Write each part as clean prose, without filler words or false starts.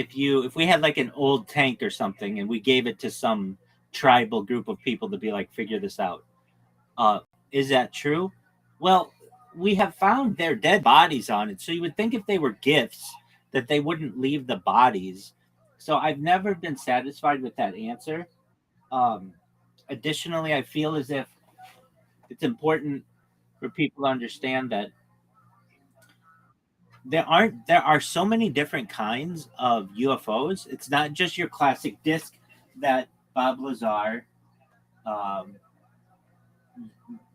if we had like an old tank or something and we gave it to some tribal group of people to be like, figure this out, uh, is that true? Well, we have found their dead bodies on it, so you would think if they were gifts that they wouldn't leave the bodies. So I've never been satisfied with that answer. Um, Additionally, I feel as if it's important for people to understand that there are so many different kinds of UFOs. It's not just your classic disc that Bob Lazar um,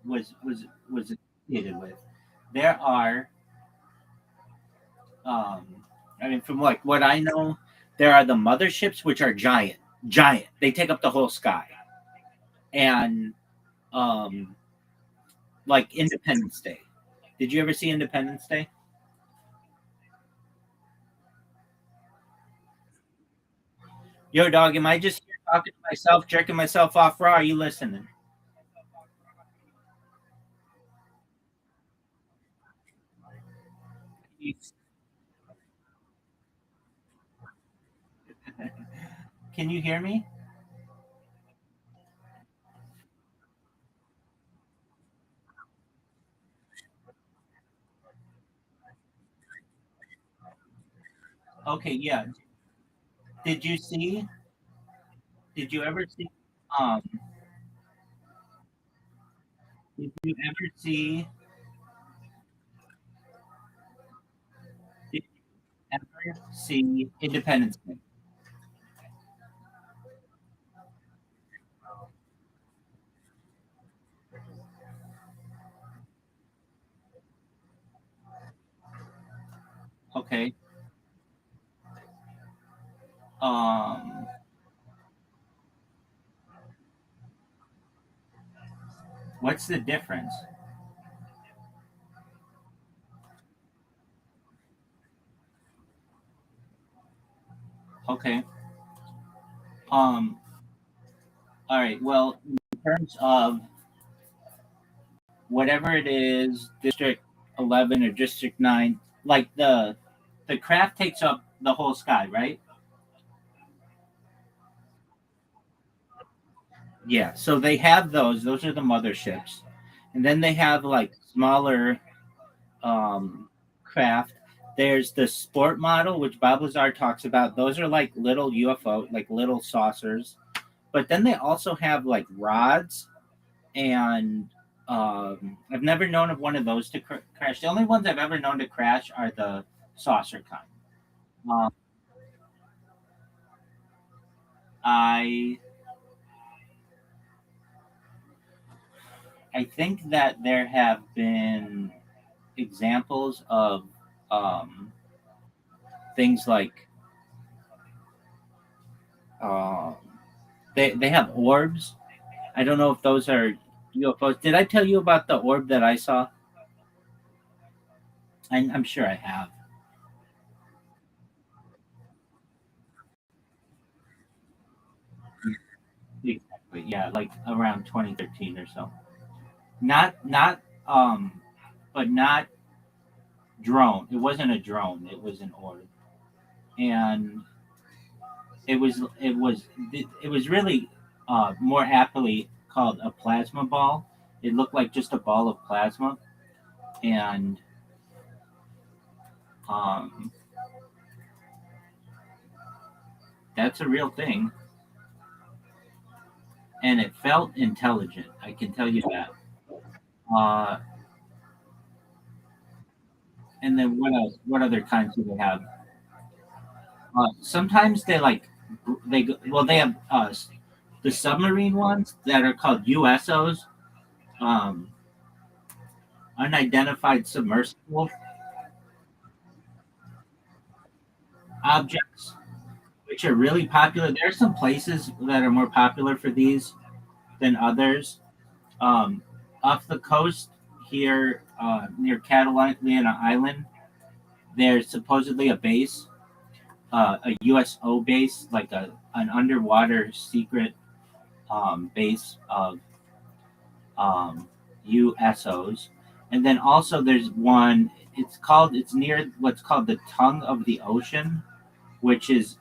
was associated with. There are, um, I mean, from like what I know, there are the motherships, which are giant, giant. They take up the whole sky, and um, like Independence Day. Did you ever see Independence Day? Yo, dog, am I just here talking to myself, jerking myself off raw? Are you listening? Can you hear me? Okay, yeah. Did you see? Did you ever see? Um, did you ever see? Did you ever see Independence Day? Okay. Um, what's the difference? Okay. Um, all right. Well, in terms of whatever it is, District 11 or District 9, like the craft takes up the whole sky, right? Yeah. So they have those. Those are the motherships, and then they have like smaller craft. There's the sport model, which Bob Lazar talks about. Those are like little UFO, like little saucers. But then they also have like rods, and I've never known of one of those to crash. The only ones I've ever known to crash are the saucer kind. Um, I I think that there have been examples of um, things like uh, they have orbs. I don't know if those are UFOs. Did I tell you about the orb that I saw? I'm sure I have. Exactly. Yeah, like around 2013 or so. Not but not drone. It wasn't a drone. It was an orb, and it was really more aptly called a plasma ball. It looked like just a ball of plasma, and um, that's a real thing. And it felt intelligent. I can tell you that. Uh, and then what else? What other kinds do they have? Sometimes they like they have the submarine ones that are called USOs, um, unidentified submersible objects, which are really popular. There are some places that are more popular for these than others. Um, Off the coast here near Catalina Island, there's supposedly a base, a USO base, like an underwater secret base of USOs. And then also there's one. It's near what's called the tongue of the ocean, which is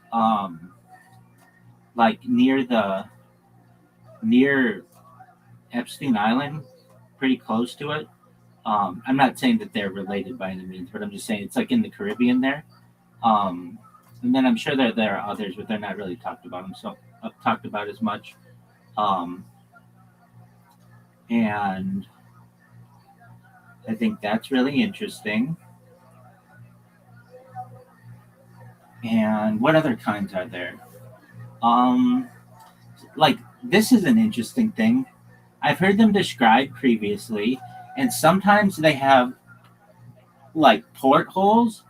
like near Epstein Island, pretty close to it. I'm not saying that they're related by any means, but I'm just saying it's like in the Caribbean there. Um, and then I'm sure there are others, but they're not really talked about them so talked about as much. Um, and I think that's really interesting. And what other kinds are there? Um, like this is an interesting thing. I've heard them described previously, and sometimes they have like portholes,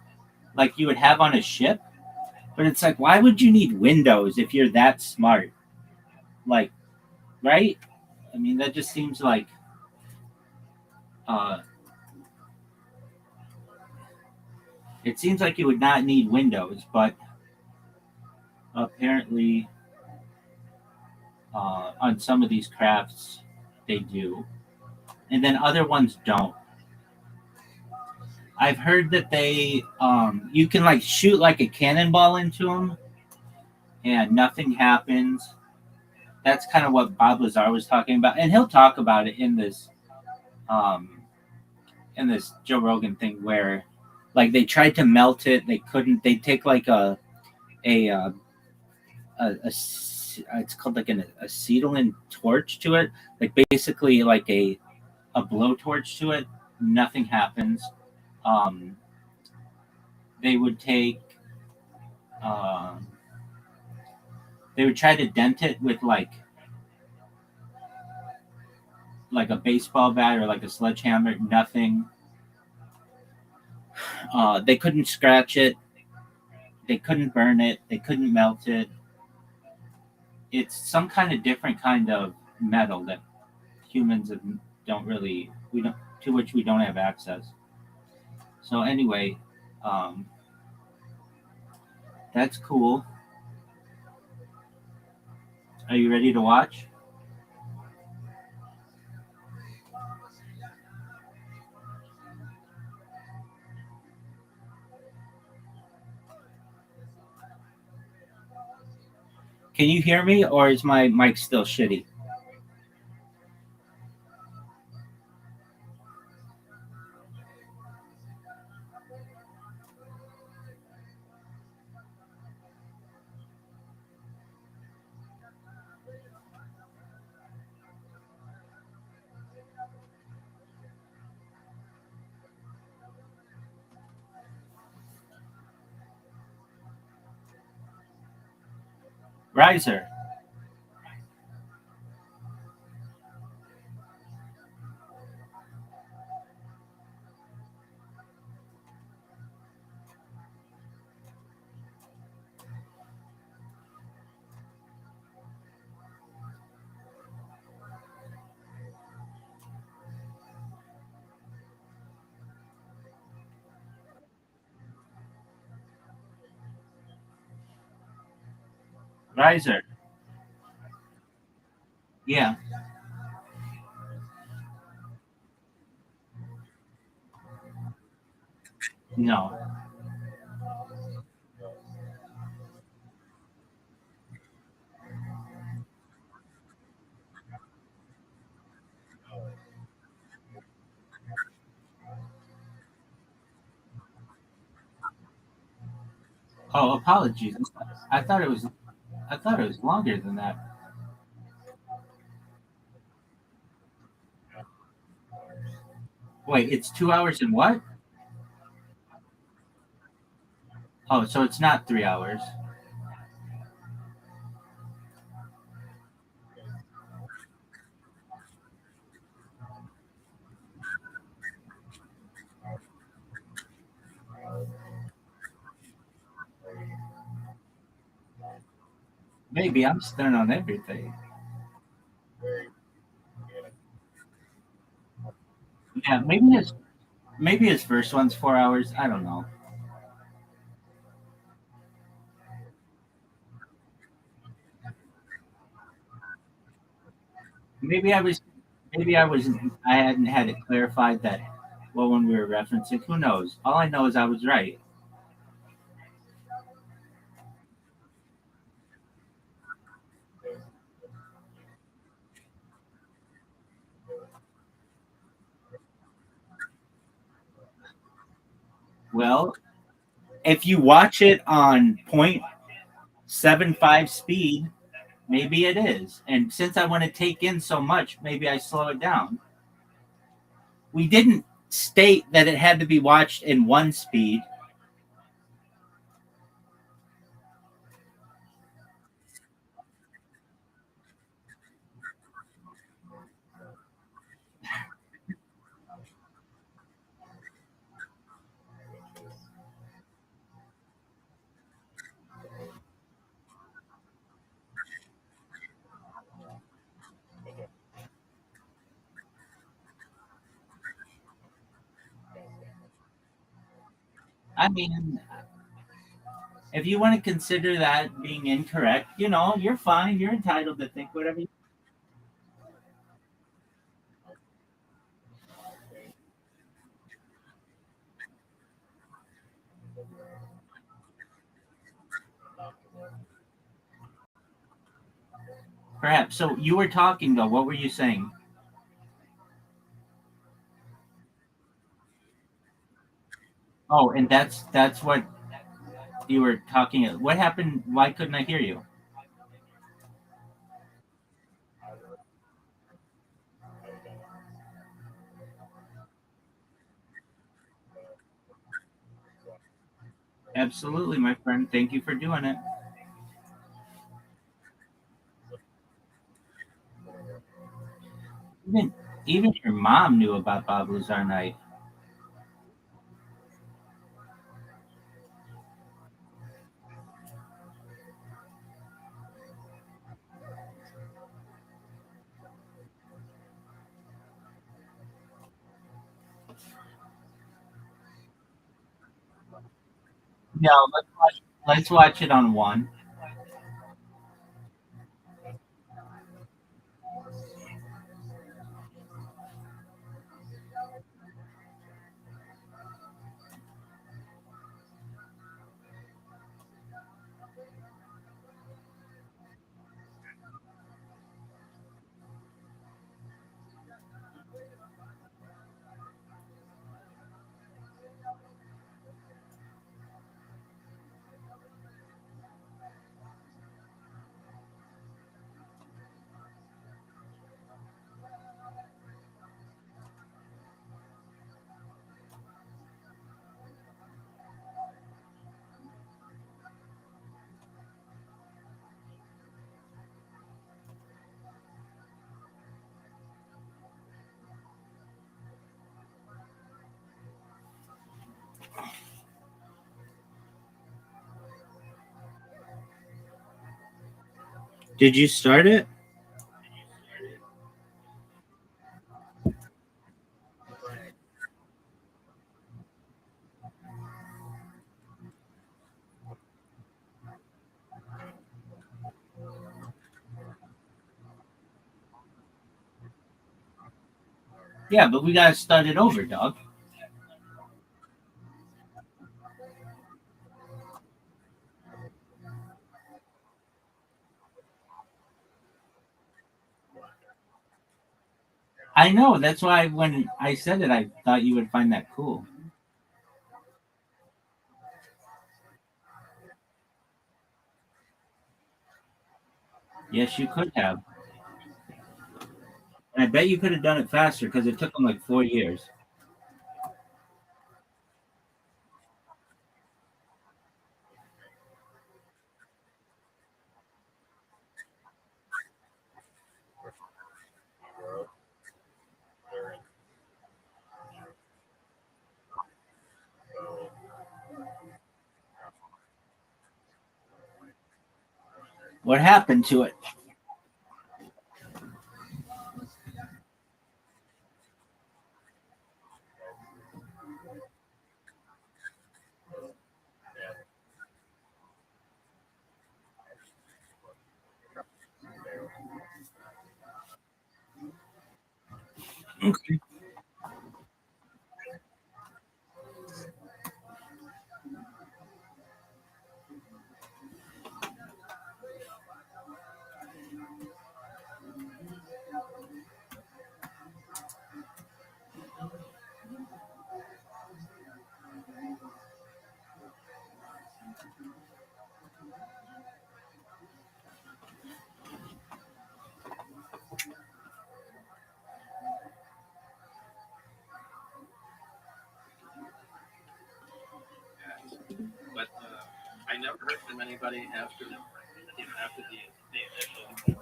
like you would have on a ship. But it's like, why would you need windows if you're that smart? Like, right? I mean, that just seems like uh, it seems like you would not need windows, but apparently on some of these crafts they do, and then other ones don't. I've heard that they you can like shoot like a cannonball into them and nothing happens. That's kind of what Bob Lazar was talking about, and he'll talk about it um, in this Joe Rogan thing where like they tried to melt it, they couldn't. They take like a, it's called like an acetylene torch to it, like basically like a blowtorch to it. Nothing happens. Um, they would take uh, they would try to dent it with like a baseball bat or like a sledgehammer. Nothing. They couldn't scratch it. They couldn't burn it. They couldn't melt it. It's some kind of different kind of metal that humans don't really we don't to which we don't have access. So anyway, um, that's cool. Are you ready to watch? Can you hear me, or is my mic still shitty? Riser. Riser. Yeah. No. Oh, apologies. I thought it was. I thought it was longer than that. Wait, it's 2 hours and what? Oh, so it's not 3 hours. Maybe I'm stern on everything. Yeah, maybe his first one's 4 hours. I don't know. Maybe I was maybe I hadn't had it clarified that well when we were referencing. Who knows? All I know is I was right. Well, if you watch it on 0.75 speed, maybe it is. And since I want to take in so much, maybe I slow it down. We didn't state that it had to be watched in one speed. I mean, if you want to consider that being incorrect, you're fine. You're entitled to think whatever you. Perhaps. So you were talking though. What were you saying? Oh, and that's what you were talking. What happened? Why couldn't I hear you? Absolutely, my friend. Thank you for doing it. Even even your mom knew about Bob Lazar Night. No, let's watch it on one. Did you start it? Yeah, but we gotta start it over, dog. I know. That's why when I said it, I thought you would find that cool. Yes, you could have. And I bet you could have done it faster because it took them like 4 years. What happened to it? anybody after after the initial release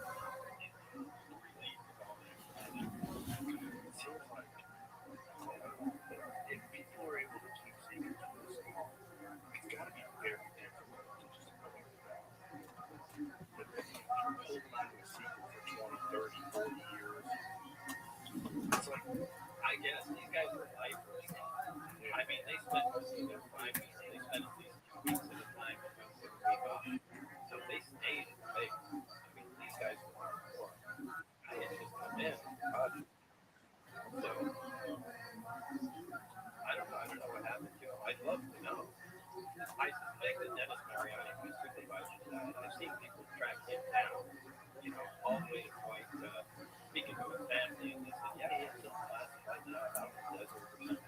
of all this. It seems like if people are able to keep seeing it for this long, it's got to be very difficult to just put it down. But then you hold on to a sequel for 20, 30, 40 years. It's like, I guess these guys are lifers. I mean, they spend most of their time there. They spend at least 2 weeks at a time, and then take a week off. So they stayed in Vegas. I mean, these guys were hardcore. I had just come in as a project. So I don't know what happened to him. I'd love to know. I suspect that Dennis Mariani, my supervisor, died. I've seen people track him down, all the way to point speaking to his family, and they said, yeah, he had something last night out in the desert or something,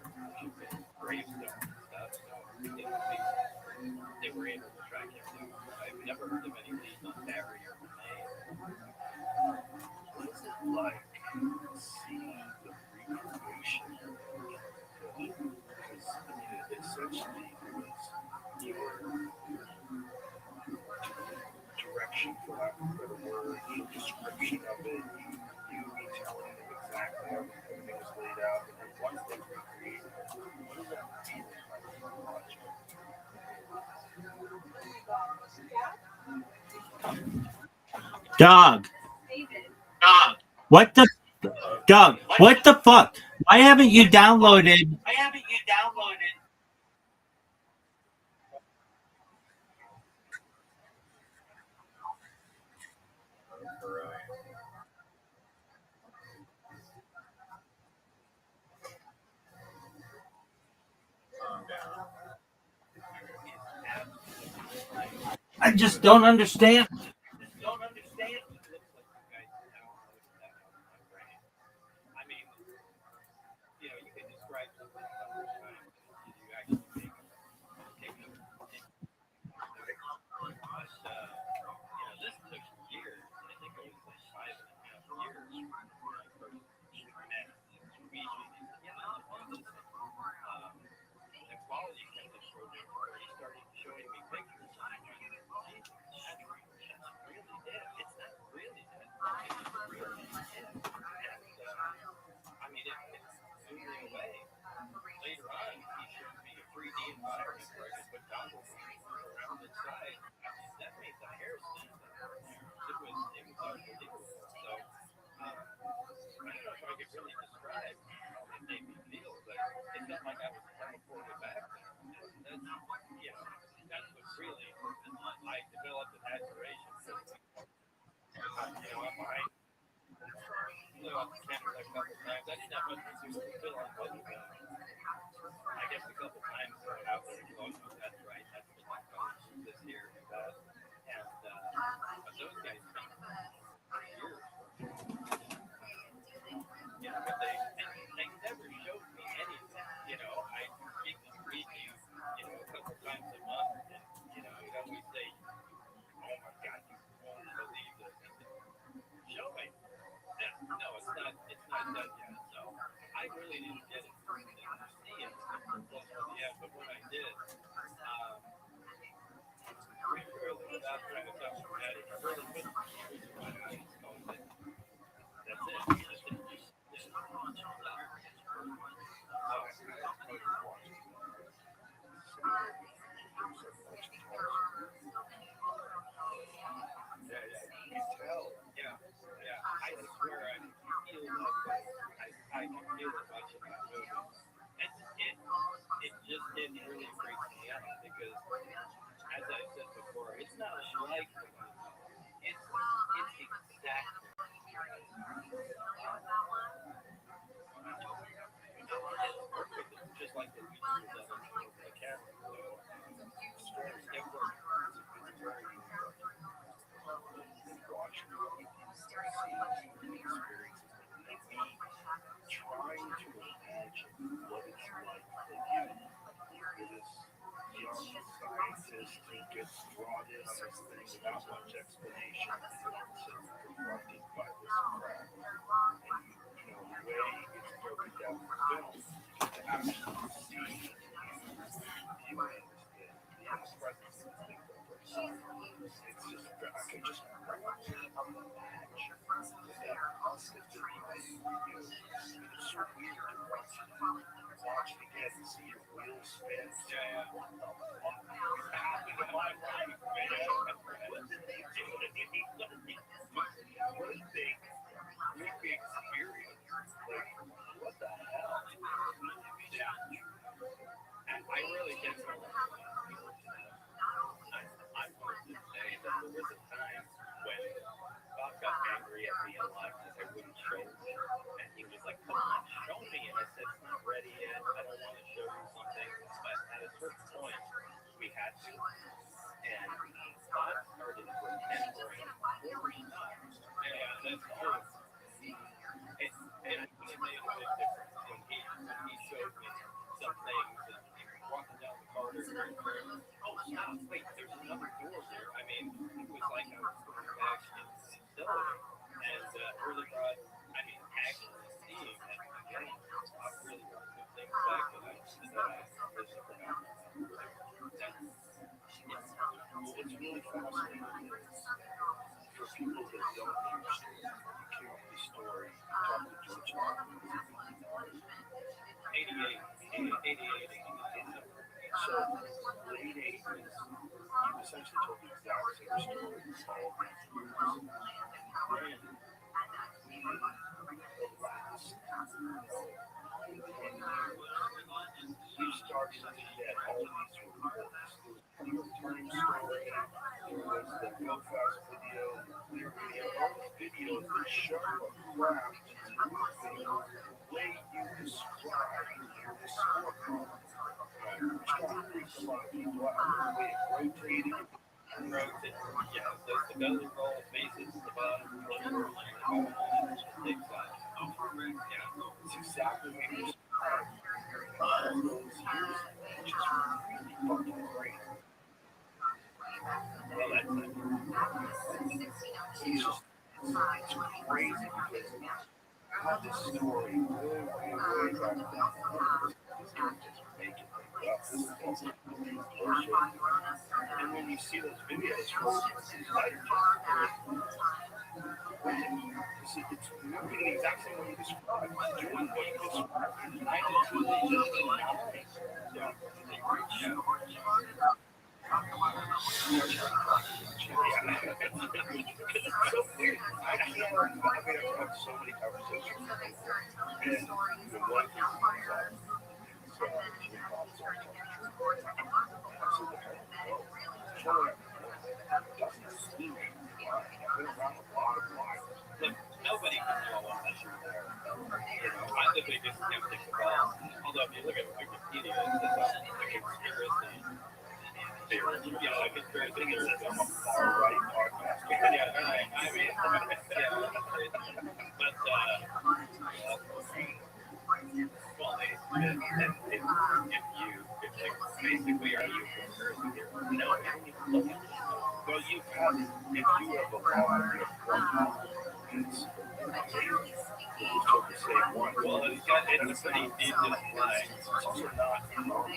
which is gravestone and stuff. So, they were able to track him down. I've never heard of any leads on Barry or Renee. What is it like seeing the recreation of the film? Because, I mean, it essentially was your direction, for lack of a better word, your description of it, you telling them exactly how everything was laid out, and then once they recreated it, what is that feeling like when you watch it? Dog. What the dog? What the fuck? Why haven't you downloaded? I just don't understand. I mean, you can describe something a hundred times, and you actually take them but this took years. I think it was like 5.5 years when I first met Luigi. The quality kept improving. He started showing me pictures. And I'm like, that's really dead. It's not really dead. It's really dead. And I mean, it blew me away. Later on, he showed me a 3D environment where I could put goggles around inside. That made the hair stand up. It was unbelievable. So I don't know if I could really describe how it made me feel, but it felt like I was teleported back then. And that's what really I developed an admiration for. I'm behind. Flew off the camera a couple times. I didn't have much to do with the film, but I guess a couple times I went out there and go, oh, that's right, that's the one color, this here and that. And but those guys spent years but they never showed me anything. I speak to Luigi, a couple times a month, and he'd always say, "Oh my God, you won't believe this." I said, "Show me." No, it's not done yet. So I really didn't get it to see it yet, but when I did, really without trying to talk about it, really put tears in my eyes. That's it. You can tell. Yeah. I swear I can feel I can feel it watching that movie. And it just didn't really freak me out because, as I said before, it's not like the one. It's exactly perfect. It's just like the video that I'm showing the camera. So it works. It's very watching trying to imagine what it's like for you, for this young scientist who gets brought in on this thing without much explanation and all of a sudden confronted by this crap. And the way it's broken down in film, to actually see and feel the presence of this thing for the first It's just, I can just watch it on the badge. It's so weird to watch it again and see your wheels spin. Yeah. What the fuck happened to my life, man? What did they do to me? What a big experience. Like, what the hell? Yeah. I really can't remember. I wanted to say that there was a time when Bob got angry at me a lot because I wouldn't show him. And he was like, come on, show me. And I said, it's not ready yet. I don't want to show you something. But at a certain point, we had to. And Bob started remembering more stuff. Yeah, that's true. And I think it made a big difference when he showed me some things and walking down the corridor. Oh, stop, wait, there's another door there. I mean, it was like I was going back in facility. And really brought, I mean, actually seeing it again, really brought good things back that I just forgot. It's really fascinating for people that don't understand. You carry the story, talk to George Martin. 88. So, late 80s, you essentially told the exact same story all these years. Then, the last 10 years, you started to get all these reports. The New York Times story, there was the Go Fast video, all the videos that show a craft moving the way you describe the scorecard. Which kind of freaks a lot of people out. The way it rotated. Yeah, the belly roll faces the bottom, it's exactly what you described. All those years, which is really fucking great. Well, that's it. It's just, it's crazy because I had this story way back then. Just make it up. This is bullshit. And when you see those videos from it's moving the exact same way you described. It's doing what you described. Yeah. So weird. I can't. I've had so many conversations. And the one thing nobody can know unless you're there. I'm the biggest skeptic of all. Although if you look at Wikipedia, it says a conspiracy theory. A conspiracy thing is I'm a far right podcast. Yeah, right. I mean, but well, if basically are you a conspiracy theory? No, I don't even look at it. Well, you've had, if you have a law, you have one law, it's the same one. Well, it's a pretty dangerous lie. It's also not normal.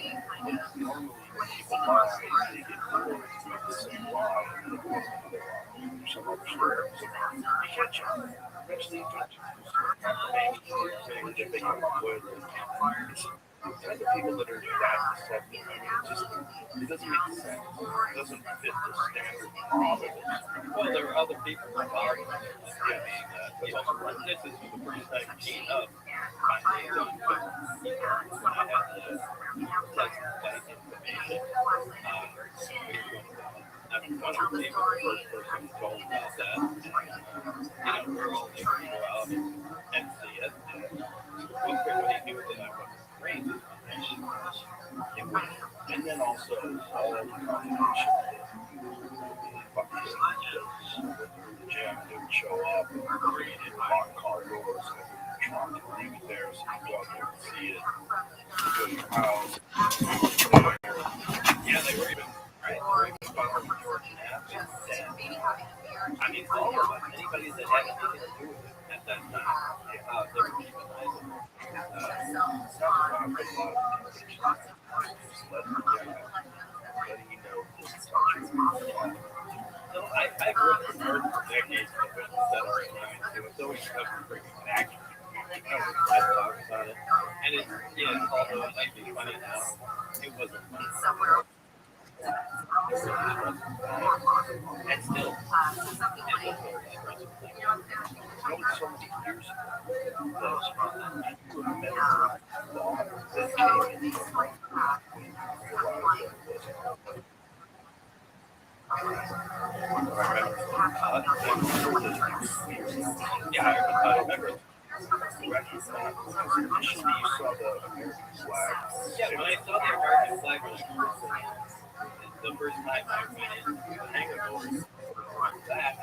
Normally, when people lie, they get bored with the same lie and they go to another lie. Some other story. You catch them. Eventually, you catch them. Maybe they think I'm good. It's the type of people that are that deceptive. It doesn't make sense. It doesn't fit the standard model. Well, there are other people involved. This is the first time Gene up finally done when I had the text like information. I'm one of the first person who told me about that. And, we're all able to go out and see it. Once everybody knew that I wasn't crazy, and then also all the combination of the gym didn't show up, and lock car doors, and trying to leave it there so you go out there and see it. You go to your house. Yeah, they were even following George and Abby. I mean, all of us, anybody that had anything to do with it at that time, they were demonizing it. Letting you know this is true. I've written more than decades of written stuff right now, so it's always tough to bring it back. I talk about it, and it's although it might be funny now, it wasn't funny. It was really stressful, and still, it was very stressful. You know, so many years ago, do you remember the law that came into effect when you arrived at this? I remember, I remember. Initially, you saw the American flag. Yeah, when I saw the American flag was the first time I went in the hangover back,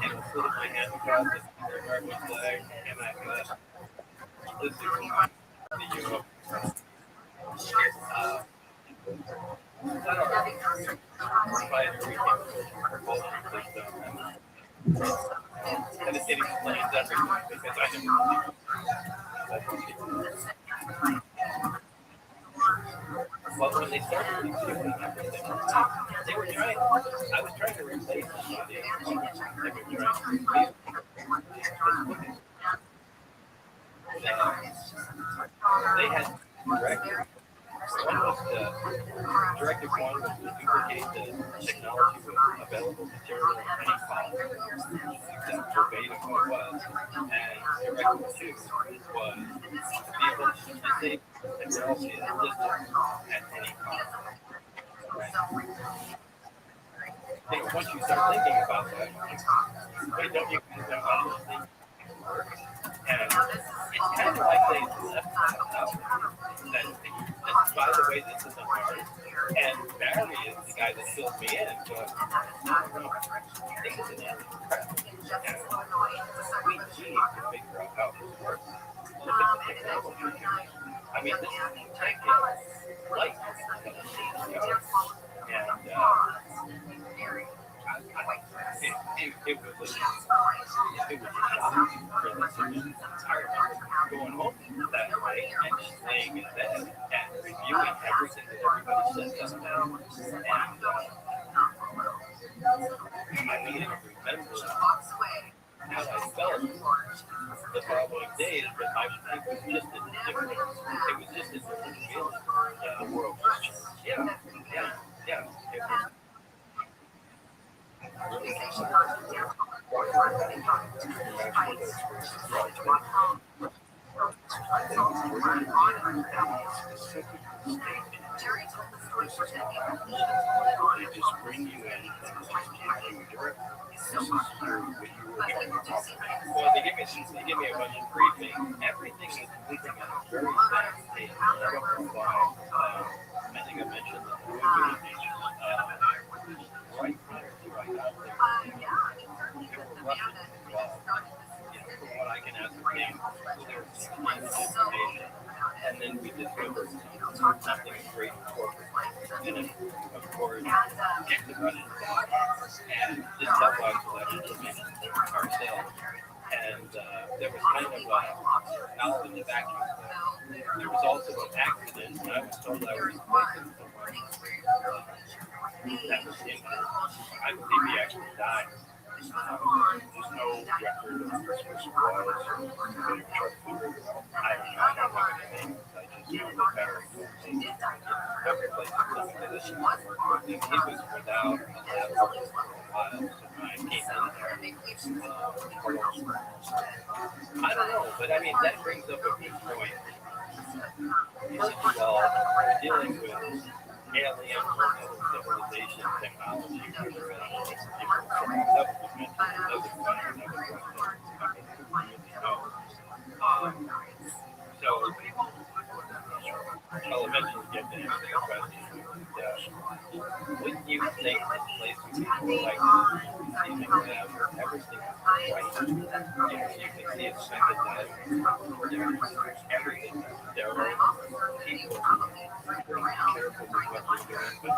and was putting my hand across the American flag, and I thought, this is the Europe. I don't know. If I had to recap and it explains everything because I never well, when they started doing everything, they were trying. I was trying to replace somebody. They were trying to replace they had directed. One was directive one was to duplicate the technology with available material in any file. That's verbatim what it was. And directive two was to be able to disable technology that listed at any file. Once you start thinking about that, wait, don't you think about those things? And it's kind of like they left out that by the way, this isn't hard. And Barry is the guy that filled me in, but this is an end. We need to figure out how this works. Look at the technology. I mean, this is taking light. And it was a shocking realization. I remember going home that night and just laying in bed and reviewing everything that everybody said just now. And I mean, I remember how I felt the following days, but it was just a different, it was just a different feeling. The world just changed. Yeah. It was. They just bring you in and just give you direct. This is what you were trying to talk about. Well, they give me a bunch of briefings. Everything is moving at a very fast pace. I don't know why. I think I mentioned the movie. Right prior to I got there, there were Russians involved. From what I can ascertain, there was information. And then we discovered something great corporate. And then, of course, get the Russians involved and just tell us that information ourselves. And there was kind of out in the vacuum. There was also an accident, and I was told I was replacing someone that was injured. I believe he actually died. There's no record of who this was or they tried to figure it out. I don't know his name. I just know that Barry told me I replaced something that he was without a laptop for a while, so I came in there. I don't know, but I mean, that brings up a good point. First of all, we're dealing with alien or other civilization technology, whether it's so I'll eventually get to answer the question. Wouldn't you think this place would be more like receiving them or everything right? You can see it's sympathetic. Everything. There are people very careful with what they're doing, but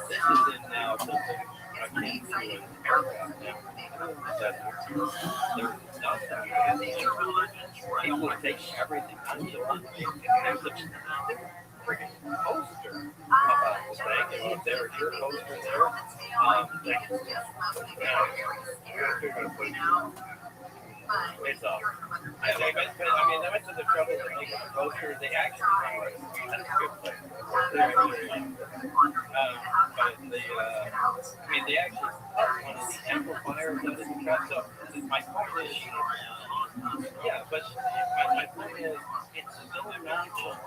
this is in now something akin to an aircraft now. There's nothing. People are taking everything out of it. There's a freaking poster about the thing. There were your posters there. It's I mean, they went to the trouble of making the posters. They actually that's a good place. But I mean, they actually one of the amplifiers that is the truck. So my point is, yeah, but my point is, it's so nonchalant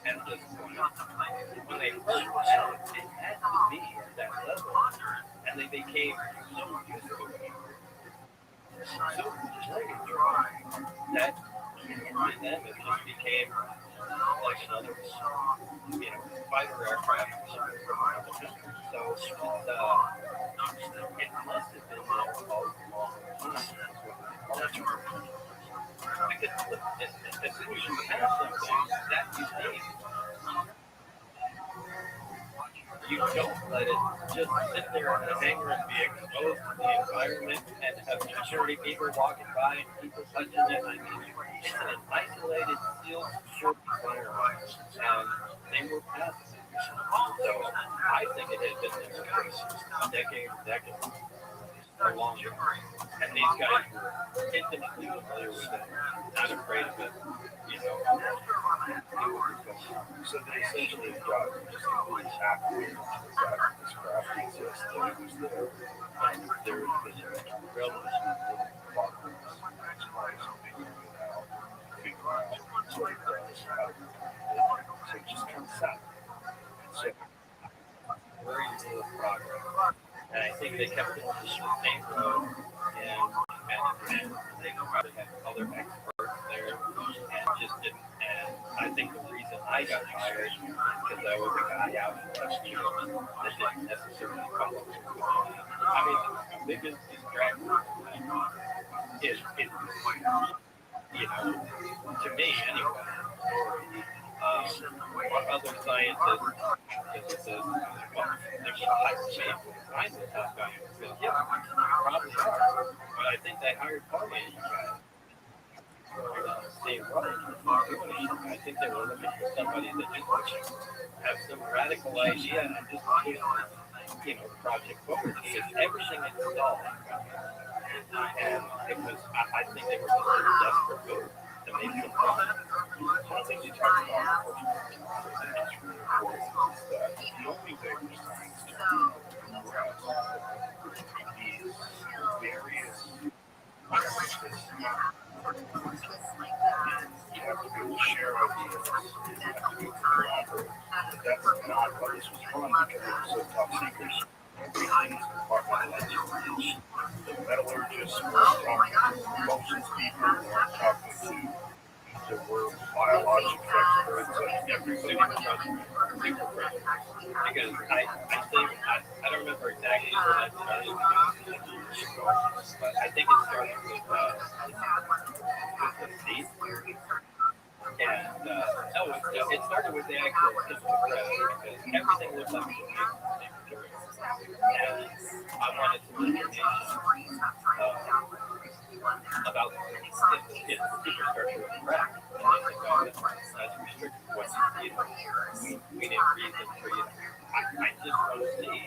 at this point. When they first went out, it had to be at that level, and they became so used to it. So dry that to them it just became like another, fighter aircraft or something from another country. So it must have been there all along. Because as soon as you have something that unique, you don't let it just sit there in the hangar and be exposed to the environment and have security people walking by and people touching it. I mean, it's an isolated, sealed, short environment, and they were passive. So I think it had been there for decades, or longer. And these guys were intimately familiar with it, not afraid of it, So they essentially got just completely happy with the fact that this craft exists, that it was there, and there is this revolution of progress as far as figuring it out, figuring out what it does, how to do it. So it just comes out. So very little progress. And I think they kept it on the same road, and they probably had other experts there, and just didn't. And I think the reason I got hired because I was a guy out in West Europe that didn't necessarily follow. I mean, the biggest distraction is, to me anyway. What other scientists, physicists, they're shy to me. Scientists have guys who say, yeah, probably are. But I think they hired Tony. Steve Rothschild. I think they were looking for somebody that just have some radical idea and just project forward. Because everything is stalled. And it was, I think they were just desperate to make some progress. One thing you talked about, that's really important, is that the only way we're trying to progress these various practices, you have to be able to share ideas, you have to be able to collaborate. That's not why this was fun, because it was so top secret. Everything is compartmentalized. The metallurgists were talking to motions people, were talking to were biologic experts, and everybody was talking super friendly. Because I think, I don't remember exactly where that started, but I think it started with the seed. And it started with the actual physical press, because everything looked like material. And I wanted some information about the superstructure of the craft. And they said, well, that's restricted to what we didn't read them for you. I just want to see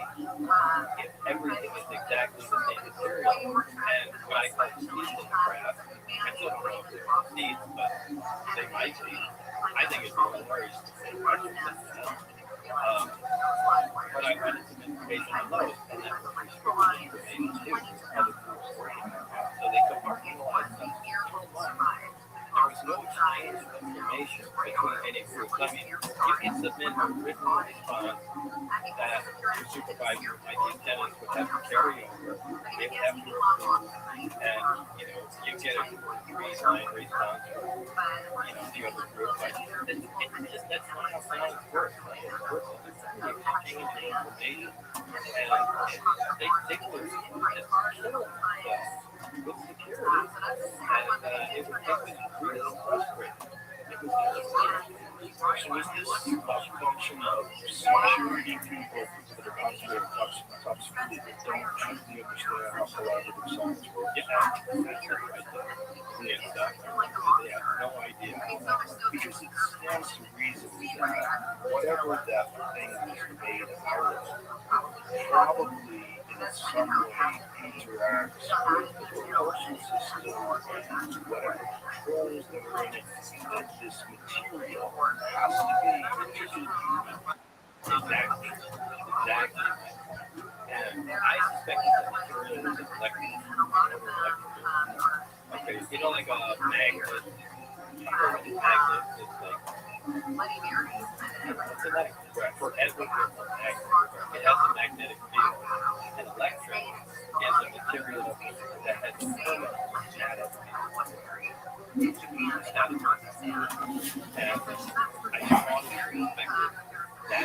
if everything is exactly the same material. And what I call seeds in the craft, I still don't know if they're seeds, but they might be. I think it's more hilarious to say questions than else. But I wanted some information on those, and that was restricted information too. Other groups working on that. So they compartmentalized them so much. There was no exchange of information between any groups. I mean, you can submit a written response that your supervisor, like the attendants, would have to carry over. They would have to approve, and you get a 3-line response from the other group. But that's not how science works. Science works on this exchange of information, and they were just killed with security, and it was really frustrating. It was just so is this a function of security people that are concentrated top speed that don't truly understand how collaborative science works. Yeah, that's right there. Yeah, exactly. They have no idea how that works. Because it stands to reason that whatever that thing was made out of probably in some way interacts with the propulsion system and whatever controls that are in it, that this material has to be interconnected. Exactly. Exactly. And I suspect that the material is electric. Okay, you know, like a magnet, a permanent magnet, it's like, it's electric. Right. For everything, it's a magnet. It has a magnetic field. An electron is a material that has a permanent static. And I strongly suspect that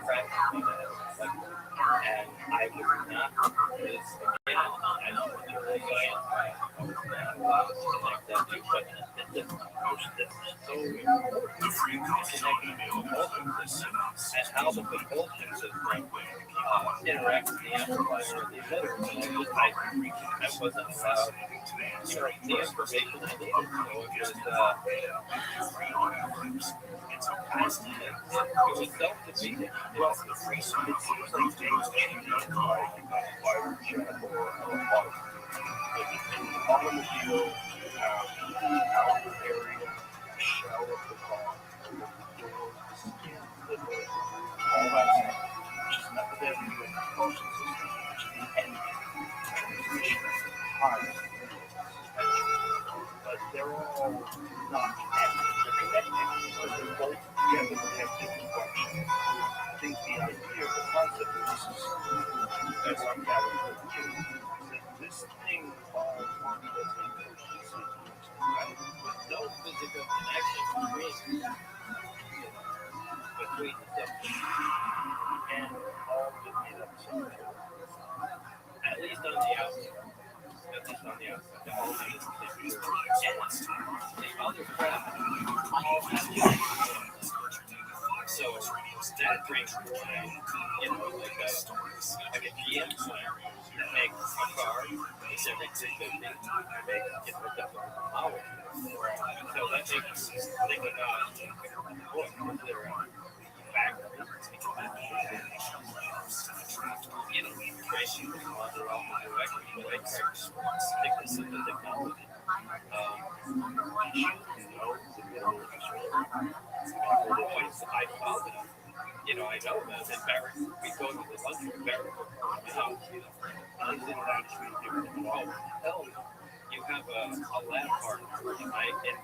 practically that electron. And I was not this again as a material science class. I was not allowed to connect that to, but this most that's so important. You connecting the propulsion system and how the propulsion system interacts with the amplifier and the emitter. And I wasn't allowed, you know, the information I needed. So it was self-defeating. Well, it seems like things cheating like a fighter jet or a bike. Like in the automobile, you have the outer area, the shell of the car, and then the door, the skin, the hood, all that stuff, which is not the propulsion system, which is the engine, transmission, tires, but they're all not connected. They're connected, but they're both together and have different functions. I think the idea, the concept of this is, as I'm gathering from you, is that this thing called multistream is right? With no physical connection between the systems. And all of it made up of something. At least on the outside. At least on the outside. The whole thing is the same. And the other craft all have different. So that brings to mind, you know, like a GM plant that makes a car, it's every 350, makes it with a power. So that makes you think about what their factory, you know, tracing the mother off the direction, but I try to stick this in the technology. I followed it. You know, I know that in Barrett, we go to the lunch in Barrett for house, you know, and they didn't actually give it involved. Hell, you have a lab partner, right? And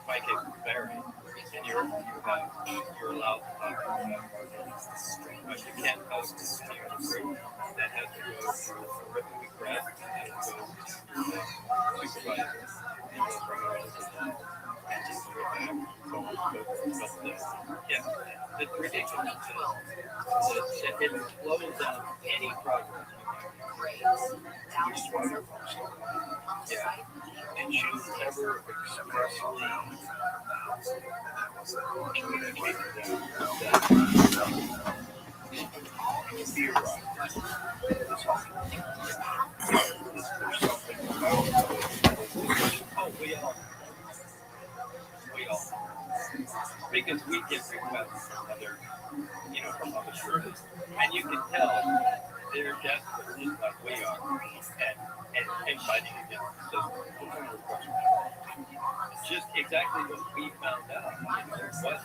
Mike at Barrett, and you're allowed to talk to a lab partner, but you can't talk to the group that has to go through a written request, that has to go to the supervisor, and go from there to that. And just go back, so on and so forth. But yeah, it's ridiculous. It slows down any progress. Which is why they're functional. Yeah. Did you ever expressly communicate to them that theorize this whole thing? There's something about it. Oh, we all. Because we get requests from other, you know, from other churches. And you can tell they're desperate, just like we are, and fighting against the system. Just exactly what we found out. You know,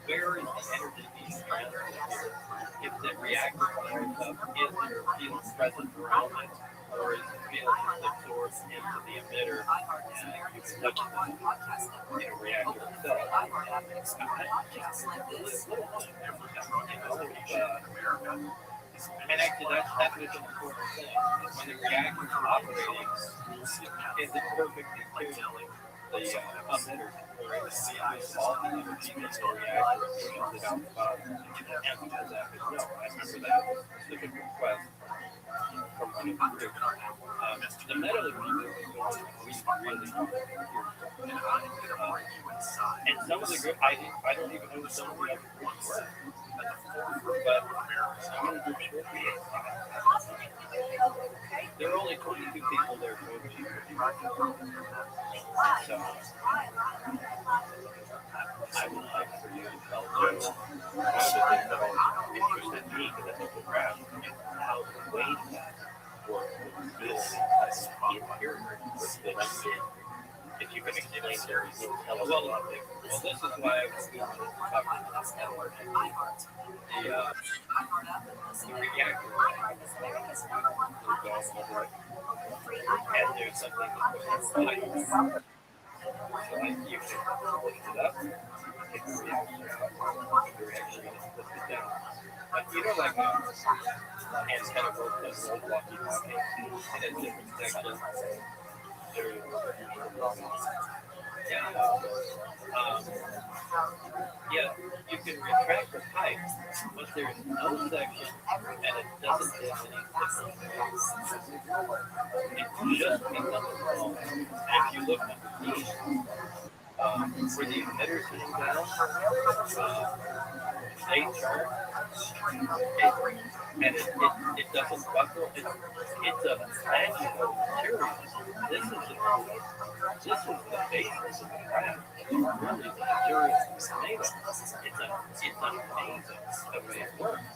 where is the energy being transferred here? If the reactor fires up, is there a field present around it? Or is the field just absorbed into the emitter and you can touch the reactor itself? And actually, that was an important thing. When the reactor is operating, is it perfectly tuned? The emitter, where it sees all the energy that's in the reactor and pushes it out the bottom. The answer to that is no. I remember that was a specific request from one of the groups. The metal people we really and some of the groups, I don't even know some of the other groups were. There are only 22 people there totally. So I would like for you to tell Joe one of the things that always interested me because I think the graph is how the weight work with this interior with the limited. If you can explain there, you'll tell us a lot of things. Well, this is why I was talking about the reactor. And there's something that goes inside. So like you can lift it up, take the reaction out, the reaction is lift it down. But you know, like antenna work does old walkie-talkie in a different section. Yeah, you can retract the pipe, but there's no section, and it doesn't have any signal. It just becomes small. And if you look underneath, where the emitters hang down, they turn, and it doesn't buckle. It's a magical material. This is the basis of the craft. Really, the material is made of. It's amazing the way it works.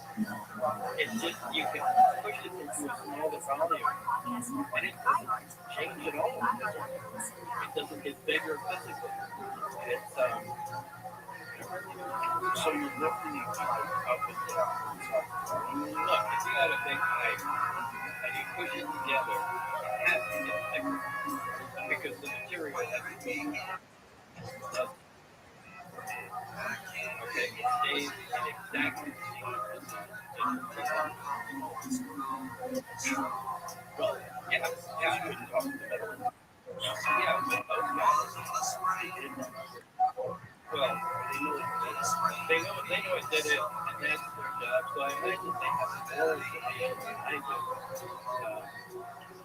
It's just you can push it into a smaller volume, and it doesn't change at all. It doesn't get bigger physically. It's So you're lifting it up and down. look, if you got a big pipe and you push it together, it has to get thicker because the material has to be. Okay, it stays in exactly the same. Well, yeah, you can talk to them. Yeah, but those guys, well, they know it did it, and that's their job. So I imagine they have more information than I do.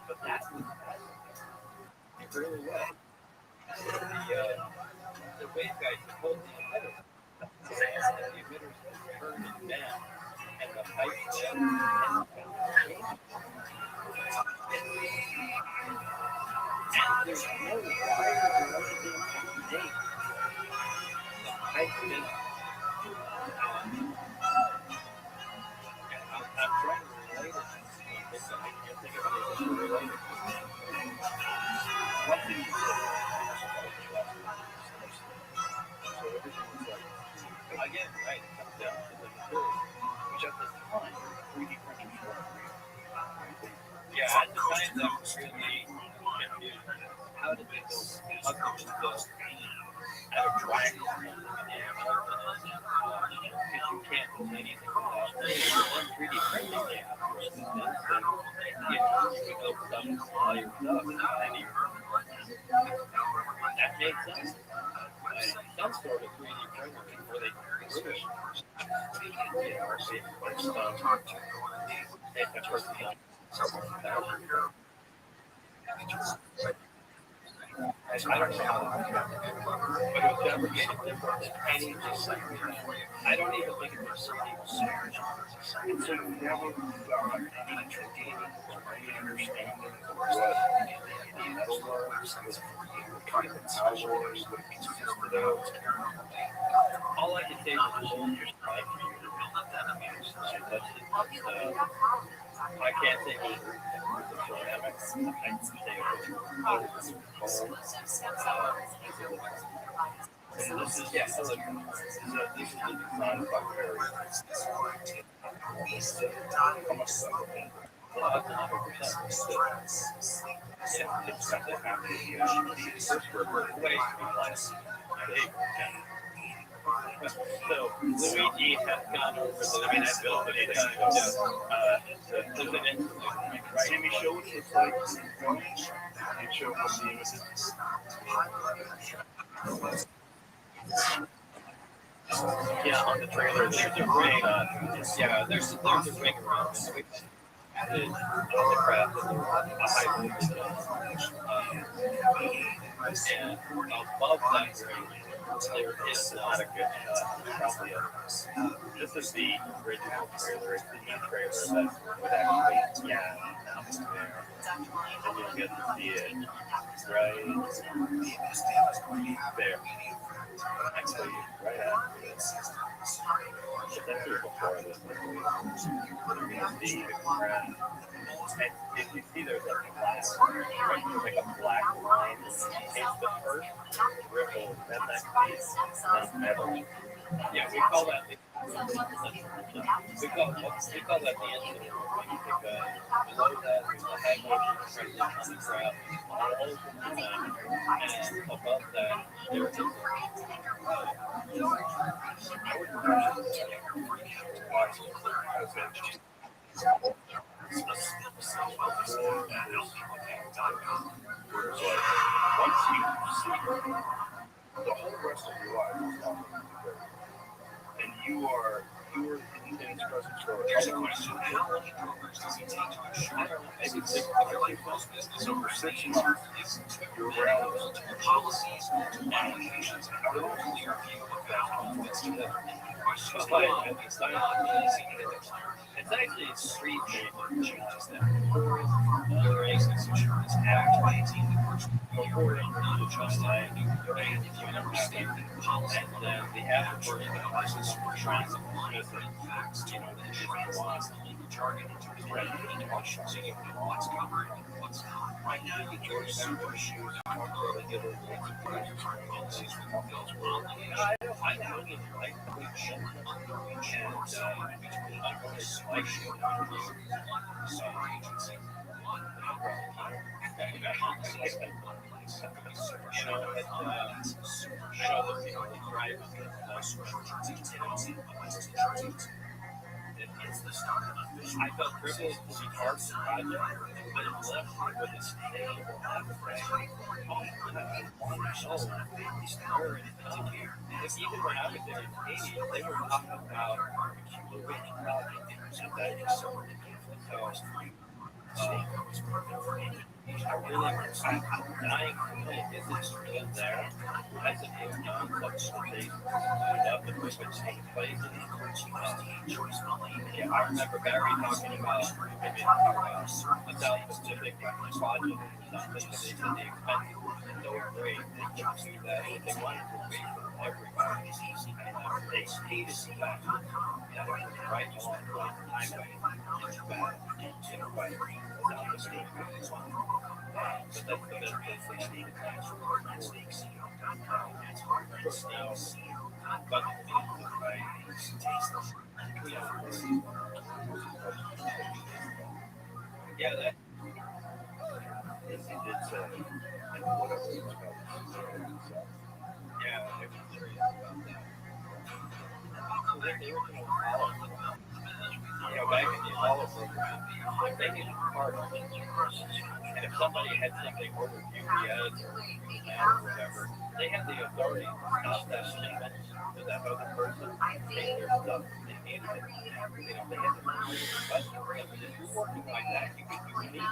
But that was really well. The wave guys hold the emitter. The emitters turn it down, and the pipes down, and there's no wire or anything made. The pipe is. I'm trying to relate it. I can't think of anything to relate it. One thing you said, so everything was like, again, right, it comes down to the material, which at the time, 3D printing was real. Yeah, at the time, that was really confused. How did they go up into the at a track? Because you can't do anything without 3D printing. They have to resistance, and you can go some layers up, and that made sense. Some sort of 3D printer before they really, I don't know how that happened, but it was never getting different than anything. I don't even think it was something. So you never got any training or any understanding of what the metal was, what kind of powers, what pieces of those. All I can say is the soldiers tried to I can't say what the ceramics. I can say it was this is silicon. This is the design by Perry. How much stuff? Well, that's 100%. Yeah, it's got to have the first way to be less. So Luigi has gone over the ability to there's an instrument, right? Jimmy, show what it looks like and show what the image is. Yeah, on the trailer, there's a ring. There's a ring around it. On the craft, a high voltage. And above that ring It's not a good shot. Probably this is the original trailer. It's the new trailer that would actually, yeah, there. And you'll get to see it right there. Actually, right after this. It's actually before this. You're going to see the crowd. And if you see there's like a black, right, there's like a black line. It's the first ripple that piece of metal. Yeah, we call that the incident because below that there's a head motion on the ground all over the time, and above that there is once you see the whole rest of your life is not going to be great. And you are in its presence for a question. Maybe 6 months. So for 6 months, you're around policies and allocations. it's actually 3 changes that Insurance Act 19 before it was just like and then the average person was trying to visit, target right now you George Super shoes I know you like I felt privileged to be part of the project, but it left me with a stable even when I was there in Haiti, they were talking about moving I really dying is it still there? Has it been done such days up and which would take place? Yeah, I remember Barry talking about maybe a South Pacific project or something, but they said the expenses were so great they could do that if they wanted to wait for everybody. And they hated the fact that it was right along the time bad. But that's the best place for me to but yeah, that it's and whatever it's about. yeah, I was serious about that. So the original Apollo, back in the Apollo program, they needed parts. And if somebody had something ordered UPS or whatever, they had the authority to stop that shipment to that other person, take their stuff. They needed it. They had to but if you're working like that, you could do anything.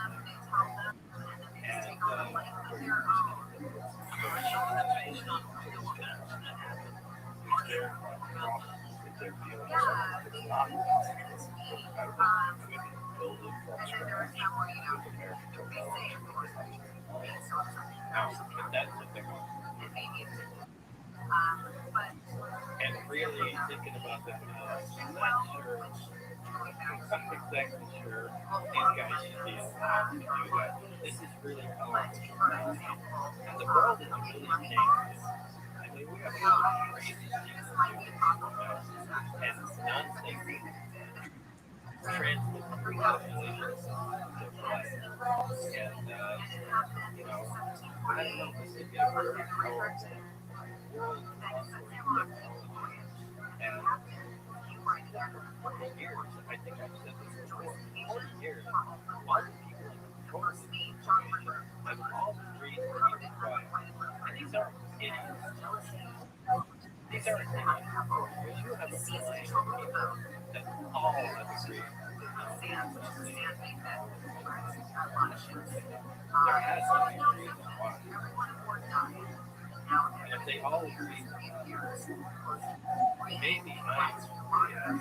And really thinking about that, I'm not sure. I'm not exactly sure these guys should be allowed to do that. This is really hard. And the world is really changing. I mean, we have a lot of crazy things and non-thinking translate populations of life. And, I don't know, this would be a very powerful world and for years, I think I've said this before, 40 years, all the people in control of this information have all agreed to keep it quiet. And these aren't idiots. These aren't idiots. Because you have a feeling of people that all have agreed. There has to be a reason why. And if they all agree to Maybe not. Yeah.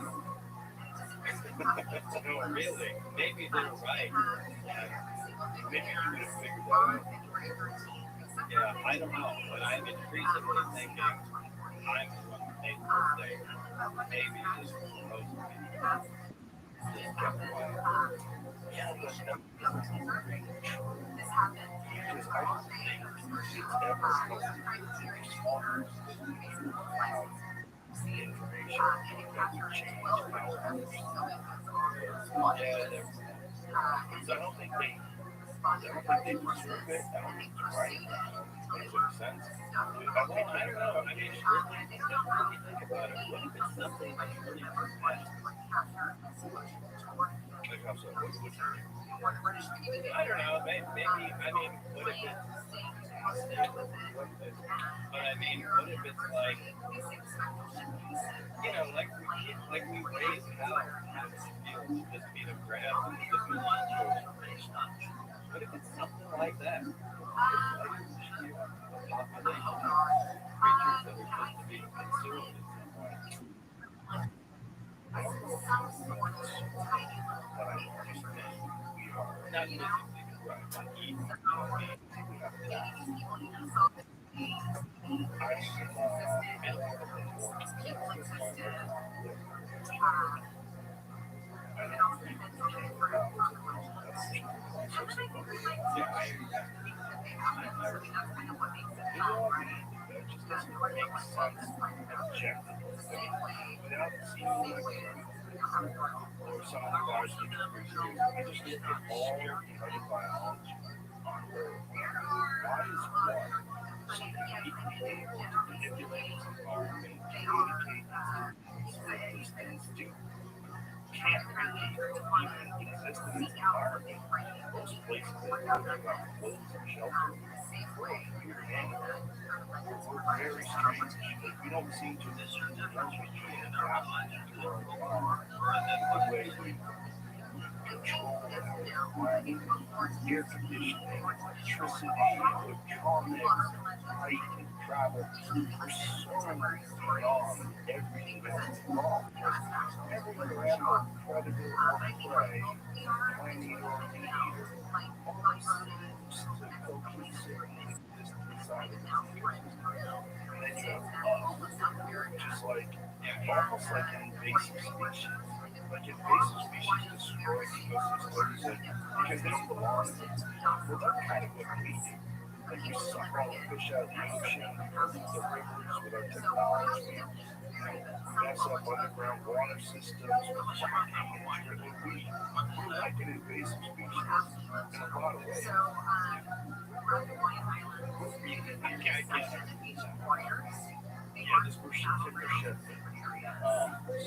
No, really. Maybe they're right. Maybe you could have figured that out. Yeah, I don't know, but I'm increasingly thinking I'm the one who made the mistake. Maybe this was supposed to be just kept quiet. Yeah, but that doesn't really true. Because I don't think it's ever supposed to be small groups that you have information that would change how others. Yeah, there was So I don't think they deserve it. I don't think it's right. Makes any sense. I I don't know. I mean, really, when you think about it, what if it's something that's really bad? Like how so? What do you mean? I don't know. Maybe I mean, what if it's but I mean, what if it's like, like we raise hell in this field, this beat of grass, and this is what if it's something like that? Like a population of creatures that are just to be consumed in some way. I don't know if I'm going to, but I just think we are Not physically, right? But evil. we have a task. Without seeing or some of the guys we just reviewed, I just look at all the other biology on Earth. Why is one so uniquely able to manipulate its environment, communicate these things do? Can't really even exist in its environment. Most places that have got clothes and shelter, we're a weird animal. We're very strange. Like, we don't seem to listen to those we do in the way we control our air conditioning, electricity, electronics, light and travel. We're soaring beyond everything that's involved. Every animal, predator or prey, plant eater or meat eater, all seems to cohesively exist inside of this ecosystem. And then you have us, just like, almost like an invasive species. Like invasive species destroy ecosystems because they don't belong in them. Well, that's kind of what we do. Like we suck all the fish out of the ocean, pollute the rivers with our technology, mess up underground water systems with climate change. We're like an invasive species in a lot of ways. Yeah, this we're timber shed thing.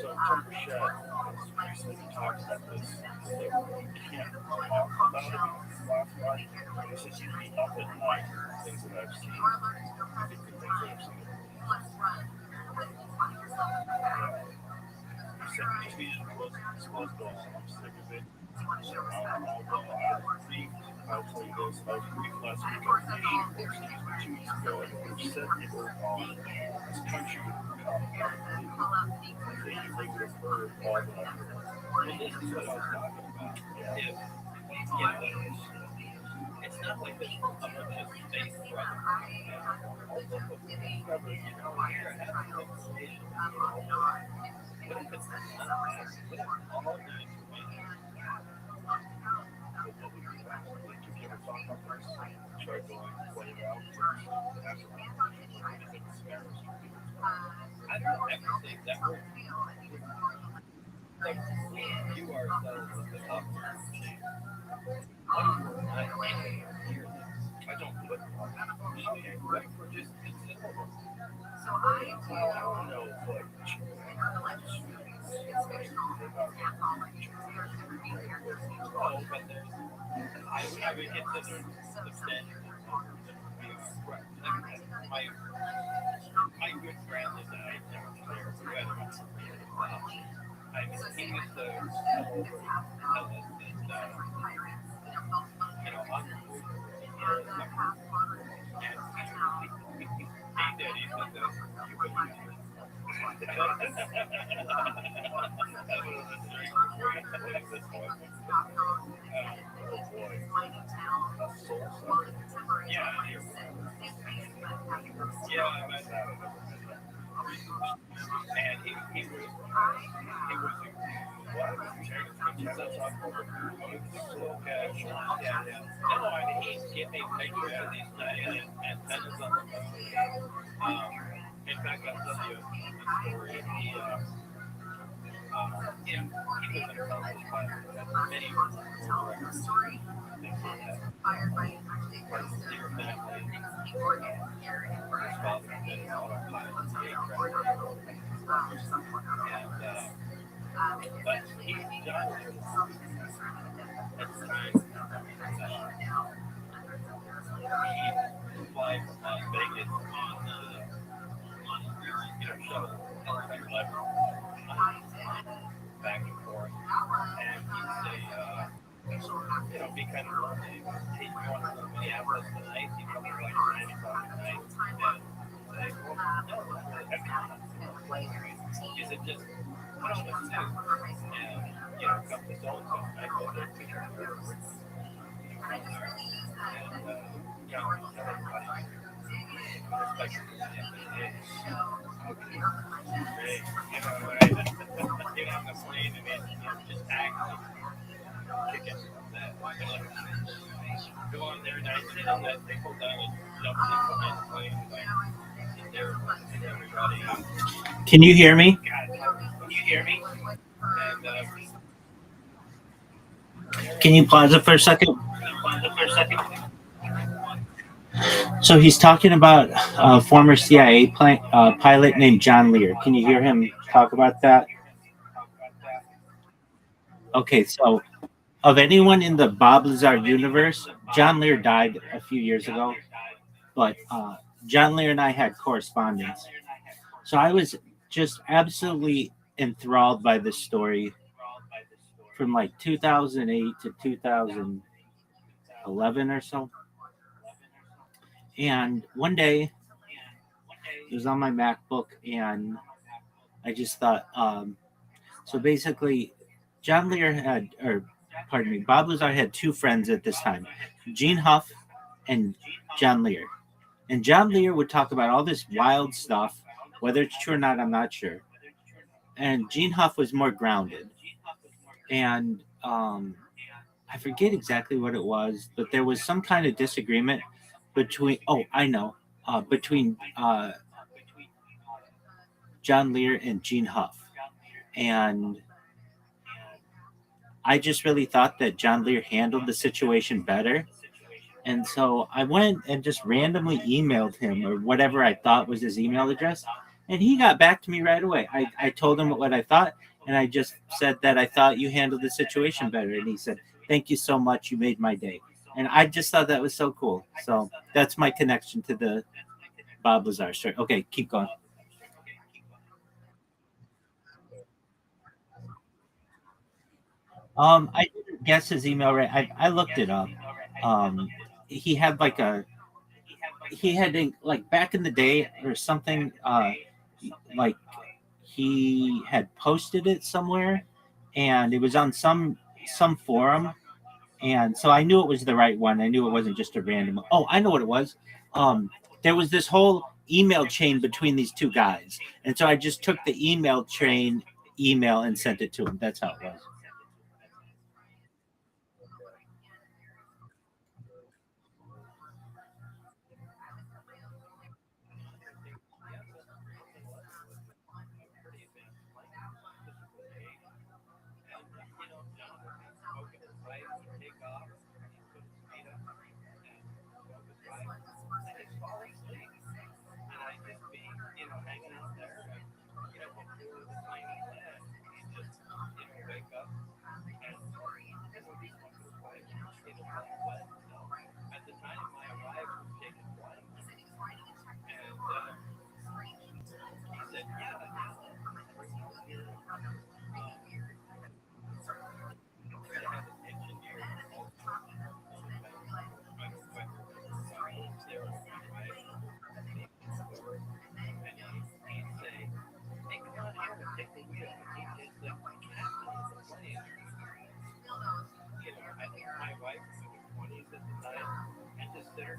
So timber shed has recently talked about this. That you can't talk about it last night. They said you'd be up at night. Things that I've seen. Things that I've seen. You said we just needed to close the door. I'm sick of it. I'll tell you this. I was briefed last week on the issue, or excuse me, 2 weeks ago, which said people this country would become and they referred all the numbers. Well, this is what I was talking about. If, it's not like there's a bunch of space travel. Here, having information. What if it's not? What if all the information? What would be that? Like, if you ever thought about this, try going, play it out first, after I don't know, everything that we're like, we view ourselves as the upward machine. What if we're not anywhere near this? I don't put What if we're just considerable? I don't know if like Oh, but there's, I would consider substantial numbers that we are. Right. Like, my good friend and I down there, we had a I mean, he used to come over and tell us that, on the food, he did. He said that you would Give me pictures of these nice antennas on the moon. In fact, I'll tell you a story. He was an accomplished pilot. Had many world records, things like that. Dear family, his father had been an autopilot, aircraft, but he John at the time he fly from Las Vegas on shuttle helicopter back and forth, and he'd say, be kind of lonely. Hey, you want to go to Minneapolis tonight? He comes like 9 o'clock at night, and say, well, no, he said, just put on a suit and, come to so-and-so, and I go there, pick her up, and, everybody, especially in the NBA, great, get on the plane and just act like chicken. Go on there, and I sit on that nickel down and jump behind the plane, and there, and everybody. Can you hear me? Can you hear me? And Can you pause it for a second? So he's talking about a former CIA pilot named John Lear. Can you hear him talk about that? Okay, so of anyone in the Bob Lazar universe, John Lear died a few years ago, but John Lear and I had correspondence. So I was just absolutely enthralled by this story from like 2008 to 2011 or so. And one day, it was on my MacBook, and I just thought, so basically, John Lear had, or pardon me, Bob Lazar had two friends at this time, Gene Huff and John Lear. And John Lear would talk about all this wild stuff, whether it's true or not, I'm not sure. And Gene Huff was more grounded. And I forget exactly what it was, but there was some kind of disagreement between, between John Lear and Gene Huff. And I just really thought that John Lear handled the situation better. And so I went and just randomly emailed him or whatever I thought was his email address. And he got back to me right away. I told him what I thought. And I just said that I thought you handled the situation better. And he said, thank you so much. You made my day. And I just thought that was so cool. So that's my connection to the Bob Lazar story. Okay, keep going. I didn't guess his email right. I looked it up. Um, he had like like back in the day or something. Like he had posted it somewhere, and it was on some forum, and so I knew it was the right one. I knew it wasn't just a random. Oh, I know what it was. There was this whole email chain between these two guys, and so I just took the email chain email and sent it to him. That's how it was. Hanging out there, before the tiny land, he just, wake up.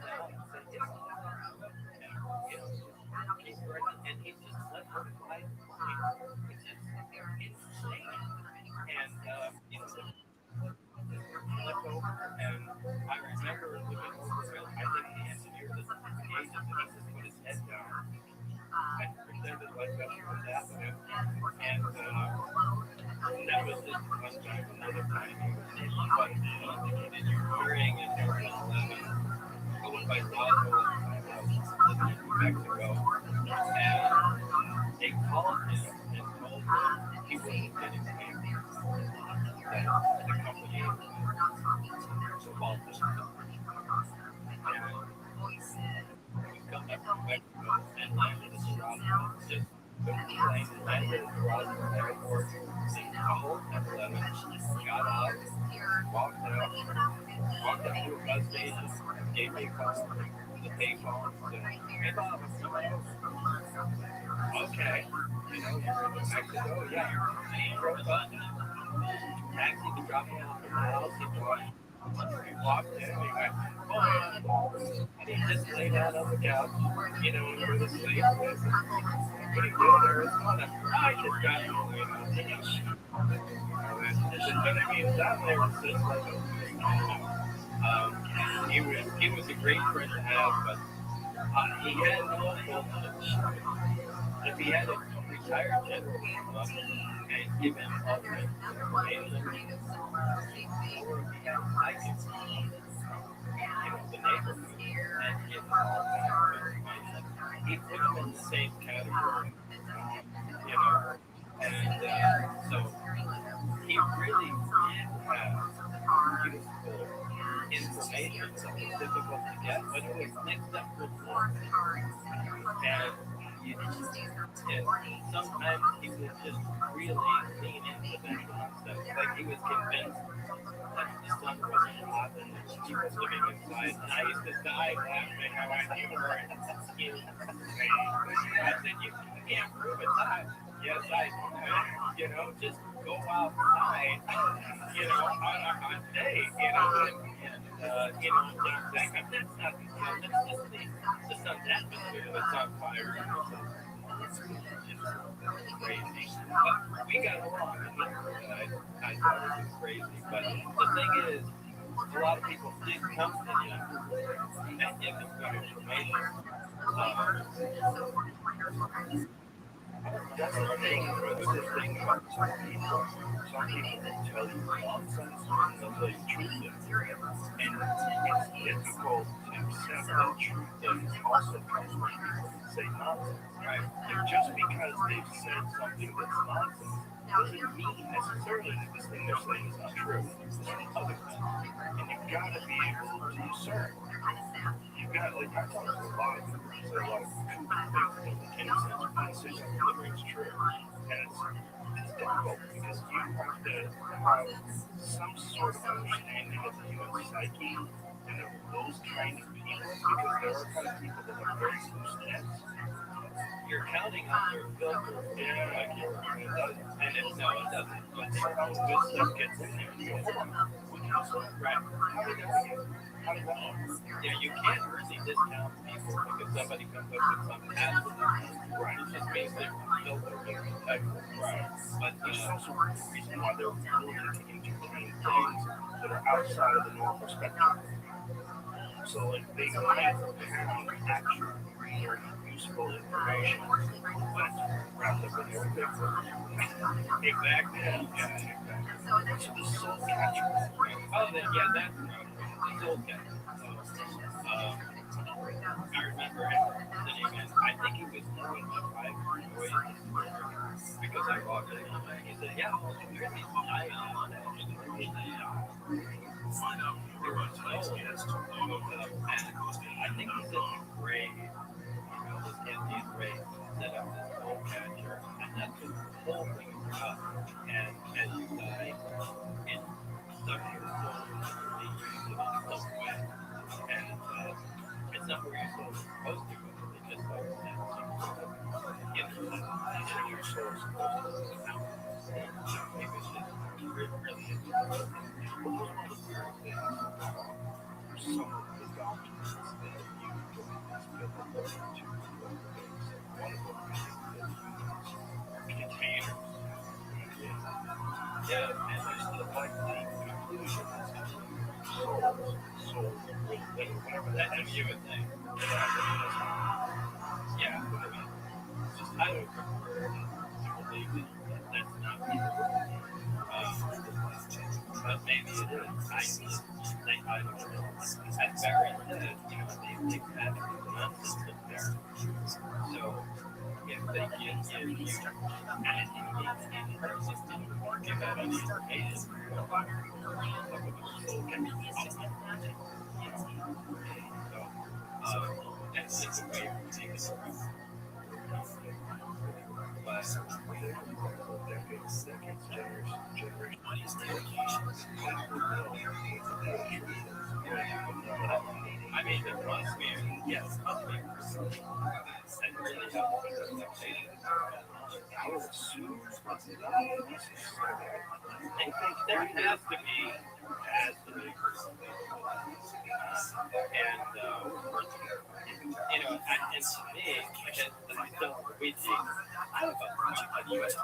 down and say, yeah, keep working, and he just let her fly the plane, which is insane. And looked over, and I remember looking over, and I think the engineer was engaged, and he just put his head down and pretended like nothing was happening. And that was just one time. Another time, he was fun, and you're hearing and there was going by Lago, living in New Mexico, and they called him and told him he wasn't getting paid, that the company defaulted. And we come back from Mexico and landed in Roswell. Just took the plane and landed in Roswell Airport. The whole 7-Eleven got out, walked up to a bus station, gave me a call, the payphone, said, hey Bob, I'm coming over. Okay, you're in New Mexico? Yeah. And he drove up, taxi to drop me off at the house. He walked in, and he went, oh, and he just lay down on the couch, where the sleep was. What are you doing, Arizona? I just got home, But I mean, that there was just like he was a great friend to have, but he had no full-time. If he had a retired general come up and give him ultimate information, or if he had a psychic the neighborhood and give him all kinds of information, he put him in the same category, and so he really did have useful information that was difficult to get, but it was mixed up with more. And sometimes he would just really lean into that concept. Like he was convinced that the sun wasn't hot and that he was living inside. And I used to die laughing. I went, you were excuse me. I said, you can't prove it's hot. Yes, I can. Just go outside, on a hot day, and that's not the sun, that's just the sun's atmosphere that's on fire. It's crazy. But we got along, and I thought it was crazy. But the thing is, a lot of people did come to him and give him good information. That's the thing. That's the thing about some people. Some people will tell you nonsense and they'll tell you truth. And it's difficult to accept that truth that also comes from people who say nonsense. Right. And just because they've said something that's nonsense doesn't mean necessarily that this thing they're saying is not true. There's other things. And you've got to be able to discern. You've got, like, I talk to a lot of people who say a lot of things that don't make any sense when they say something that rings true. And it's difficult because you have to have some sort of understanding of the human psyche and of those kind of people, because there are kind of people that have very loose ends. You're counting on their filter. Yeah, like And it doesn't. but sometimes good stuff gets in there and you go, hold on, what did you say? Right. How did that get? How did that happen? Yeah, you can't really discount people because somebody comes up with some absolute. Right. It just means they're filter different type. Right. But Which is also the reason why they're willing to entertain things that are outside of the normal spectrum. So, like, they might have actual very useful information, but wrapped up in your paper. exactly. Yeah. So the soul catcher. Oh, then yeah, that's the soul catcher. I remember him sitting in. I think he was more in the 5 ways because I walked in and he said, "Yeah, well, you're the I think he's in the grave. This Indian race set up this soul catcher, and that's what the whole thing is about. And as you die, it sucks your soul and they use it in some way. And it's not where your soul is supposed to go. It just like snaps you. That's where your soul is supposed to go. It was just really interesting. But those are the weird things. Someone has got Yeah, and there's the like the conclusion so whatever that you would think. Yeah, I would prefer to believe that that's not true. But maybe it is. I don't know. At Barry said, they had nonsense up there. So if they give you anything give that any information, so can be that's just a way of taking it. But I mean, there must be, yes, must be. And really helpful I would assume there has to be. And to me, we think, I don't know about U.S.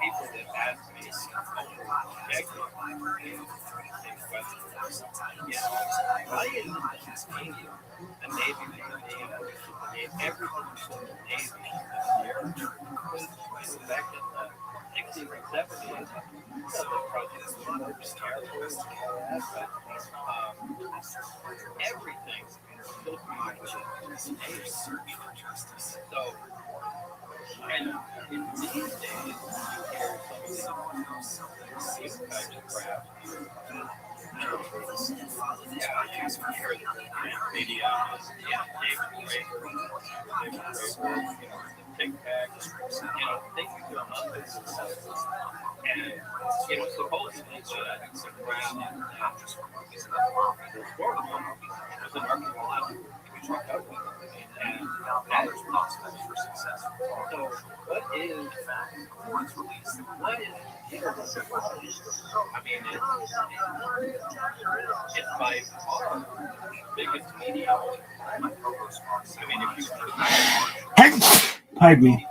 People that ask me, why is the Navy everything Navy back in the 60s and 70s, everything. So, and in these days, you hear some of these types of crap. Media, David Draper, Tic Tac, things we do on Monday. And, supposedly the crowd was an archaeological truck up with it. And that is possible for success. So, what is I mean, it's by far biggest media. I mean, if you Pardon me.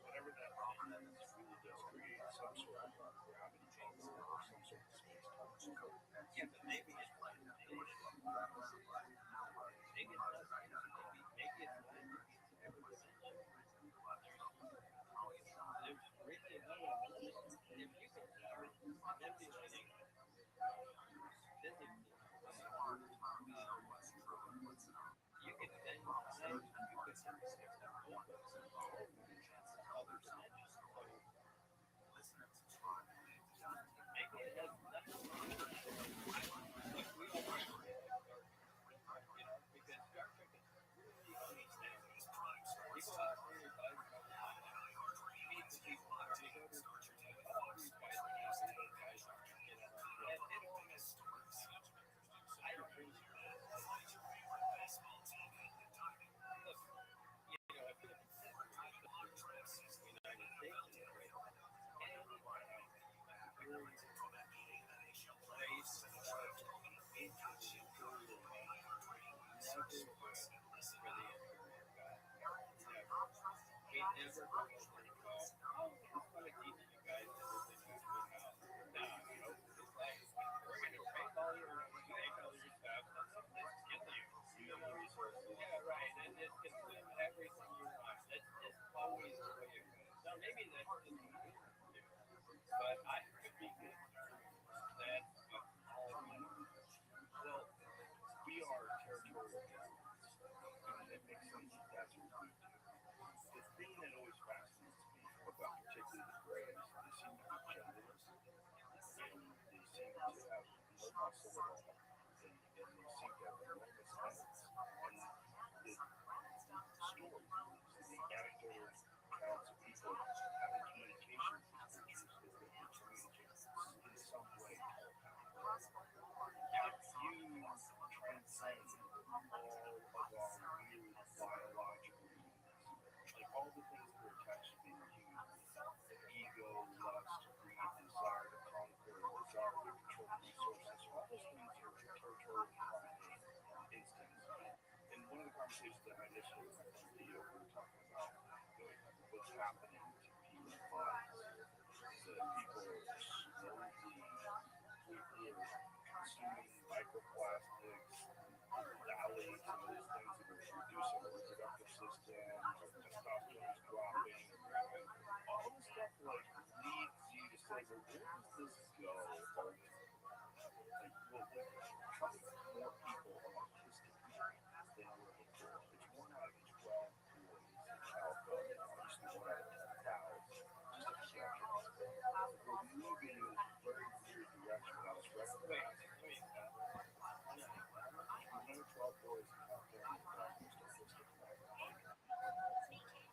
Whatever that really does create some sort of gravity change or some sort of space-time code. Yeah, but maybe it's like the thing that always fascinates me about particularly the Braves, they seem to be generalists. hustle it all, and they seem to have enormous ends. And the stories, the anecdotal accounts of people having communication with these creatures is that they communicate in some way telepathically. If you transcend all of our weird biological needs, like all the things that are attached to being human, ego, lust, greed, desire to conquer, desire to control resources, all those things are territorial primal instincts. And one of the conversations that I initially with Theo, we were talking about what's happening to people's bodies is that people are slowly, we're consuming microplastics, phthalates, and those things that are reducing our reproductive systems, our testosterone is dropping, all this stuff like leads you to say, well, where does this go ultimately? Like, well, how many more people are autistic now than were before? It's 1 out of 12 boys in childhood. It used to be 1 out of 10,000 just a few decades ago. We're moving in this very weird direction without us recognizing it. 1 out of 12 boys in California are diagnosed autistic now.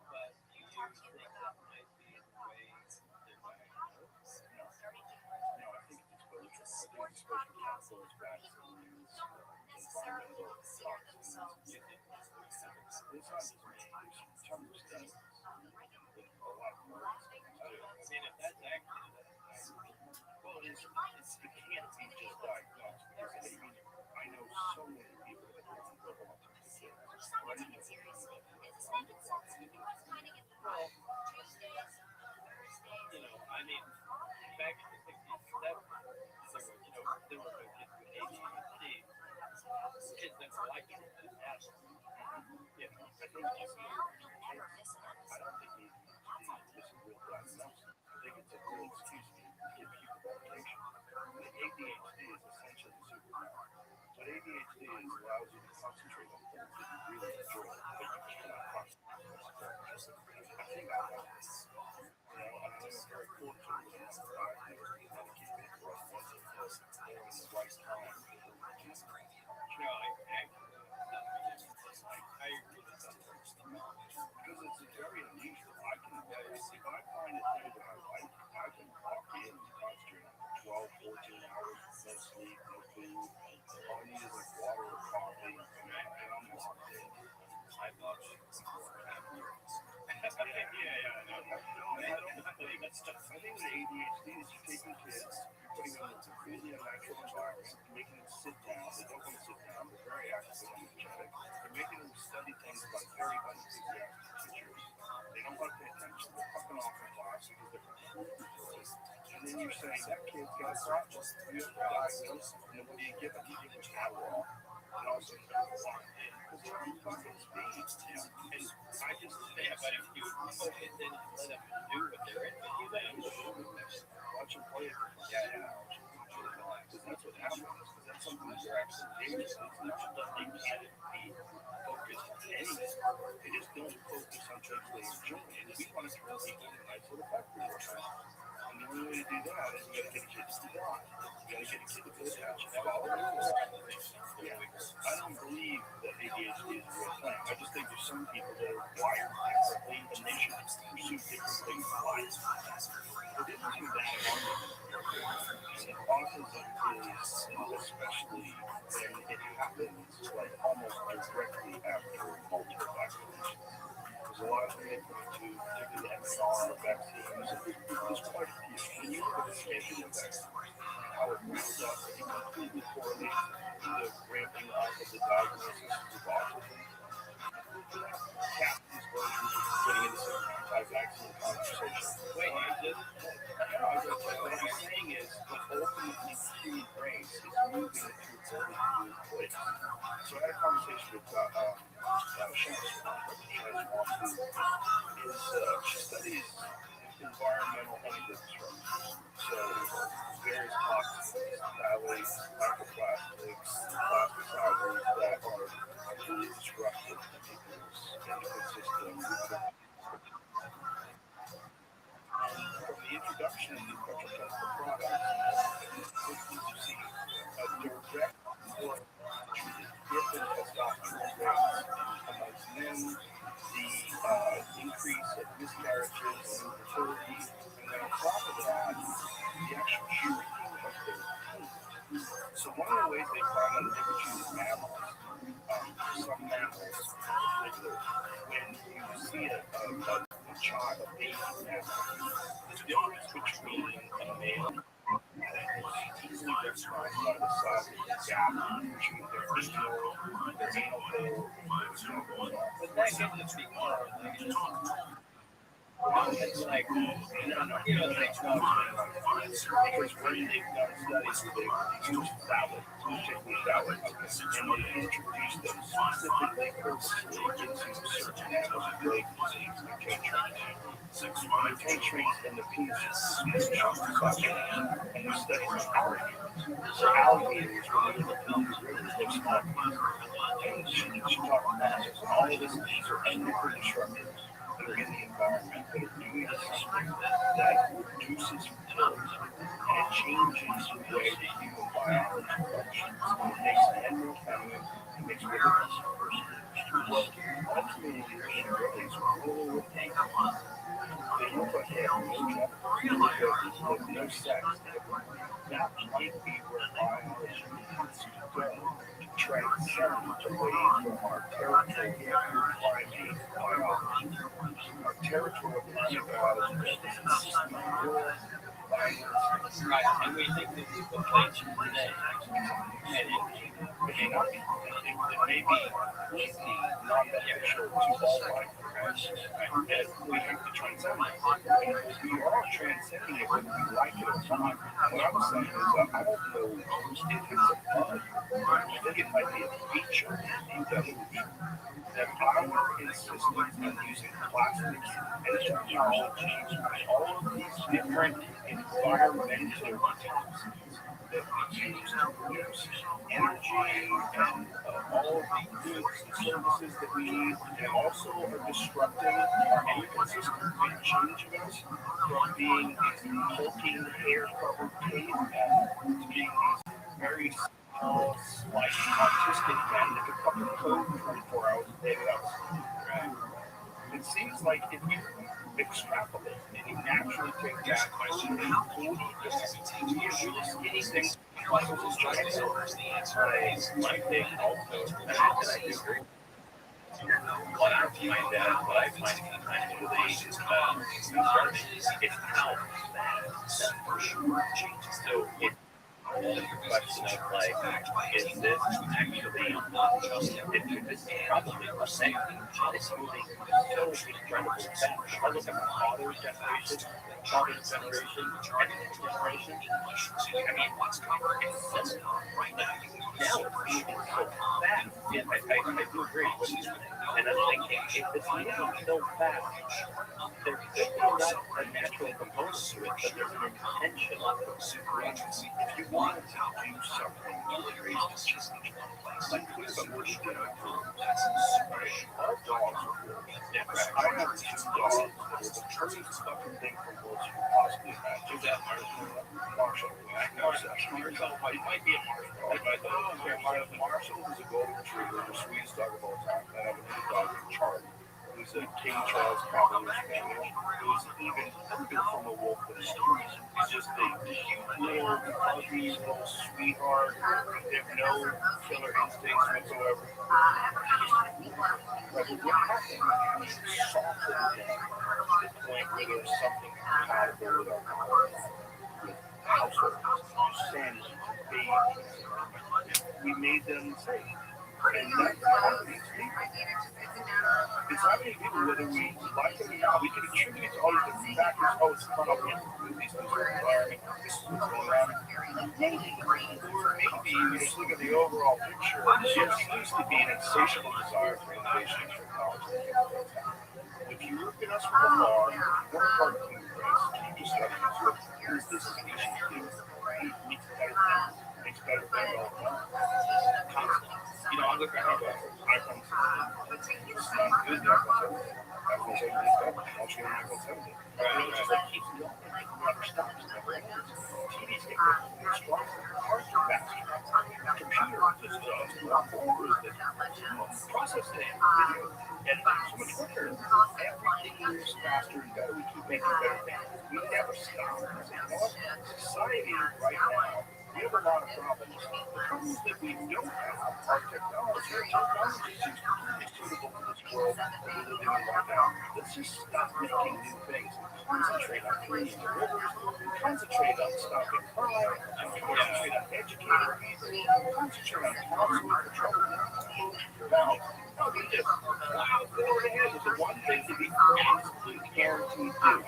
But do you think that might be the way they're diagnosed? No, no, I think it's exposure. I think it's exposure to chemicals, vaccines, environmental toxins. You think that's the reason? It's not just me. There's tons of studies with a lot of more studies too. I mean, if that's accurate, Well, it can't be just diagnosed because I mean, I know so many people that have grown up with autistic kids. Right? well, I mean, back in the 60s, 70s, there were no kids with ADHD. Kids that were like it didn't have it. Yeah, I think also, I don't think ADHD is a real diagnosis. I think it's a real excuse to give people medication. ADHD is essentially a superpower. What ADHD is allows you to concentrate on things that you really enjoy, but you cannot concentrate on things. I think I have this. And I'm very fortunate that I'm diagnosed and medicated for autism more in the right time. I agree with that. Because it's very unusual. I can, if I find a thing that I like, I can walk in and concentrate on 12, 14 hours, no sleep, no food. All I need is like water or coffee, and I'm locked in. I thought she was happier. Yeah. No, I think with ADHD is you're taking kids, you're putting them in a completely unnatural environment, you're making them sit down. They don't want to sit down. They're very active and energetic. You're making them study things by very unenthusiastic teachers. They don't want to pay attention. They're fucking off in class because they're completely bored. And then you're saying that kid's got a problem. You have to diagnose them. And then what do you give them? You give them Adderall. And also wine. Because they're on fucking speed. And I just think, Yeah, but if you focus in and let them do what they're into, you then watch them play it for 7 hours. Because that's what happens. Because that's something that they're actually engaged in. It's not that they can't be focused on anything. They just don't focus on things they enjoy. And we want to turn people into nice little factory workers. And the only way to do that is you got to get a kid to drive. You got to get a kid to pay attention. Follow the rules. Yeah. I don't believe that ADHD is a real thing. I just think there's some people that are wired differently and they should pursue different things in life. There isn't too bad argument. And autism is, especially when it happens, like almost directly after multiple vaccinations. There's a lot of things to, particularly the MMR vaccines. There's quite a few. When you look at the schedule of vaccines, how it ramps up, it completely correlates to the ramping up of the diagnosis of autism. Captain's version is getting into some anti-vaccine conversation. wait, you just What I'm saying is that ultimately the human race is moving to a very weird place. So I had a conversation with Shannon Swan, who is, she studies environmental endostructures. So various toxins, phthalates, microplastics, plasticizers that are really disruptive to people's endocrine system. From the introduction of these petrochemical products in the 60s, you see a miscarriages and infertility, and then on top of that, the actual shrinking of their teeth. So one of the ways they find out the difference between mammals, some mammals, when you see a child, a baby mammal, the difference between a male is easily recognized by the size of the gap between their anal hole, But that gets to be more it's like, no, it makes no sense. because when they've done studies where they use phthalates, particularly phthalates, and they introduce them specifically purposely into certain animals with growth disease, mutation traits in the penis and their studies on alligators. So alligators, when they look in these rivers, they're small. And she talked about this. All of these are endocrine disruptors that are in the environment that are doing this that reduces fertility and it changes the way the human biology functions. It makes men more feminine, it makes women less person. Well, ultimately, what she really is really with they look like they have no gender because there's no sex. That might be where biology needs to go to transcend away from our territorial primate biology. Our territorial primate biology is war, violence, Right, and we think that the plates are today. And it may not be. It may be completely non-beneficial to all life forms, and we have to transcend it. And we are transcending it whether we like it or not. What I'm saying is, I don't know if it's a bug. I think it might be a feature in evolution. That our insistence on using plastics and technologies and all of these different environmental toxins that we use to produce energy and all of the goods and services that we need, and also are disrupting our ecosystem and changing us from being these hulking, hair-covered cavemen to being these very small, like autistic men that can fucking code 24 hours a day without sleep. It seems like if you extrapolate and you naturally take that question and hold skinny things, muscles and giant my thing also, and I do agree. what I find kind of really concerning is how fast that for sure changes. So it's the question of like, is this actually it's probably the same. It's moving so incredibly fast. If I look at my father's generation, and the next generation, I mean, it's similar right now. Now it's moving so fast. Yeah, I do agree with you. And I'm thinking, if it's moving so fast, there could be not a natural component to it, but there's an intentional component. If you wanted to do something to raise the change, like put some more shit on our dogs are wolves. Yeah, I have two dogs that are the prettiest fucking thing from wolves you could possibly imagine. Is that Marshall. It might be a Marshall. Marshall is a golden retriever, the sweetest dog of all time. And I have another dog named Charlie, who's a King Charles Cavalier Spaniel, who's even bigger from a wolf than he is. He's just a cute little, fuzzy little sweetheart. They have no killer instincts whatsoever. But what happened? He softened them to the point where there was something compatible with our household, sandwiches, babies. We made them safe. And that's how it makes people. It's how many people, whether we like it or not, we can attribute it to all these different factors. Oh, it's fun up here. These things are environment. This is what's going around. Or maybe you just look at the overall picture. There seems to be an insatiable desire for innovation and technology. If you look at us from afar, we're part of the human race. You just study us. What does this species do? It makes better things. Makes better things all the time. Constantly. You know, I look at how the iPhone 16, it's not good. iPhone 7 is better. watching on iPhone 7. And it just like keeps going. It never stops. It never ends. TVs get bigger, stronger, cars get faster. Computer just more forward that processing video editing so much quicker. Everything moves faster and better. We keep making better things. We never stop. Society right now, we have a lot of problems. The problems that we don't have are technology. Technology seems completely suitable for this world that we're living in right now. Let's just stop making new things. Concentrate on cleaning the rivers. Concentrate on stopping crime. Concentrate on educating people. Concentrate on counseling for trouble. Now, I'll do this. Wow, go ahead with the one thing that we absolutely guaranteed to do.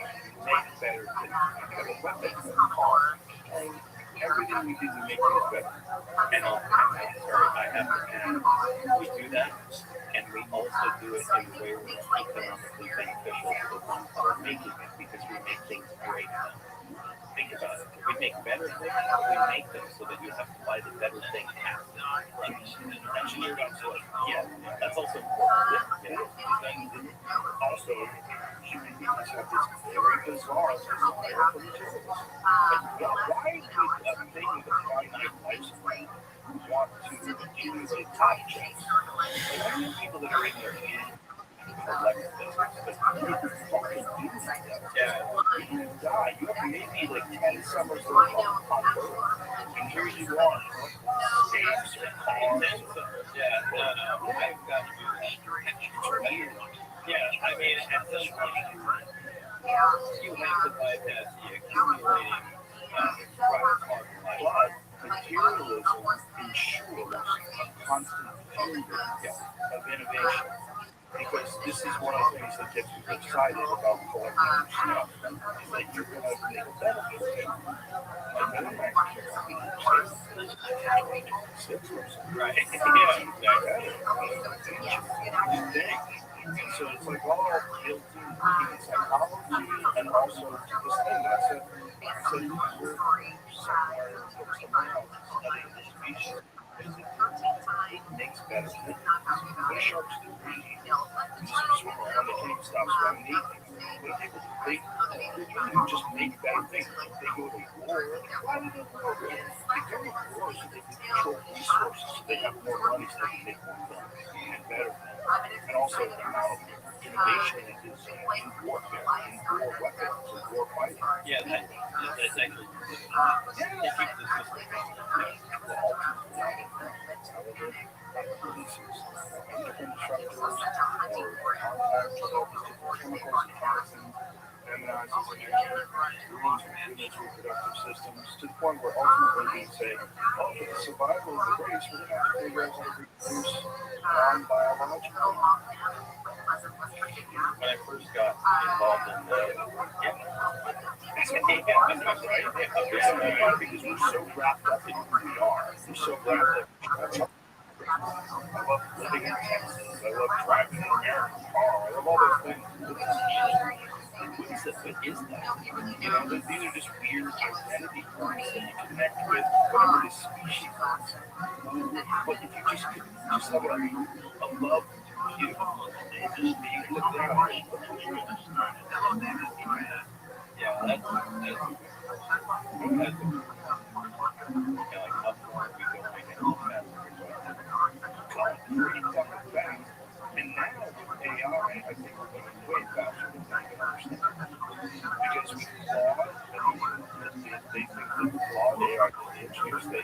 Make better things. We have a weapon called everything we do to make things better. And I have to add, we do that, and we also do it in a way where it's economically beneficial to the ones that are making it, because we make things great. Think about it. We make better things, we make them so that you have to buy the better thing half. Engineered obsolescence. Yeah, that's also important. Yeah. Also, human beings have this very bizarre desire for materials. Why would a thing with a finite lifespan want to use its objects? Like, I know people that are in their head collect things, but you fucking do that. Yeah. You die. You have maybe like 10 summers left on Earth. And here you are. Stamps, cars. Yeah, no, I've got to do that. Yeah, I mean, at some point, you have to bypass the accumulating product life. But materialism ensures a constant hunger of innovation. Because this is one of the things that gets me excited about collecting stuff, is that you're going to make a benefit of it. Like that I'm actually Right. Yeah, and so it's like all built in psychology and also to this thing that I said we're somewhere else studying the species. It makes better things. What sharks do really swim around, they can't stop swimming either. What people do, they just make better things. They go to war. Why do they go to war? They go to war so they can control resources, so they have more money, so they can make more things and better things. And also the amount of innovation that is in warfare, in war weapons, in war fighting. Yeah, that's actually it keeps the system going. Reproductive systems to the point where ultimately we say, oh, for the survival of the race, we're going to have to figure out how to reproduce non-biological. When I first got involved in because we're so wrapped up in who we are. We're so wrapped up. I love living in Texas. I love driving in a car. I love all those things. What is that? You know, these are just weird identity points that you connect with whatever this species is. But if you just have a love for you, and just being looked down. yeah, that's how far we go and how fast we're going. And now with AI, I think we're going way faster than we can understand. Because we Claude, they think that the Claude AI engineers, they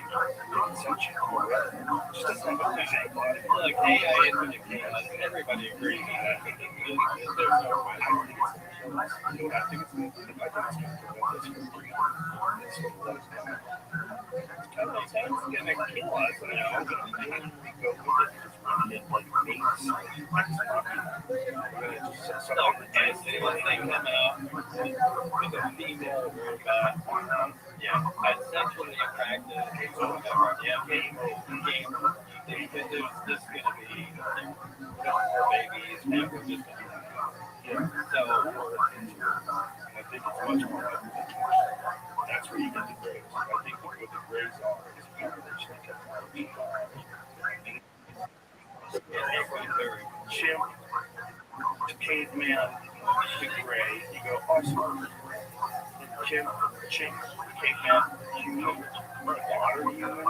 conception already. Just doesn't have a vision about it. Look, AI isn't a chaos. Everybody agrees on that. There's no way. I think it's going to prevent us from breathing. It's going to let us down. It's going to kill us, and I'm going to mainly go with it. It like mates. As soon as they come out with a female robot, yeah, sexually attractive, whatever, yeah, game over. There's just going to be more babies, and we're just going to so, I think it's much more like that's where you get the grades. I think what the grades are is evolution technology. Chimp, the caveman, the gray, grasshopper. Chimp, caveman, human, modern human,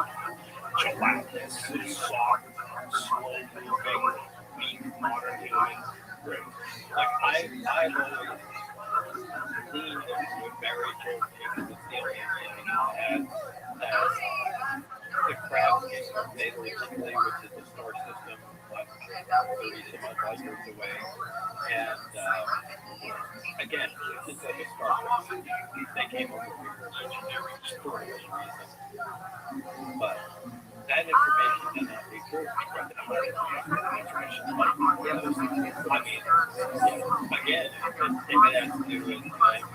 gelatinous, soft, slow moving, weak, modern human. Right. Like I've always leaned into it very carefully because it's the only thing that the crab came from Beta recently, which is the star system like 30 some odd light years away. And again, it's like a star system. They came over here for a reason. But that information may not be true. Information might be one of those things. I mean, yeah, again, if it has to do with, like, I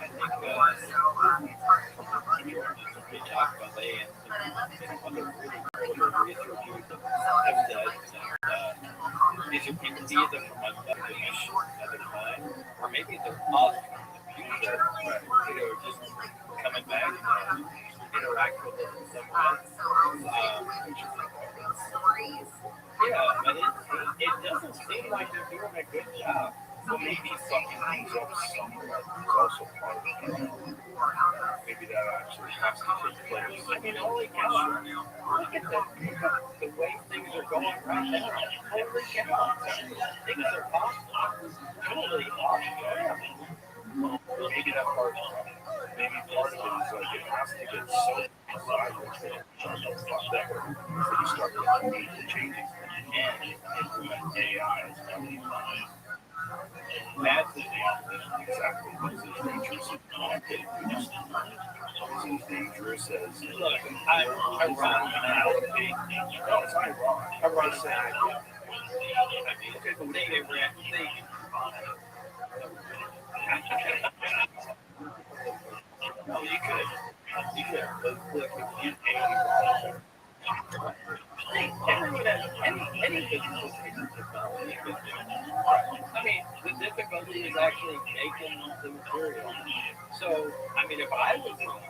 think, we talked about they and some other really credible researchers have said that these are people either from another dimension, another time, or maybe they're us from the future, just coming back to interact with us in some way. Yeah, but it doesn't seem like they're doing a good job. Well, maybe fucking things up somewhere is also part of it. Maybe that actually has to take place. I mean, holy cow, look at the way things are going right now. Holy cow, things are totally off. Well, maybe that part, maybe part of it is like it has to get so violent that it's fuck that way. So you start to need to change it and implement AI as well. That's Exactly. This is dangerous. This is dangerous as look, I'm wrong now. No, it's not wrong. I'm wrong saying okay, but they No, you could. But look, if you everyone has any business is taking technology. I mean, the difficulty is actually making the material. So, I mean, if I was wrong,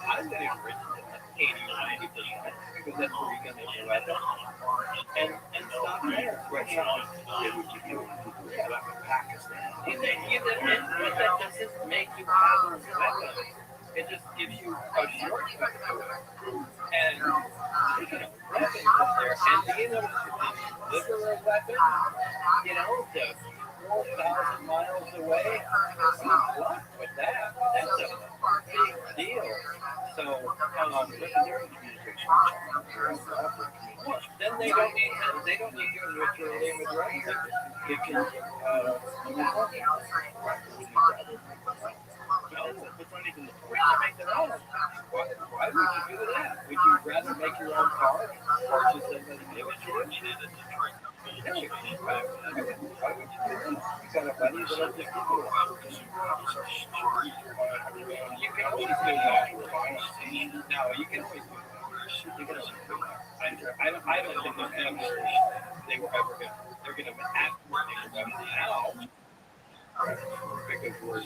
I would enrich it 80 or 90% because that's where you're going to make your weapon. And stop there. right now, they would give you Pakistan. But that doesn't make you have a weapon. It just gives you a shortcut to it. And taking a weapon from there and being able to deliver a weapon, to 4,000 miles away, good luck with that. That's a big deal. So, then they don't need to enrich your name with right. They can, It's not even the we can make their own. Why would you do that? Would you rather make your own car or just somebody give it to you? Why would you do that? You got a buddy that'll just give you it. You can always do that. No, you can always do that. You can always do that. I don't think they were ever going to, they're going to act now because we're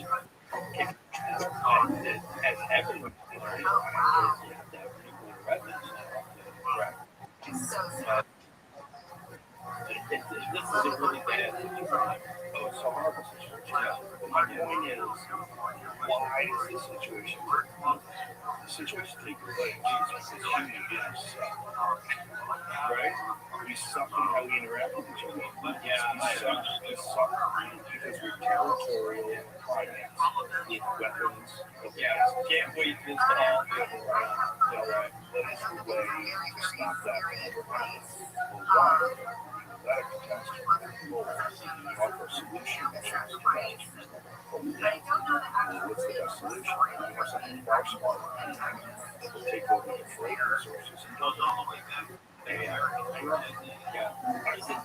as everyone learned, you have to have nuclear weapons now. This is a really bad situation. Oh, it's a horrible situation. But my point is, why is this situation the situation taking place? Jesus, as human beings suck. Right? We suck in how we interact with each other. We suck because we're territorial primates with weapons of the Can't wait this to all that is the way to stop that from ever happening. Well, why? That catastrophe. We offer a solution to that catastrophe. What's the best solution? We have something far smarter that will take over the freight resources and build it.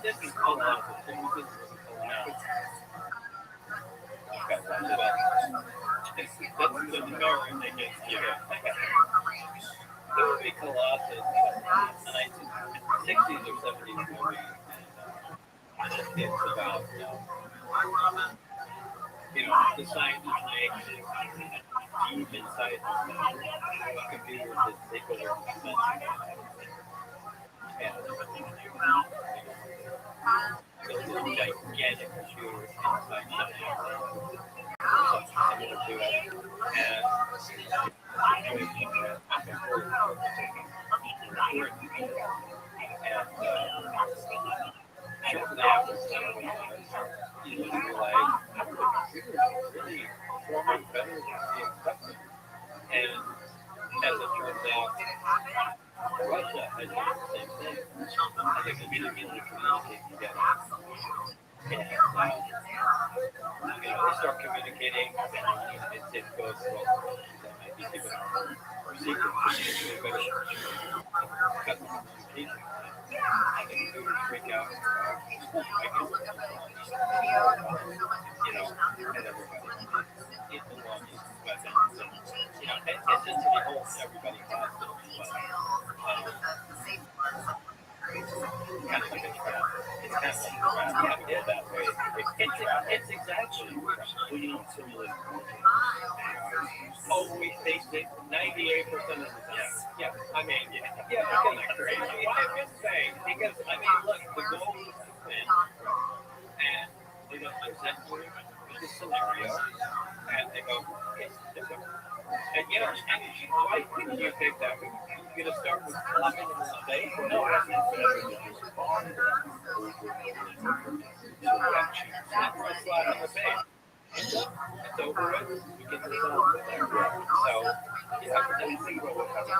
This is colossal. That's the American thing. It would be colossal in the 1960s or 70s movie. It's about, the scientists make deep insight computers that take over and gigantic computers inside something to do performing better than we expected. And as it turns out, Russia has done the same thing. And they communicate together. And, they start communicating, and it goes, well, that might be given our secrets, they better cut the communication. And the computers freak out, and everybody. It's the longest weapons, and, essentially holds everybody hostage, but, kind of like a trap. It's kind of like a trap. Yeah, it is that way. It's exactly a trap. Well, simulated war games. Oh, they 98% of the time. Yeah. I mean, because crazy. I would say, because, look, the goal is to win, and they don't present you the scenario, and they go, okay, let's go. And, why couldn't you pick that? You're going to start with slapping them in the face? No, I think better to just bond them over and slap in the face. It's over with. You get the result there. So, And you think about what happens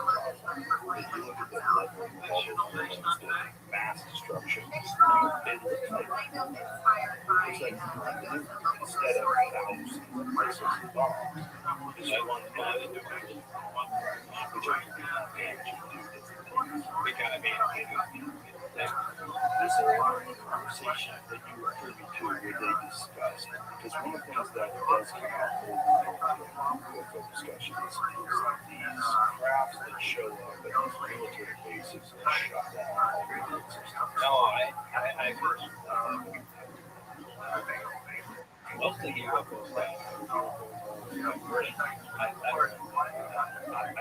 if you look at the level of involvement, the mass destruction, it looks like instead of thousands of missiles and bombs, it's like one individual, which I can manage to do this. This is a lot of conversation that you were privy to where they discussed, because one of the things that does come out over the discussion is these crafts that show up at these military bases and shut down all the immune systems. no, I agree. Most of the UFO stuff, I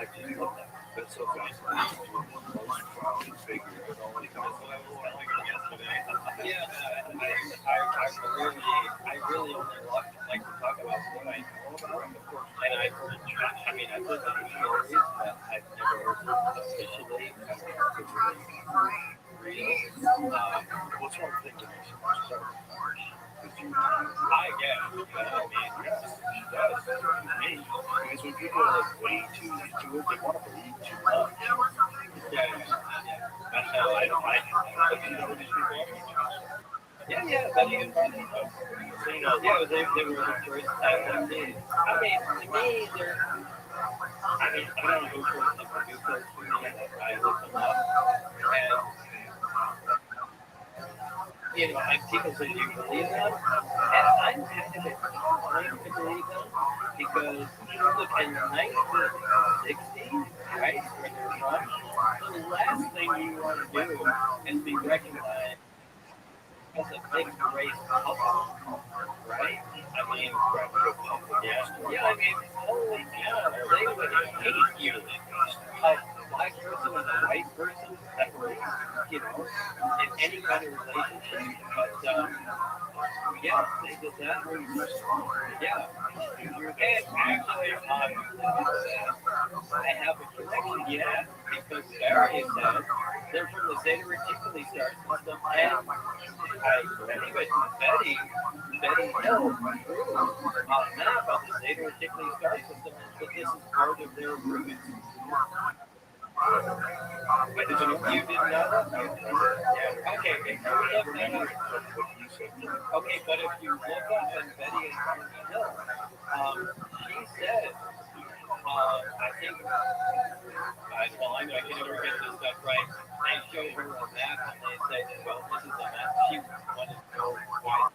just love that. That's so fascinating. The most prominent figure that only comes from yeah, I really only like to talk about what I know about, and I've listened to stories that I've never heard officially real. what's one thing that makes you most proud? I guess, Yes, she does. Me. Because when people are like way too into it, they want to believe too much. I don't like it. Do you know these people? Yeah, that is. So, Yeah, they were the first time. To me, they're. I don't go for it because for me, I look them up, and people say, "Do you believe them?" And I'm kind of inclined to believe them because look, in the 1960s, right, where they're from, the last thing you want to do is be recognized as a mixed race couple, right? Holy cow, they would hate you. A black person and a white person that were, in any kind of relationship. But, they did that. Yeah. And actually, I have a connection yet because Barry said they're from the Zeta Reticuli star system, and Betty Hill drew a map of the Zeta Reticuli star system, but this is part of their roots. Wait, did you know that? Yeah. Okay, if you look that up. Okay, but if you look up and Betty and Carnegie Hill, she said, I think, I know I can never get this stuff right. They showed her a map and they said, well, this is a map. She wanted to know why.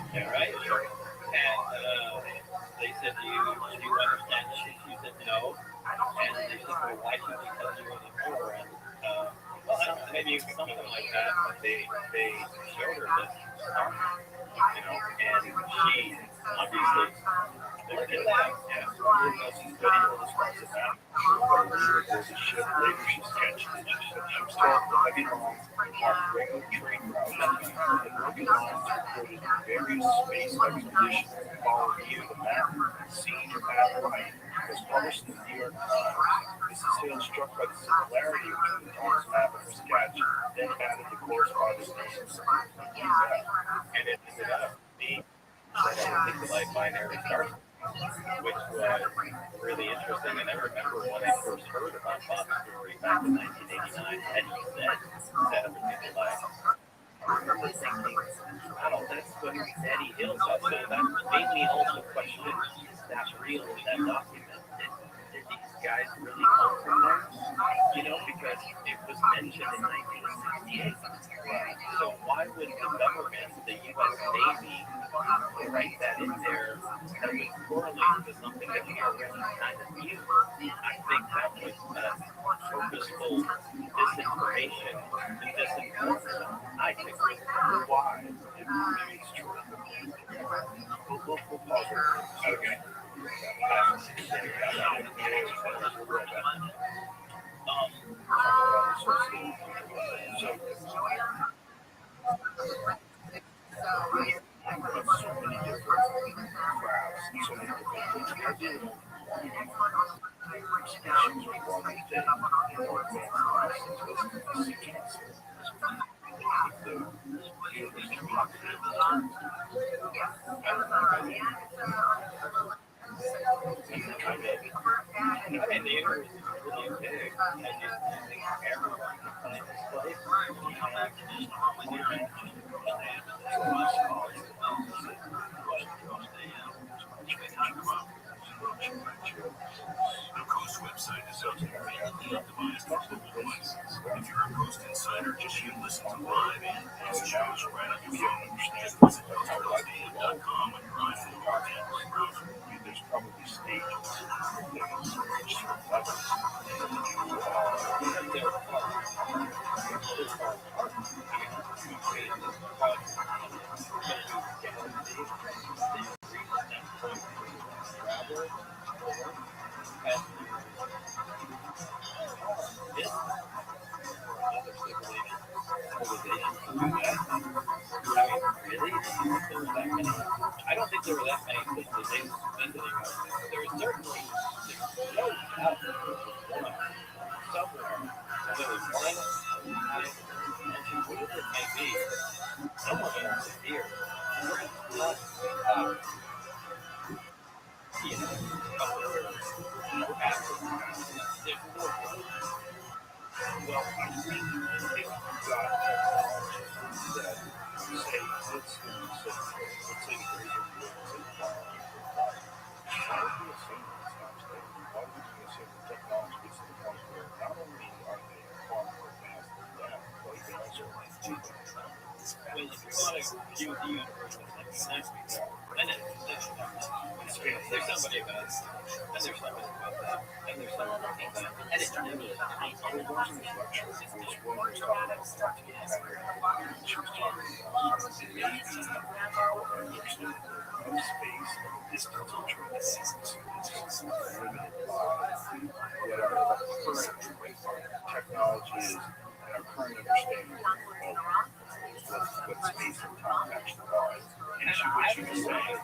Okay, right? And they said, do you understand this? And she said, no. And they said, well, why should we tell you anymore? And, maybe something like that, but they showed her this song, and she obviously, look at that, she's Betty Hill describes it now. There's a ship later she sketched it. She was told the heavy long regular trade route and working lines recorded various space expeditions following you. The map, Siege of Map Right, was published in the New York Times. Mrs. Hill, struck by the similarity between the Thomas map and her sketch, then added the corresponding names. and it ended up being light binary star, which was really interesting. And I remember when I first heard about Bob's story back in 1989, and he said other people like, I remember thinking, wow, that's what Eddie Hill said. So that made me also question, is that real in that document? Did these guys really come from there? Because it was mentioned in 1968. So why would the government, the U.S. Navy, write that in there that would correlate to something that we already kind of knew? I think that was purposeful disinformation to disinform them. I think Why? Maybe it's true. We'll pause it. Okay. So many different crafts, so many different things. I did species with one thing more advanced sequence. And the universe is really big. I just think everyone can find this place. You have clear energy. The Coast website is ultimately optimized for mobile devices. If you're a Coast insider, you can listen to live and past shows right on your phone. Just visit coastam.com on your iPhone or Android browser. There's probably stages I don't think there were that many civilizations visiting us. There was certainly no doubt somewhere, whether it was planet, whatever it may be, someone else is here. Not, well, I think if you got technology that say, let's say the razor blade why would we assume it's not stable? Why would we assume the technology gets to the point where not only are they far more advanced than that, but they also like do that? well, if you want to view the universe as like next week, then there's somebody about it, and there's somebody about that, and there's somebody about that, and it's never I was watching this lecture, it was when we was talking about quantum mechanics. She was talking about maybe our understanding of space and distance between the seasons is limited by what our current technology is and our current understanding of what space and time actually are. And what she was saying,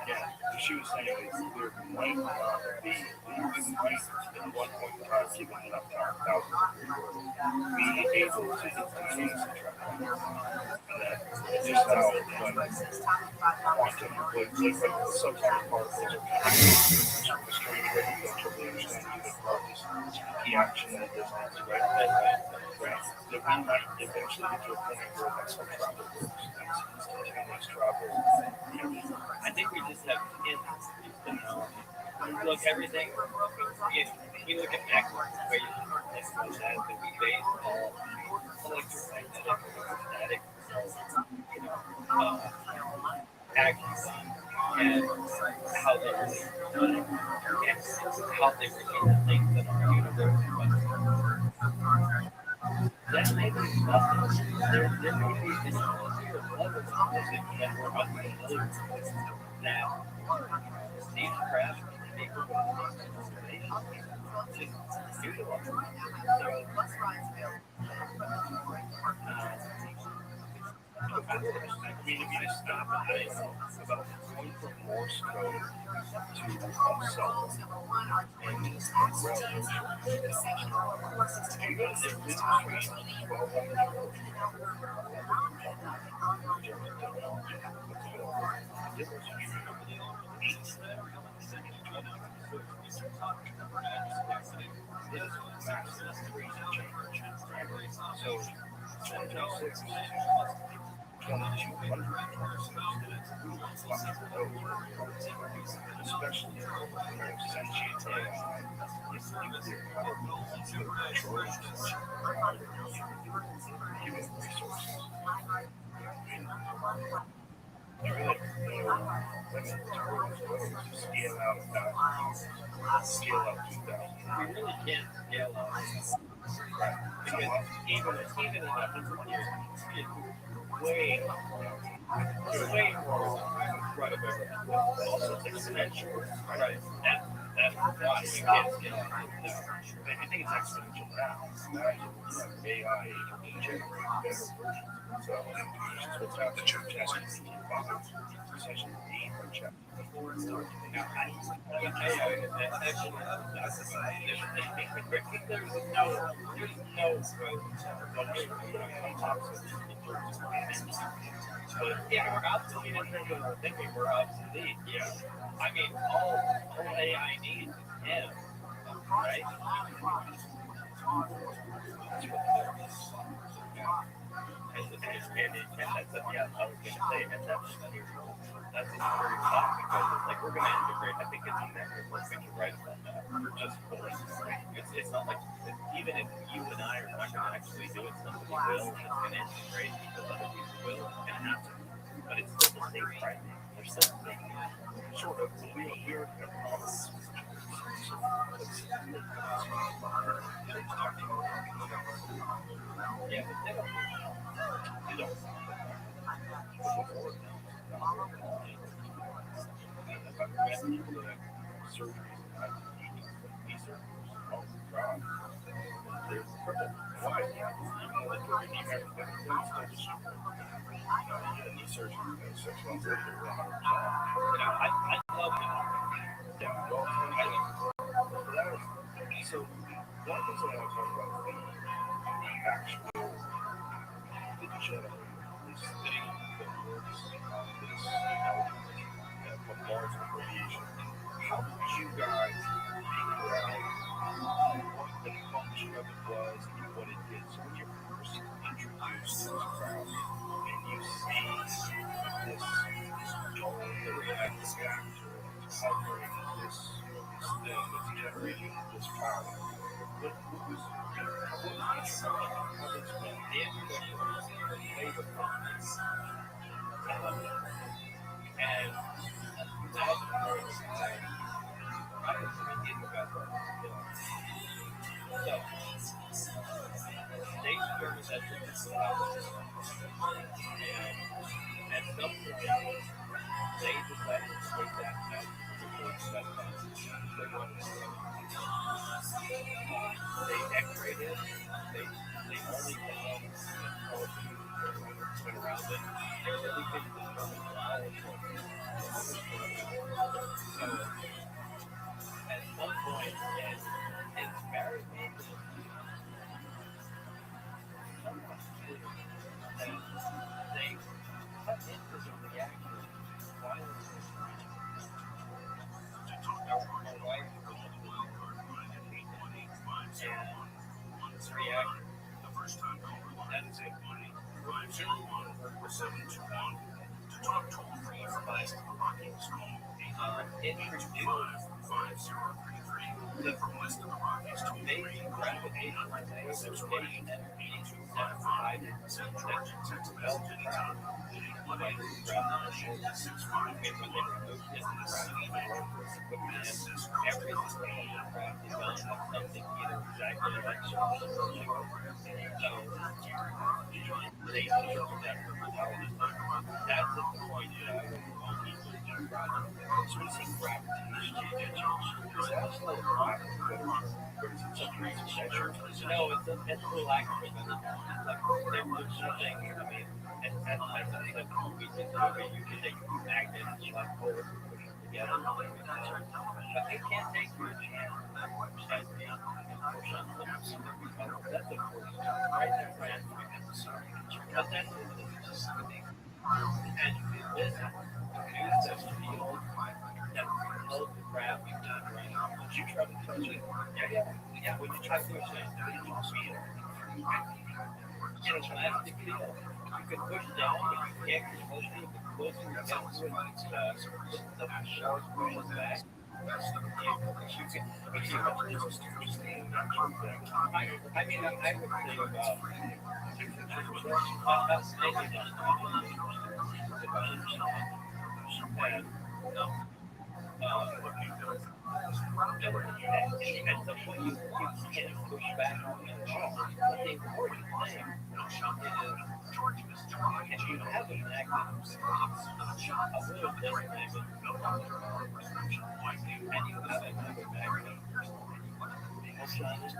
she was saying that there might not be, we might at one point in time, given enough time, thousands of years, be able to influence the travel. And that just how quantum, like subatomic particles are kind of restrained, right? We don't totally understand unit particles, the action that it does next, right? Right. That we might eventually get to a point where that's how travel works. That's instantaneous travel. I think we just have hints. Look, everything, we look at Maxwell's equation, things like that, but we base all electromagnetic, static, actions on and how they relate to time, and how they relate to things in our universe. But that may be nothing. There may be this level of physics that we're unfamiliar with that these craft people with observation just utilize. I mean, if you just stop and think about 24 Morse code to sell them. And so 26 especially sentient AI, human resources. Scale out 1,000, scale out 2,000. We really can't scale up. Because even in 100 years, it's way more incredible. Also, it's exponential. Right. That's why we can't scale up. I think it's exponential now. AI generates better versions. So, what's happening to ChatGPT 5? Essentially, the chat. But yeah, we're obsolete in terms of our thinking. We're obsolete. Yeah. I mean, all AI needs is him, right? And that's yeah, I was gonna say, and that's a very thought because it's like we're gonna integrate. I think it's inevitable. I think you're right about that. We're just pulling. It's not like even if you and I are not gonna actually do it, somebody will. It's gonna integrate because other people will. It's gonna happen. But it's still the same right now. There's still the same. Sort of weird problems. Yeah, but they don't. I love it. So, one thing I want to talk about is the actual generate this thing that works on this large radiation. How did you guys figure out what the function of it was and what it did? So when you're first introduced to this crowd and you see this dome that reacts reactor hovering this thing that's generating this power, what was And that's I was thinking about that. So, state service has been established. And at some point, they decided to take that out. They X-rayed it. They only went around it. They really couldn't determine how it was. So, at some point, it's very dangerous. And they cut into the reactor violently. And this reactor, the first time caller, that is it. 501-4721 to talk toll free for West Rockies. Introduced 5033. From West of the Rockies to maybe gravitational acceleration at 82.75 Texas altitude. Like gravitational 65 when they removed it from the every aircraft is going to have something either exactly like so they know that that's at the point that I was only doing project. So we see gravitation. It's actually a lot no, it's a little accurate. Like there's nothing. I mean, and like we just do it. You can take magnets, like pull it, push together. But they can't take your chance and push on something. That's a force, right? But that's and this news that's field that holds the crap you've done right now. Would you try to touch it? Yeah. Would you try to push it? In a plastic field. You can push down, but you can't get close to it. The closer you get to it, the sharp pushes back. I mean, I would say about maybe at some point you can push back on the shot. But the important thing is if you have a magnet, a little disconnect, and you have another magnet, push on it,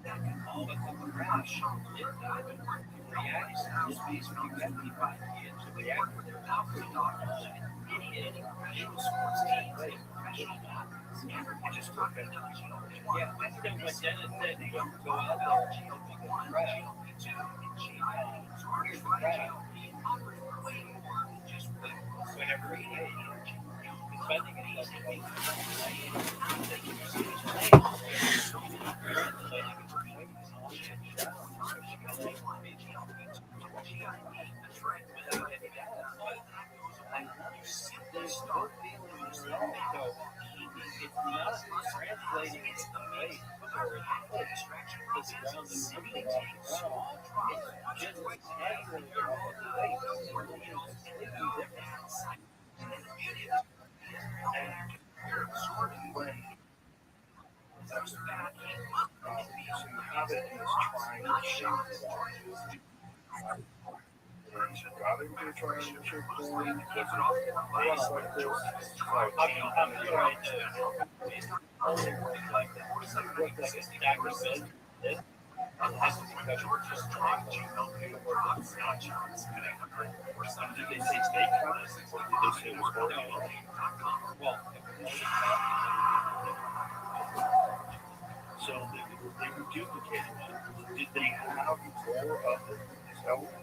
that magnet, all of the crash, it reacts. This means you have to be fine to react with it. Yeah, so when Dennis said don't go out there and make a crash, here's the crash. Whenever he defending it's not translating its weight or its ground and moving off the ground. It's just handling it off the weight. So you have it in this triangle shape. Rather than trying to shape coin, does it lace like this? I'm trying to only work like that. It works like a stack of this. This has to be covered with just triangle. Did they say snake cups, or did they say it was ornamental? Well, So they were duplicating it. Did they have more of it?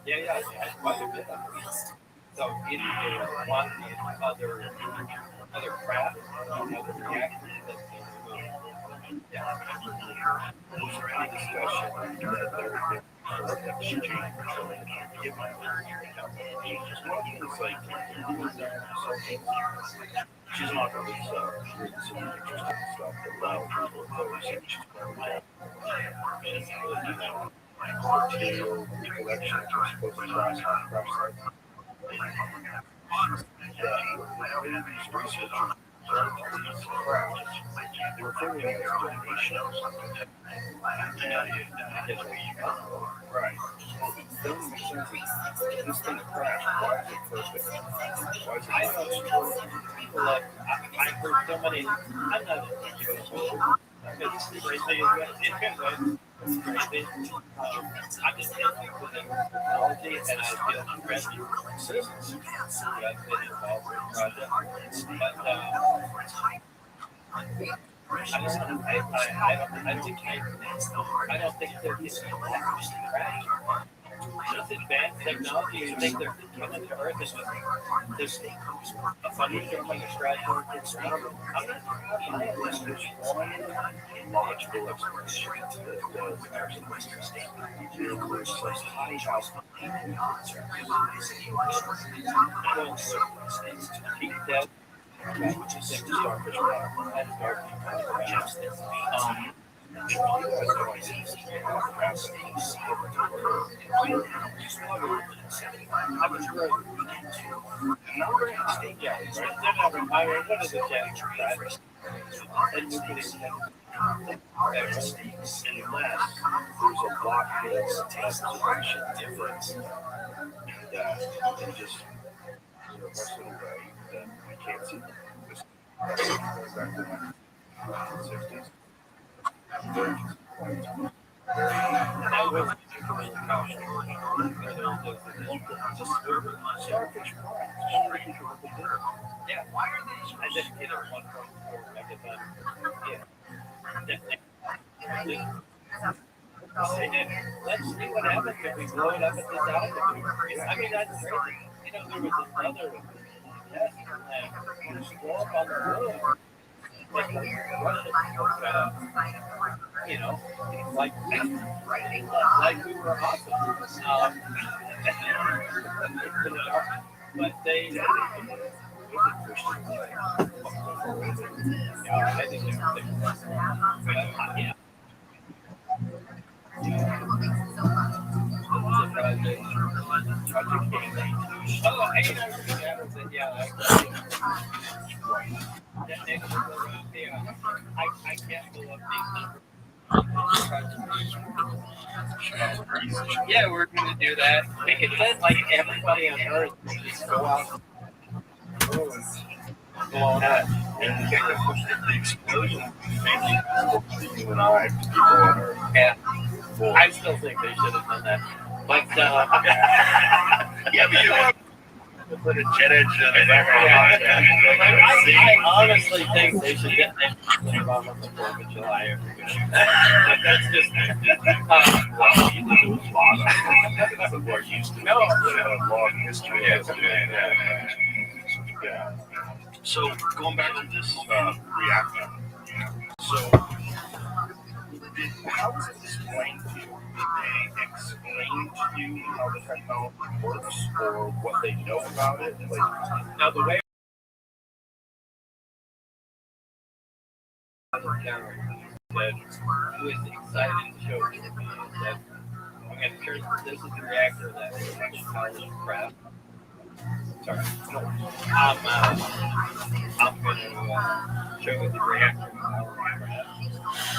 yeah, quite a bit of it. So either they want the other craft, other reactors that they remove. Yeah. Was there any discussion that they're exchange given? One is like something. She's not really some interesting stuff about material recollection was supposed to last on the website. These researchers started these crafts. They were filming as donations. Right. Then it makes sense that this thing crashed. Why is it perfect? Why is it I don't know. Look, I heard so many. I'm not it's crazy. I'm just thinking with technology, and I feel friendly citizens who have been involved with the project. But I don't think they're getting crash. This advanced technology, you think they're coming to Earth and there's a thunderstorm like a scratch over the ground? I'm not buying this. There's one logical explanation that there was some high house Keep that. which is starfish water. That's dark. You guys know I see I was right. Yeah, I mean, what is it, Jack? And you can unless there's a block-based observation difference, and just rest of the way, then we can't see them. Just going back to the 60s. that was Just starfish prawns. Strange what they do. Yeah. Why are they? I just did a 1.4 megaton. Yeah. They did. Let's see what happens if we blow it up at this altitude. I mean, that's crazy. You know, there was another test when you blow up on the moon. Like the Russians took, you know, like we were awesome. But they yeah, I think they're yeah. I can't go up these numbers. Yeah, we're going to do that. It says like everybody on Earth just go out. Go on out. The explosion mainly you and I, the people on Earth. Yeah. I still think they should have done that. But, yeah, but you want to put a jet engine in the back I honestly think they should get that on the 4th of July. That's just we're used to no. A long history. Yeah. So going back to this reactor. So how was it explained to you? Did they explain to you how the technology works or what they know about it? Like, now the way that who is excited to show me is that I'm going to turn this is the reactor that is craft. Sorry. I'm going to show you the reactor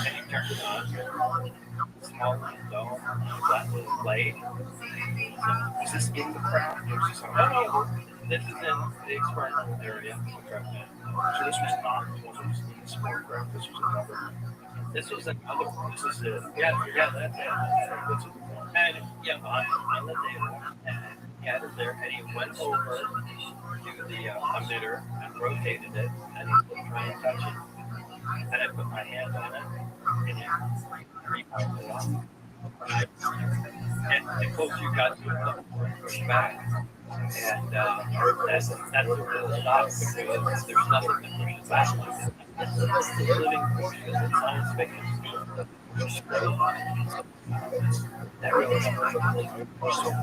and you turn it on. Small little dome, flat little blade. is this in the craft or is this on No. This is in the experimental area. So this was not one of the small craft, this was another. This was another one. This is it. Yeah, that's it. And yeah, on the table, and he had it there, and he went over to the emitter and rotated it, and he was trying to touch it. And I put my hand on it, and it repowered it off. And the closer you got to it, the more it pushed back. And that's the real shock because there's nothing that pushes back like that. It's the living portion of science fiction. That really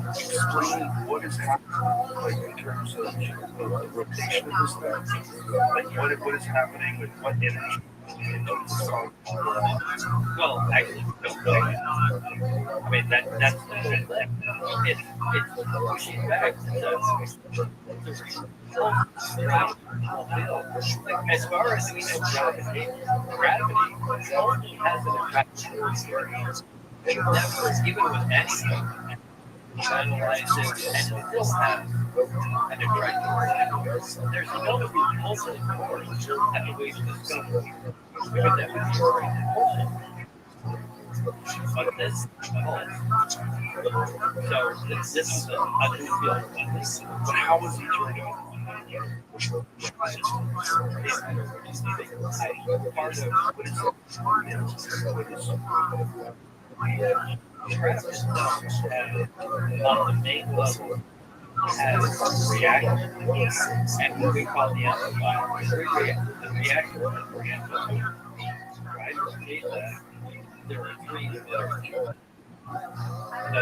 Explain what is happening, like in terms of the rotation of this thing, like what is happening with what energy. Well, actually, don't know. I mean, that's the whole thing. It's pushing back the as far as we know, gravity only has an attraction experience. It never, even with anything, analyzes and still has an attraction. There's no repulsive force that we've discovered. Because that would be great. But this so this is a new field. But how was he turned on? Part of what is on the main level has reactor and what we call the amplifier. The reactor and the amplifier. Right? There are three that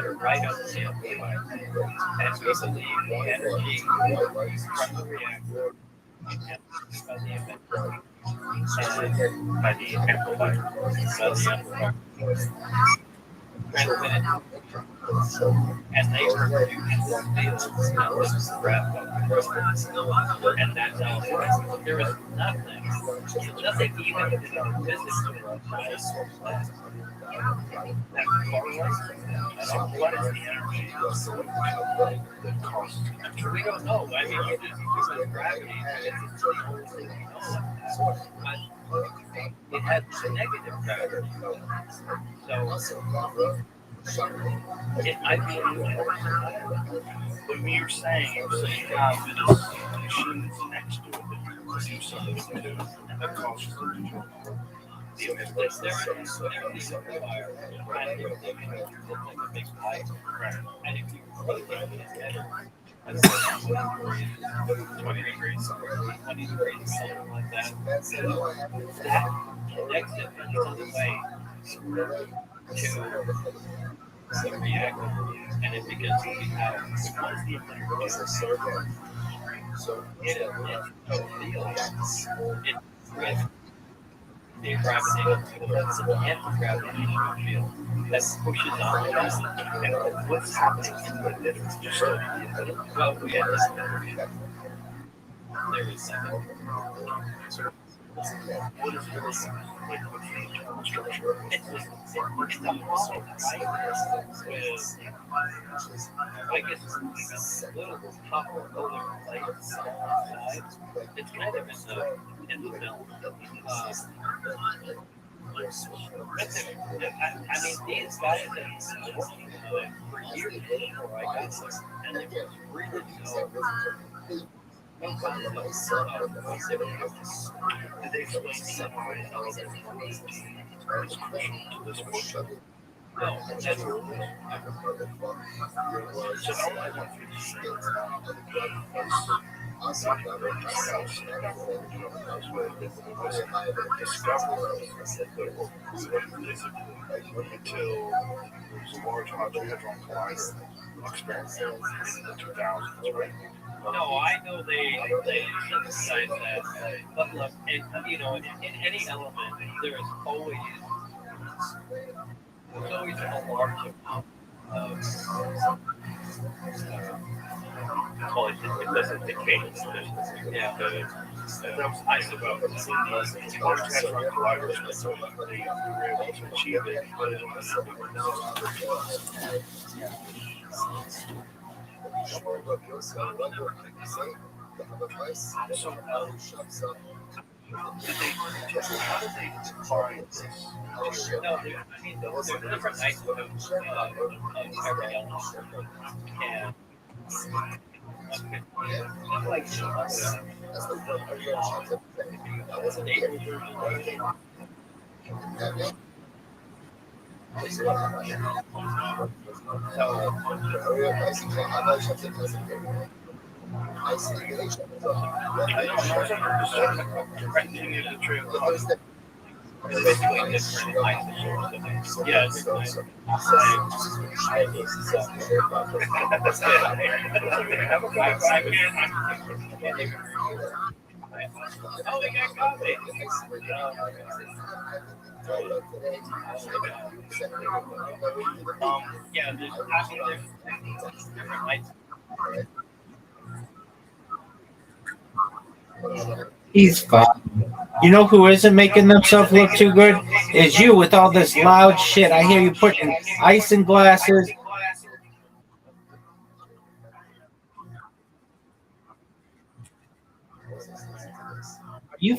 are right on the amplifier. And we believe the energy from the reactor by the amplifier. And they produce fields that was wrapped up. And that's how there is nothing even in the physics of that correlates. So what is the energy that causes it? We don't know. I mean, you just use gravity. It's the only thing we know. But it has negative gravity. So It might be a new But you're saying you have this machine that's next to it that you can do something to that causes them to jump. the there's a fire, and it's like a big pipe, and if you put it in the header, that's 20 degrees, 20 degrees, something like that. That connects it all the way to the reactor, and it begins to be powered. Once the temperature is no deal. It's the gravitational field, it's an anti-gravitational field that pushes on the ground. And what's happening in the emitter? Well, we had this emitter. There is nothing. What is it? Like, what's the internal structure? It's a hollow, right? With, I guess, a little copper colored plate on the side. It's kind of in the middle. I mean, these guys have been working on it for years before I got there, and there was really no concept of what they were doing. Did they explain to you why elevator is crucial to this work? No, that's So how I want you to see it was not the house discovery until there was a large hadron collider experiment in the 2000s, right? no, I know they synthesize that, but look, you know, in any element, there is always a large amount of well, it doesn't decay. Yeah, That was isotopes. large hadron colliders, but they were able to achieve it, but it was so how did they define this? No, I mean, there's different isotopes of every element, and like Directing it to true. basically different isotopes. Yeah, it's oh, they got coffee. Yeah, there's different He's fine. You know who isn't making themselves look too good? Is you with all this loud shit. I hear you putting ice in glasses. You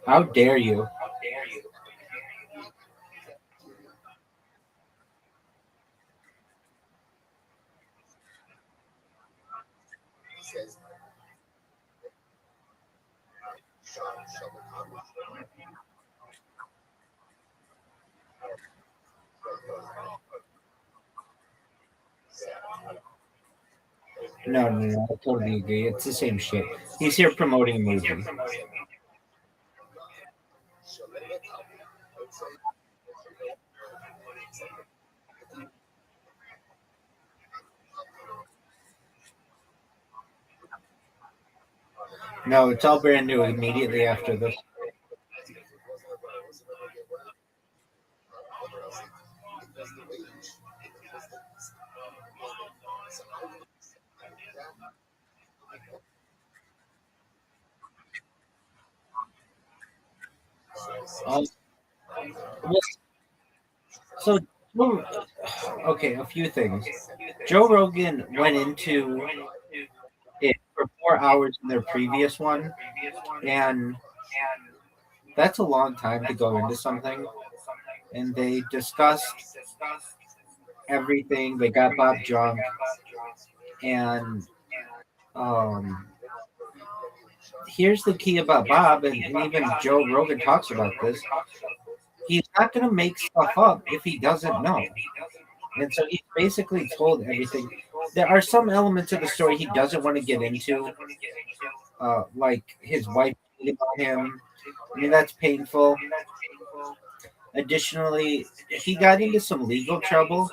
How dare you? No. I totally agree. It's the same shit. He's here promoting a movie. No, it's all brand new immediately after this. Um, well, so, okay, a few things. Joe Rogan went into it for 4 hours in their previous one, and that's a long time to go into something. And they discussed everything. They got Bob drunk, and um, here's the key about Bob, and even Joe Rogan talks about this. He's not going to make stuff up if he doesn't know. And so he basically told everything. There are some elements of the story he doesn't want to get into, like his wife cheating on him. I mean, that's painful. Additionally, he got into some legal trouble.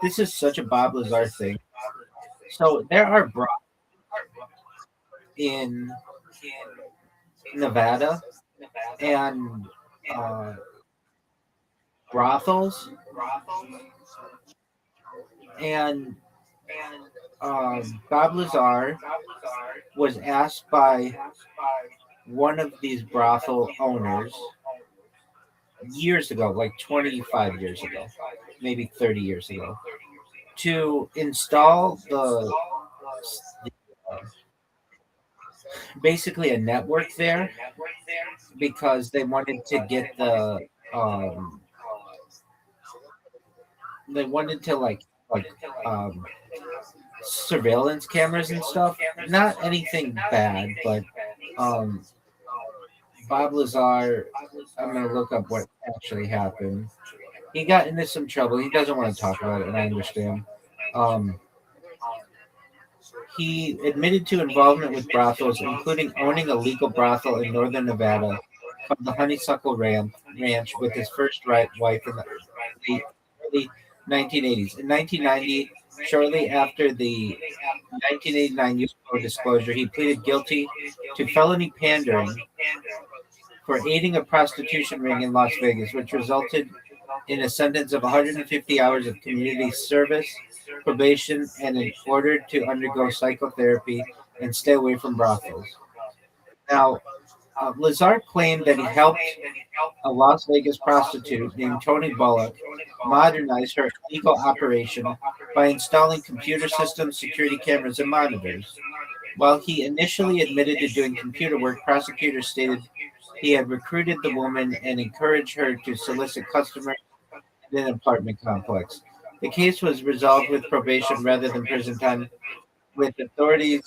This is such a Bob Lazar thing. So there are in Nevada and uh, brothels, and Bob Lazar was asked by one of these brothel owners years ago, like 25 years ago, maybe 30 years ago, to install the basically a network there because they wanted to get um they wanted to like um surveillance cameras and stuff. Not anything bad, but um Bob Lazar, I'm gonna look up what actually happened. He got into some trouble. He doesn't want to talk about it, and I understand. Um, he admitted to involvement with brothels, including owning a legal brothel in northern Nevada called the Honeysuckle Ranch with his first wife in the early 1980s. In 1990, shortly after the 1989 UFO disclosure, he pleaded guilty to felony pandering for aiding a prostitution ring in Las Vegas, which resulted in a sentence of 150 hours of community service, probation, and in order to undergo psychotherapy and stay away from brothels. Now, Lazar claimed that he helped a Las Vegas prostitute named Tony Bullock modernize her illegal operation by installing computer systems, security cameras, and monitors. While he initially admitted to doing computer work, prosecutors stated he had recruited the woman and encouraged her to solicit customers in an apartment complex. The case was resolved with probation rather than prison time, with authorities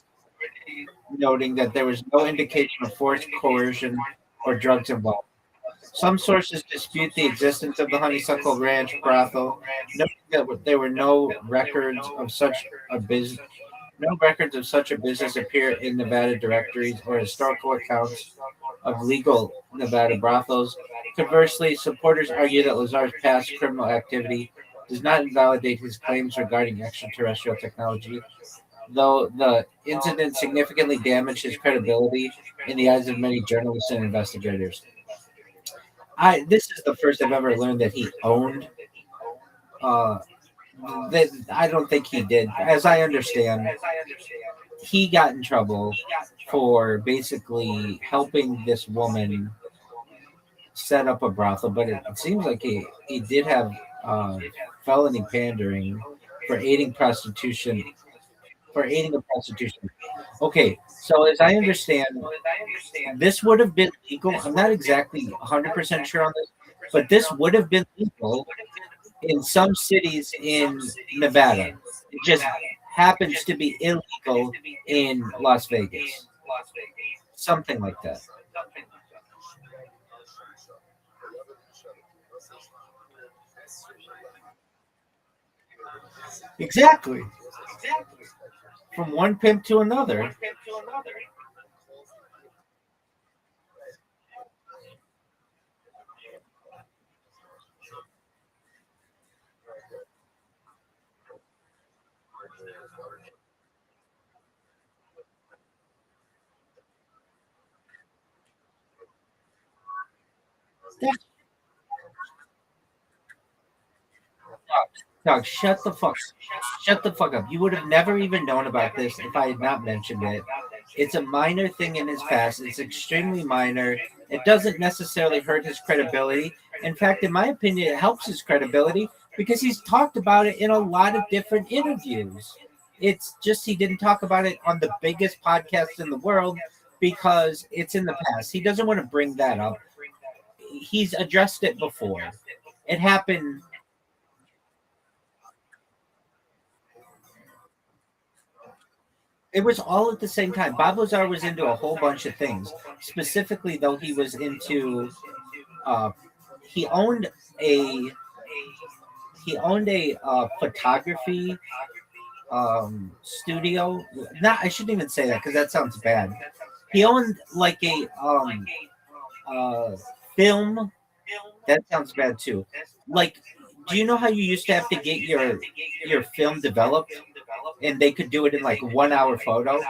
noting that there was no indication of force, coercion, or drugs involved. Some sources dispute the existence of the Honeysuckle Ranch brothel, noting that there were no records of such a business appear in Nevada directories or historical accounts of legal Nevada brothels. Conversely, supporters argue that Lazar's past criminal activity does not invalidate his claims regarding extraterrestrial technology, though the incident significantly damaged his credibility in the eyes of many journalists and investigators. This is the first I've ever learned that he owned. Uh, that I don't think he did. As I understand, he got in trouble for basically helping this woman set up a brothel, but it seems like he did have uh, felony pandering for aiding prostitution. For aiding a prostitution. Okay, so as I understand, this would have been legal. I'm not exactly 100% sure on this, but this would have been legal in some cities in Nevada. It just happens to be illegal in Las Vegas. Something like that. Exactly. from one pimp to another. Doug, shut the fuck up. You would have never even known about this if I had not mentioned it. It's a minor thing in his past. It's extremely minor. It doesn't necessarily hurt his credibility. In fact, in my opinion, it helps his credibility because he's talked about it in a lot of different interviews. It's just he didn't talk about it on the biggest podcast in the world because it's in the past. He doesn't want to bring that up. He's addressed it before. It happened. It was all at the same time. Bob Lazar was into a whole bunch of things. Specifically, though, he was into. He owned a. He owned a photography studio. Not, I shouldn't even say that because that sounds bad. He owned like a film. That sounds bad too. Like, do you know how you used to have to get your film developed, and they could do it in like 1 hour photo?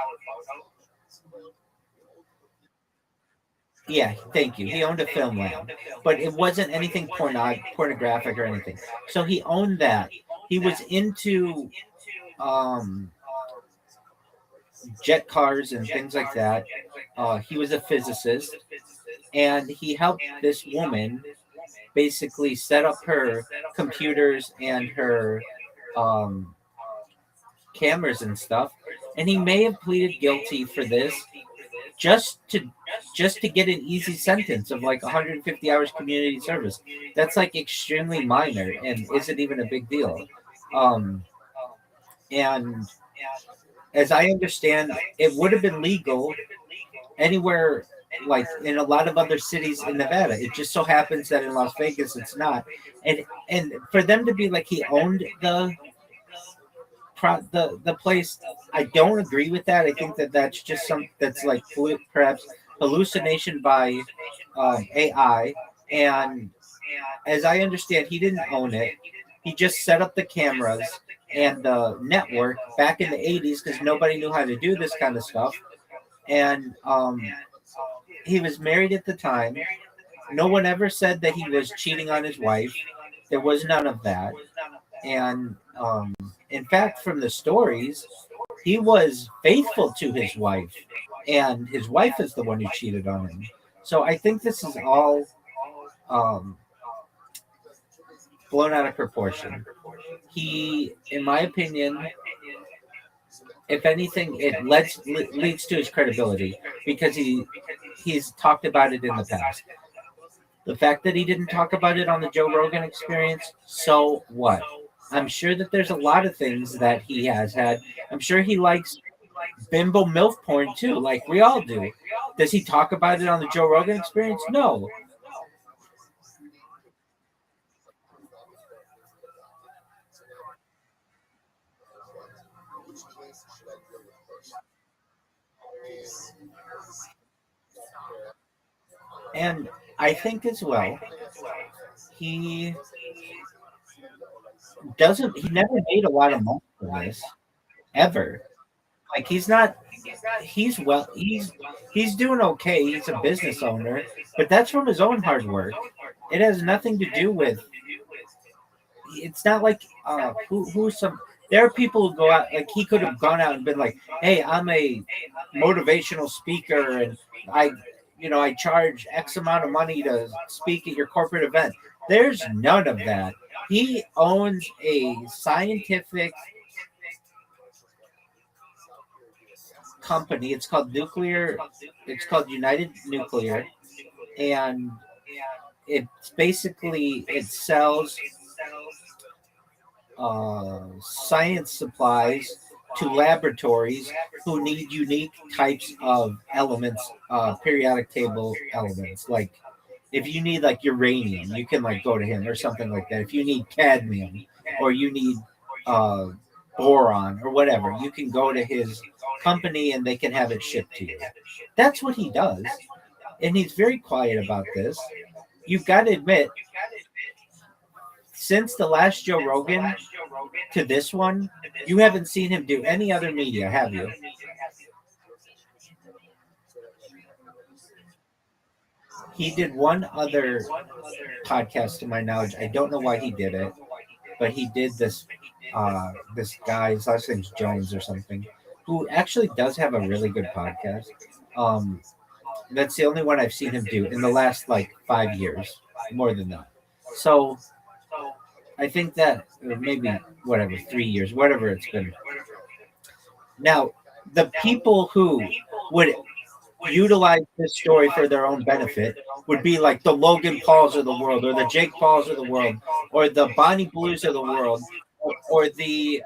Yeah, thank you. He owned a film lab, but it wasn't anything pornographic or anything. So he owned that. He was into um, jet cars and things like that. He was a physicist, and he helped this woman basically set up her computers and her um, cameras and stuff. And he may have pleaded guilty for this just to get an easy sentence of like 150 hours community service. That's like extremely minor and isn't even a big deal. Um, and as I understand, it would have been legal anywhere like in a lot of other cities in Nevada. It just so happens that in Las Vegas it's not. And for them to be like he owned the place, I don't agree with that. I think that that's just some that's like perhaps hallucination by AI. And as I understand, he didn't own it. He just set up the cameras and the network back in the 80s because nobody knew how to do this kind of stuff. And he was married at the time. No one ever said that he was cheating on his wife. There was none of that. And in fact, from the stories, he was faithful to his wife, and his wife is the one who cheated on him. So I think this is all blown out of proportion. He, in my opinion, if anything, it leads to his credibility because he's talked about it in the past. The fact that he didn't talk about it on the Joe Rogan Experience, so what? I'm sure that there's a lot of things that he has had. I'm sure he likes bimbo MILF porn too, like we all do. Does he talk about it on the Joe Rogan Experience? No. And I think as well, he he never made a lot of money for this ever. Like he's doing okay. He's a business owner, but that's from his own hard work. It has nothing to do with, it's not like who's some, there are people who go out, like he could have gone out and been like, hey, I'm a motivational speaker and I charge X amount of money to speak at your corporate event. There's none of that. He owns a scientific company. It's called United Nuclear, and it's basically, it sells science supplies to laboratories who need unique types of elements, periodic table elements. Like if you need like uranium, you can like go to him or something like that. If you need cadmium or you need boron or whatever, you can go to his company and they can have it shipped to you. That's what he does. And he's very quiet about this. You've got to admit, since the last Joe Rogan to this one, you haven't seen him do any other media, have you? He did one other podcast, to my knowledge. I don't know why he did it, but he did this. This guy, his last name's Jones or something, who actually does have a really good podcast. Um, that's the only one I've seen him do in the last like 5 years, more than that. So I think that maybe whatever 3 years, whatever it's been. Now, the people who would utilize this story for their own benefit would be like the Logan Pauls of the world, or the Jake Pauls of the world, or the Bonnie Blues of the world, or the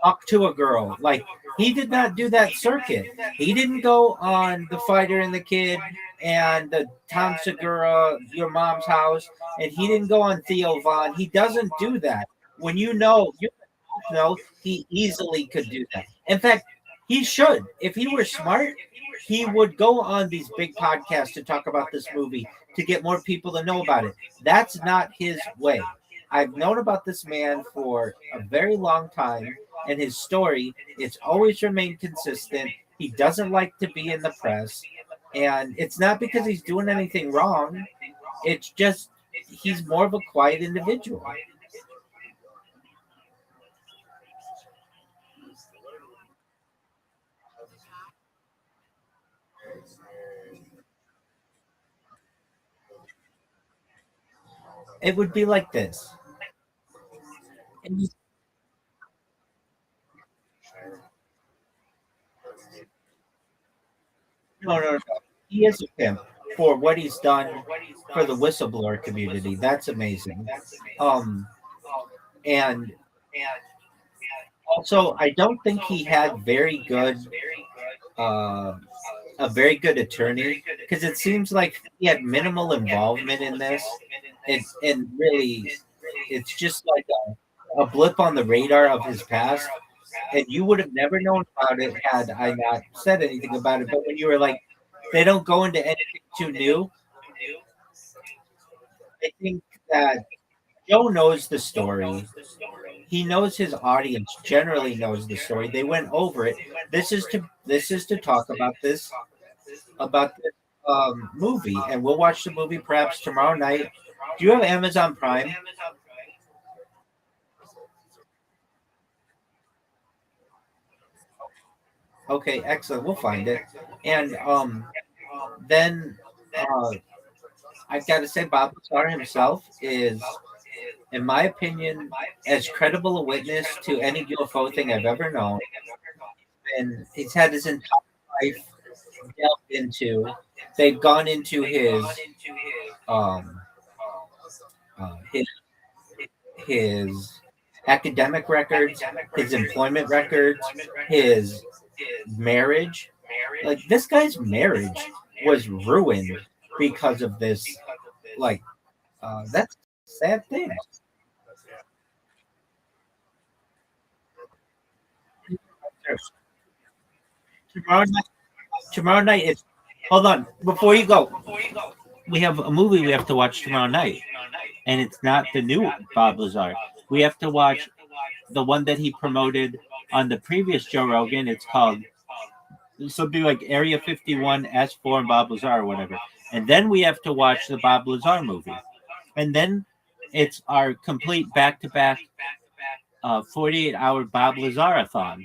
talk to a girl. Like, he did not do that circuit. He didn't go on The Fighter and the Kid and the Tom Segura, Your Mom's House, and he didn't go on Theo Vaughn. He doesn't do that. When you know, he easily could do that. In fact, he should. If he were smart, he would go on these big podcasts to talk about this movie to get more people to know about it. That's not his way. I've known about this man for a very long time, and his story, it's always remained consistent. He doesn't like to be in the press, and it's not because he's doing anything wrong. It's just he's more of a quiet individual. It would be like this. No, no, no. He is a pimp for what he's done for the whistleblower community. That's amazing. Um, and also, I don't think he had uh, a very good attorney, because it seems like he had minimal involvement in this, and really, it's just like a blip on the radar of his past, and you would have never known about it had I not said anything about it. But when you were like, they don't go into anything too new, I think that Joe knows the story. He knows his audience generally knows the story. They went over it. This is to talk about this movie, and we'll watch the movie perhaps tomorrow night. Do you have Amazon Prime? Okay, excellent. We'll find it, and then uh, I've got to say, Bob Lazar himself is, in my opinion, as credible a witness to any UFO thing I've ever known, and he's had his entire life delved into. They've gone into um his academic records, his employment records, his marriage. Like, this guy's marriage was ruined because of this. Like, that's a sad thing. Tomorrow night, tomorrow night. It's hold on before you go. We have a movie we have to watch tomorrow night, and it's not the new Bob Lazar. We have to watch the one that he promoted on the previous Joe Rogan. It's called something like Area 51 S4 and Bob Lazar or whatever. And then we have to watch the Bob Lazar movie. And then it's our complete back to back 48-hour Bob Lazar-a-thon.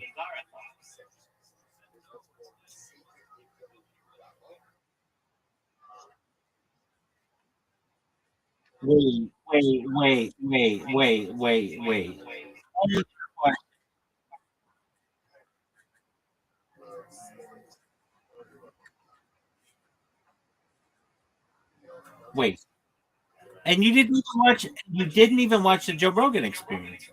Wait. Wait. And you didn't even watch the Joe Rogan experience.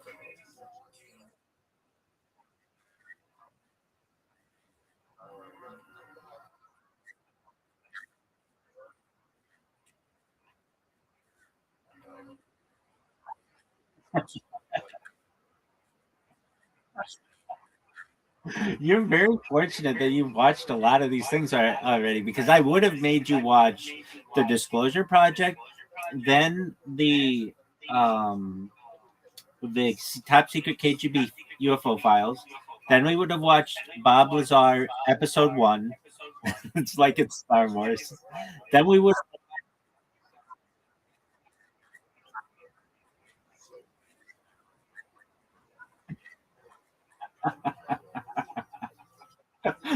You're very fortunate that you've watched a lot of these things already, because I would have made you watch the Disclosure Project, then the Top Secret KGB UFO Files. Then we would have watched Bob Lazar Episode 1. It's like it's Star Wars. Then we would.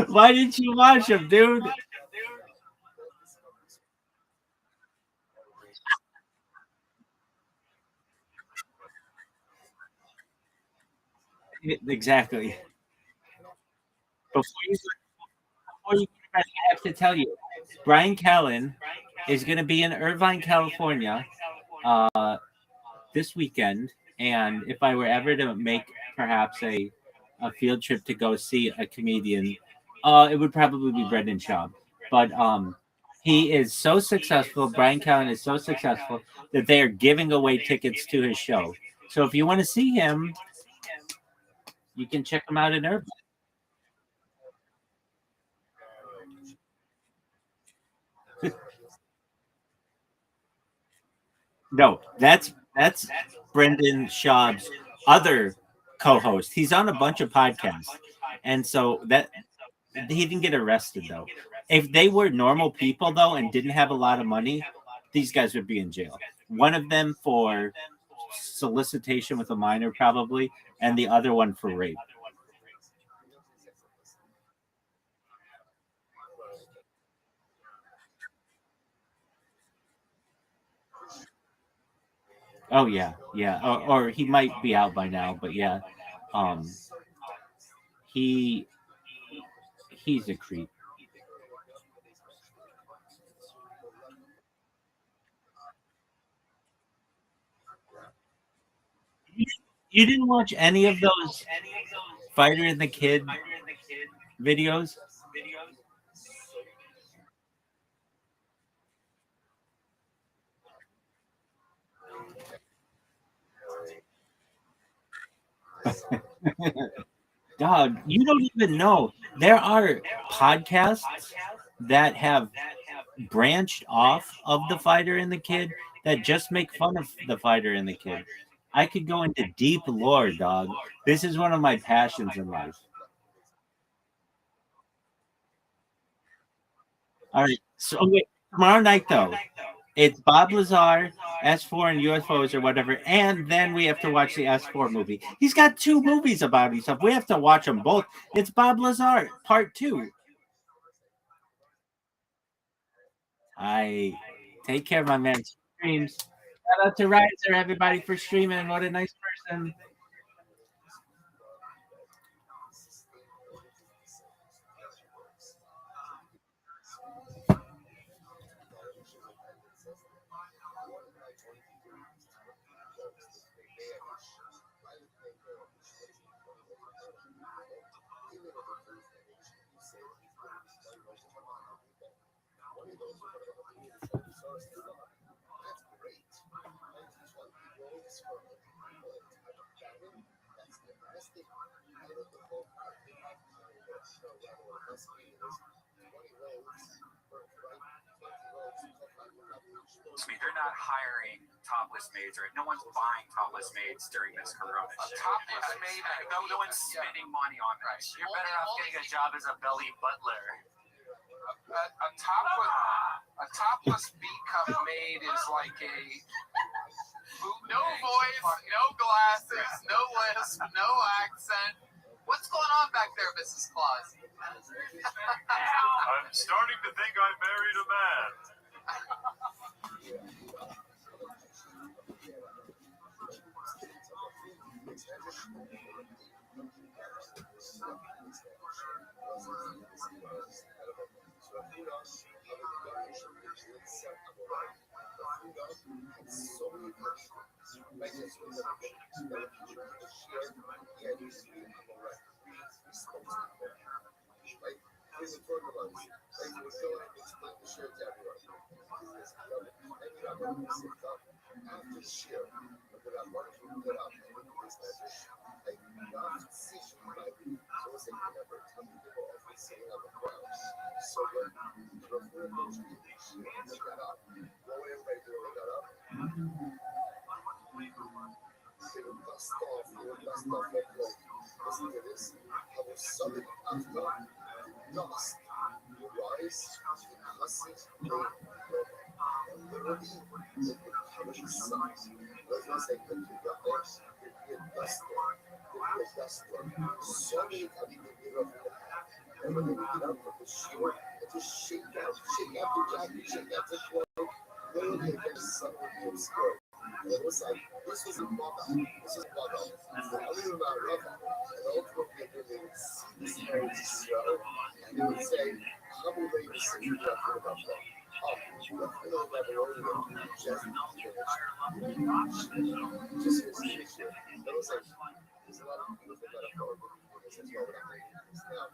Why didn't you watch them, dude? Exactly. Before you, before you I have to tell you, Brian Callen is going to be in Irvine, California, this weekend. And if I were ever to make perhaps a field trip to go see a comedian, it would probably be Brendan Schaub. But he is so successful. Brian Callen is so successful that they are giving away tickets to his show. So if you want to see him, you can check him out in Irvine. No, that's Brendan Schaub's other co-host. He's on a bunch of podcasts, and so that he didn't get arrested though. If they were normal people though and didn't have a lot of money, these guys would be in jail. One of them for solicitation with a minor, probably, and the other one for rape. Oh yeah, yeah. Or he might be out by now, but yeah, um, he he's a creep. You didn't watch any of those Fighter and the Kid videos? Dog, you don't even know. There are podcasts that have branched off of the Fighter and the Kid that just make fun of the Fighter and the Kid. I could go into deep lore, dog. This is one of my passions in life. All right. So wait, tomorrow night though, it's Bob Lazar, S4 and UFOs or whatever, and then we have to watch the S4 movie. He's got two movies about himself. We have to watch them both. It's Bob Lazar, part two. I take care, my man. Streams. Shout out to Riser, everybody, for streaming. What a nice person. Me, they're not hiring topless maids, right? No one's buying topless maids during this corona. A topless maid? No one's spending money on this. You're better off getting a job as a belly butler. A topless B cup maid is like a no voice, no glasses, no lisp, no accent. What's going on back there, Mrs. Claus? I'm starting to think I married a man. Listen to this. How was sudden after dust rise classes literally in the public size. Let's not say that you got this. It dust so many people give up and when they get up from the shore, it just shake out the jacket, shake out the clothes, literally against someone who's good. And it was like, this was a mother. This is mother. I live in my river. And ultimately, they would see this heritage show, and they would say, how will they receive you after about that? Oh, you have to know about the order of just finish it. That was like, there's a lot of people that got a photo with this as well, but I'm making this now.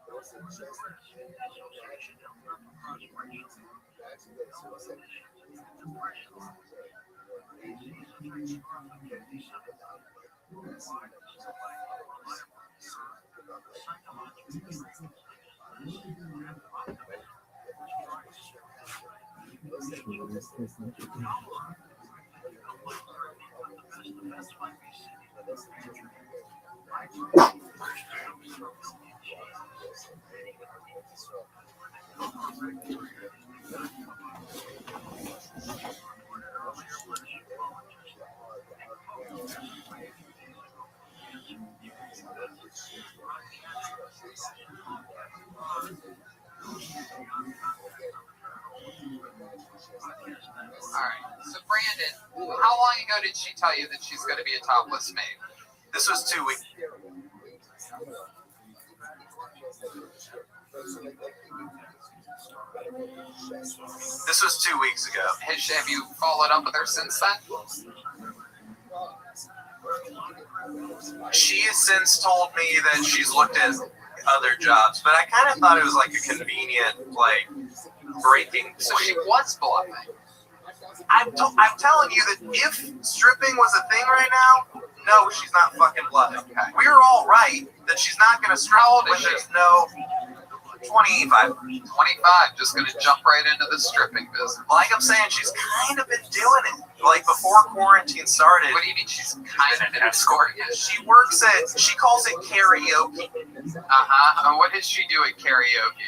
It was just Alright, so Brandon, how long ago did she tell you that she's going to be a topless maid? This was 2 weeks. This was 2 weeks ago. Have you followed up with her since then? She has since told me that she's looked at other jobs, but I kind of thought it was like a convenient, like, breaking. So she was bluffing. I'm telling you that if stripping was a thing right now, no, she's not fucking bluffing. Okay. We're all right that she's not going to strip when there's no 25. 25, just going to jump right into the stripping business. Like I'm saying, she's kind of been doing it. Like before quarantine started. What do you mean she's kind of been escorting it? She works at, she calls it karaoke. Uh-huh. And what does she do at karaoke?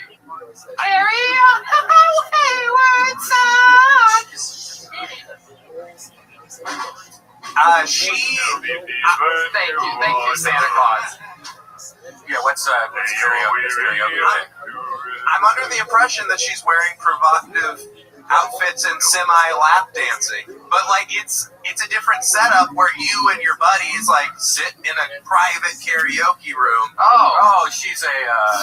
Thank you, Santa Claus. Yeah, what's karaoke? I'm under the impression that she's wearing provocative outfits and semi-lap dancing, but like it's a different setup where you and your buddies like sit in a private karaoke room. Oh, She's a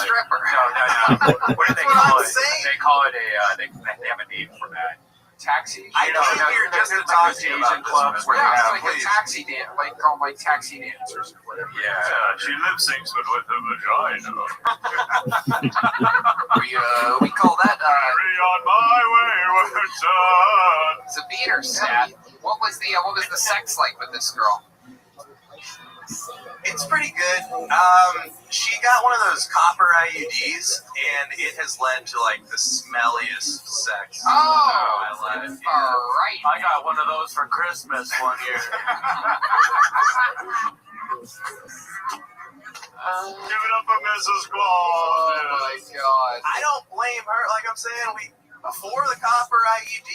stripper. No. What do they That's what call I'm it? saying. They call it a. They have a name for that. Taxi. I know, here just to talk to you about clubs this. where Yeah, they it's have like a taxi dance, like called like taxi dancers or whatever. Yeah. She lip syncs, but with her vagina. We call that Carry on my wayward son. it's a beater set. What was the sex like with this girl? It's pretty good. She got one of those copper IUDs, and it has led to like the smelliest sex. Oh, I love it. all right. I got one of those for Christmas one year. Give it up for Mrs. Claus. Oh my God. I don't blame her. Like I'm saying, before the copper IUD,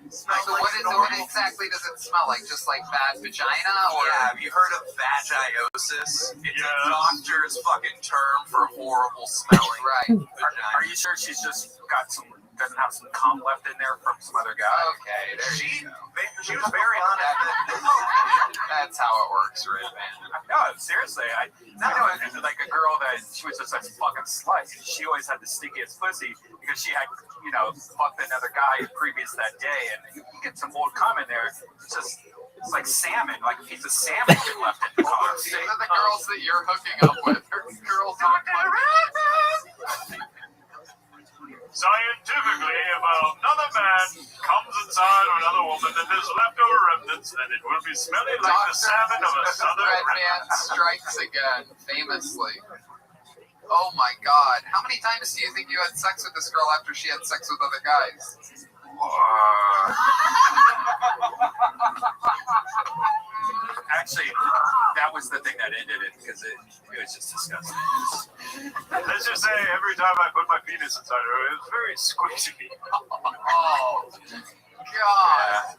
it smelled So like what normal. exactly does it smell like? Just like bad vagina, or Yeah, have you heard of vagiosis? It's a Yes. doctor's fucking term for horrible smelling right? vagina. Are you sure she's just doesn't have some cum left in there from some other guy? Okay, there She you go. was very honest. That's how it works, right, man? No, seriously. I know it's like a girl that she was just a fucking slut. She always had the stinkiest pussy because she had, fucked another guy previous that day, and you get some old cum in there. It's like salmon, like a piece of salmon left in the car. These are the girls that you're hooking up with. Girls who look like Scientifically, if another man comes inside of another woman and there's leftover remnants, then it will be smelling like the salmon of a southern Red river. Man strikes again, famously. Oh my God. How many times do you think you had sex with this girl after she had sex with other guys? Actually, that was the thing that ended it because it was just disgusting. Let's just say every time I put my penis inside her, it was very squishy. Oh, God. Yeah.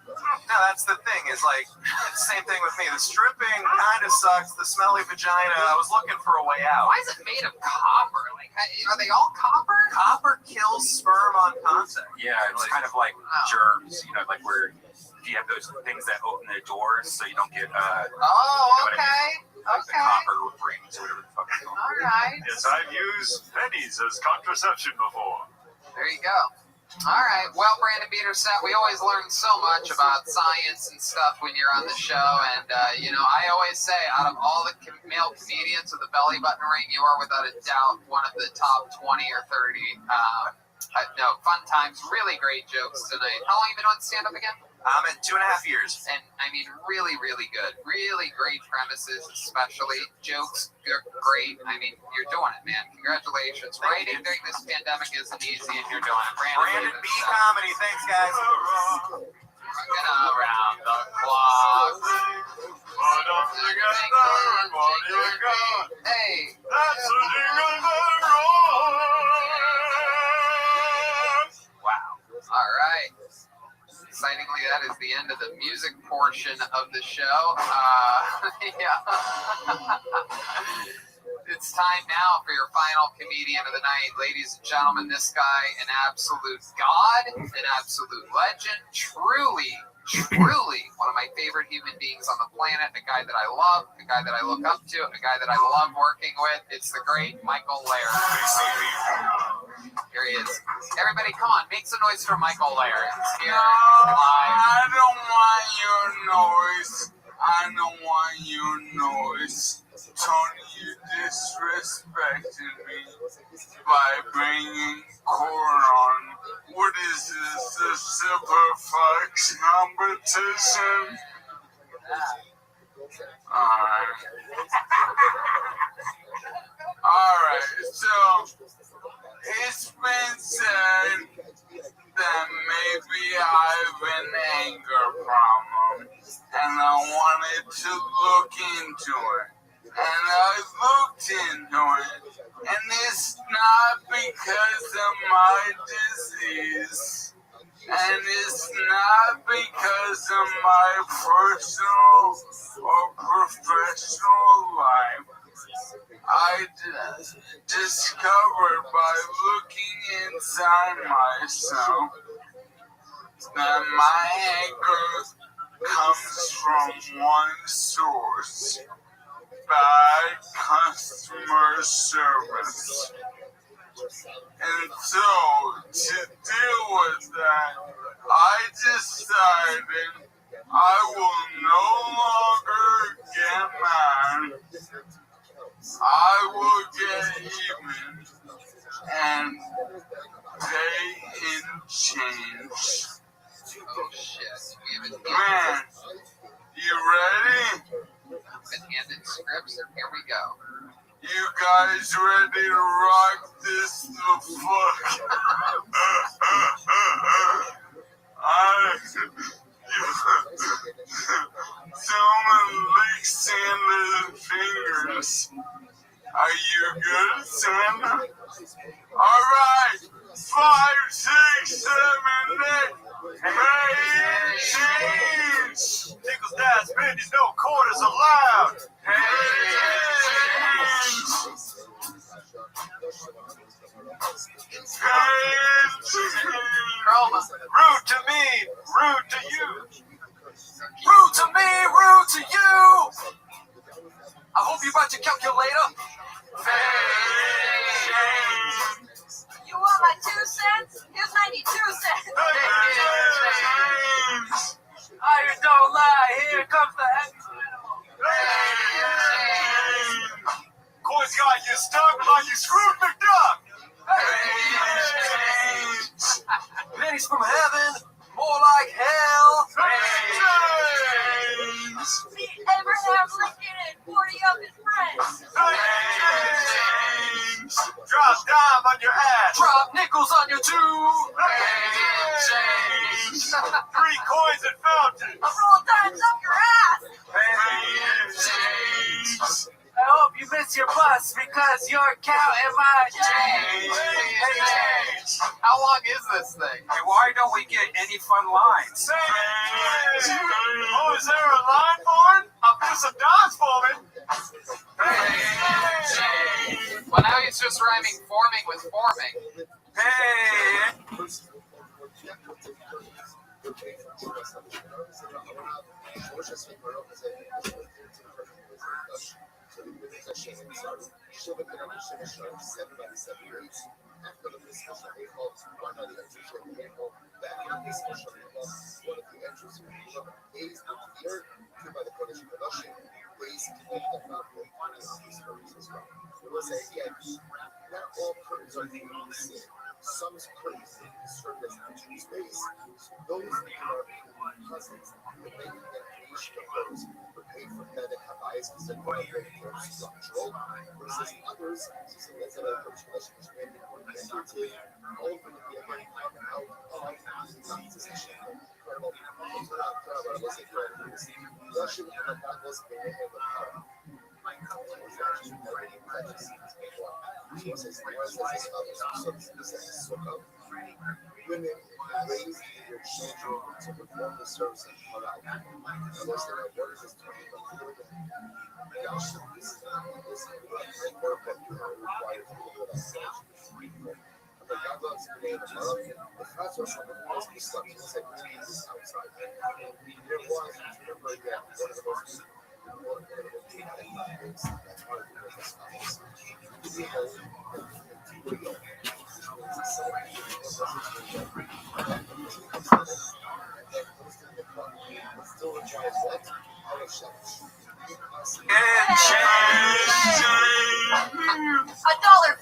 No, that's the thing. Is like it's the same thing with me. The stripping kind of sucks. The smelly vagina. I was looking for a way out. Why is it made of copper? Like, are they all copper? Copper kills sperm on contact. Yeah, it's kind of like germs, you know, like where you have those things that open the doors so you don't get Oh, okay. Like the Okay. copper rings or whatever the fuck it's called. All right. Yes, I've used pennies as contraception before. There you go. All right. Well, Brandon Peterson, we always learn so much about science and stuff when you're on the show. And, you know, I always say out of all the male comedians with a belly button ring, you are without a doubt one of the top 20 or 30. No, fun times, really great jokes tonight. How long have you been on stand-up again? I'm at 2.5 years. And, I mean, really, really good. Really great premises, especially. Jokes, great. I mean, you're doing it, man. Congratulations. Writing during this pandemic isn't easy, and you're doing it. Brandon B comedy. Thanks, guys. Rocking around the clock. Hey. That's a jingle bell rock. Wow. All right. Excitingly, that is the end of the music portion of the show. Yeah. It's time now for your final comedian of the night. Ladies and gentlemen, this guy, an absolute god, an absolute legend, truly one of my favorite human beings on the planet, a guy that I love, a guy that I look up to, a guy that I love working with. It's the great Michael Laird. Here he is. Everybody, come on, make some noise for Michael Laird. He's here. He's live. I don't want your noise. I don't want your noise. Tony, you disrespected me by bringing corn on. What is this? The Silver Fox competition? Alright, so it's been said that maybe I have an anger problem, and I wanted to look into it. And I looked into it, and it's not because of my disease, and it's not because of my personal or professional life. I discovered by looking inside myself that my anger comes from one source: bad customer service. And so, to deal with that, I decided I will no longer get mad. I will get even and pay in change. Oh, shit. We haven't Man, you ready? been handed scripts, and here we go. You guys ready to rock this the fuck? Someone lick Santa's fingers. Are you good, Santa? Alright, 5, 6, 7, 8. Pay change! Nickels, dimes, pennies, no quarters allowed. Rude to me, rude to you. Rude to me, rude to you. I hope you brought your calculator. You want my 2 cents? Here's 92 cents. I don't lie, here comes the happy Coins got you stuck like you screwed McDuck. Pennies from heaven, more like hell. Abraham Lincoln and 40 of his friends. change. 3 coins and fountain. A roll of dimes up your ass. Change. I hope you miss your bus because you're counting my change. Change. How long is this thing? Hey, why don't we get any fun lines? Oh, is there a line for it? I'll do some dance for me. Well, now he's just rhyming forming with forming. Hey. Some curtains serve as entry space. Those are cousins, the making and creation of those were paid for men that have eyes because they're structural, versus others, as a relations when figurative, all of them get out of position. Russian and that was the way of the power. Women raised their children to perform the service of Halal. Unless there are words as talking about children. This framework that you are required to live without but God loves the name of love. The Chazar from the most destruction is that Jesus outside. There was, remember again, one of the most $1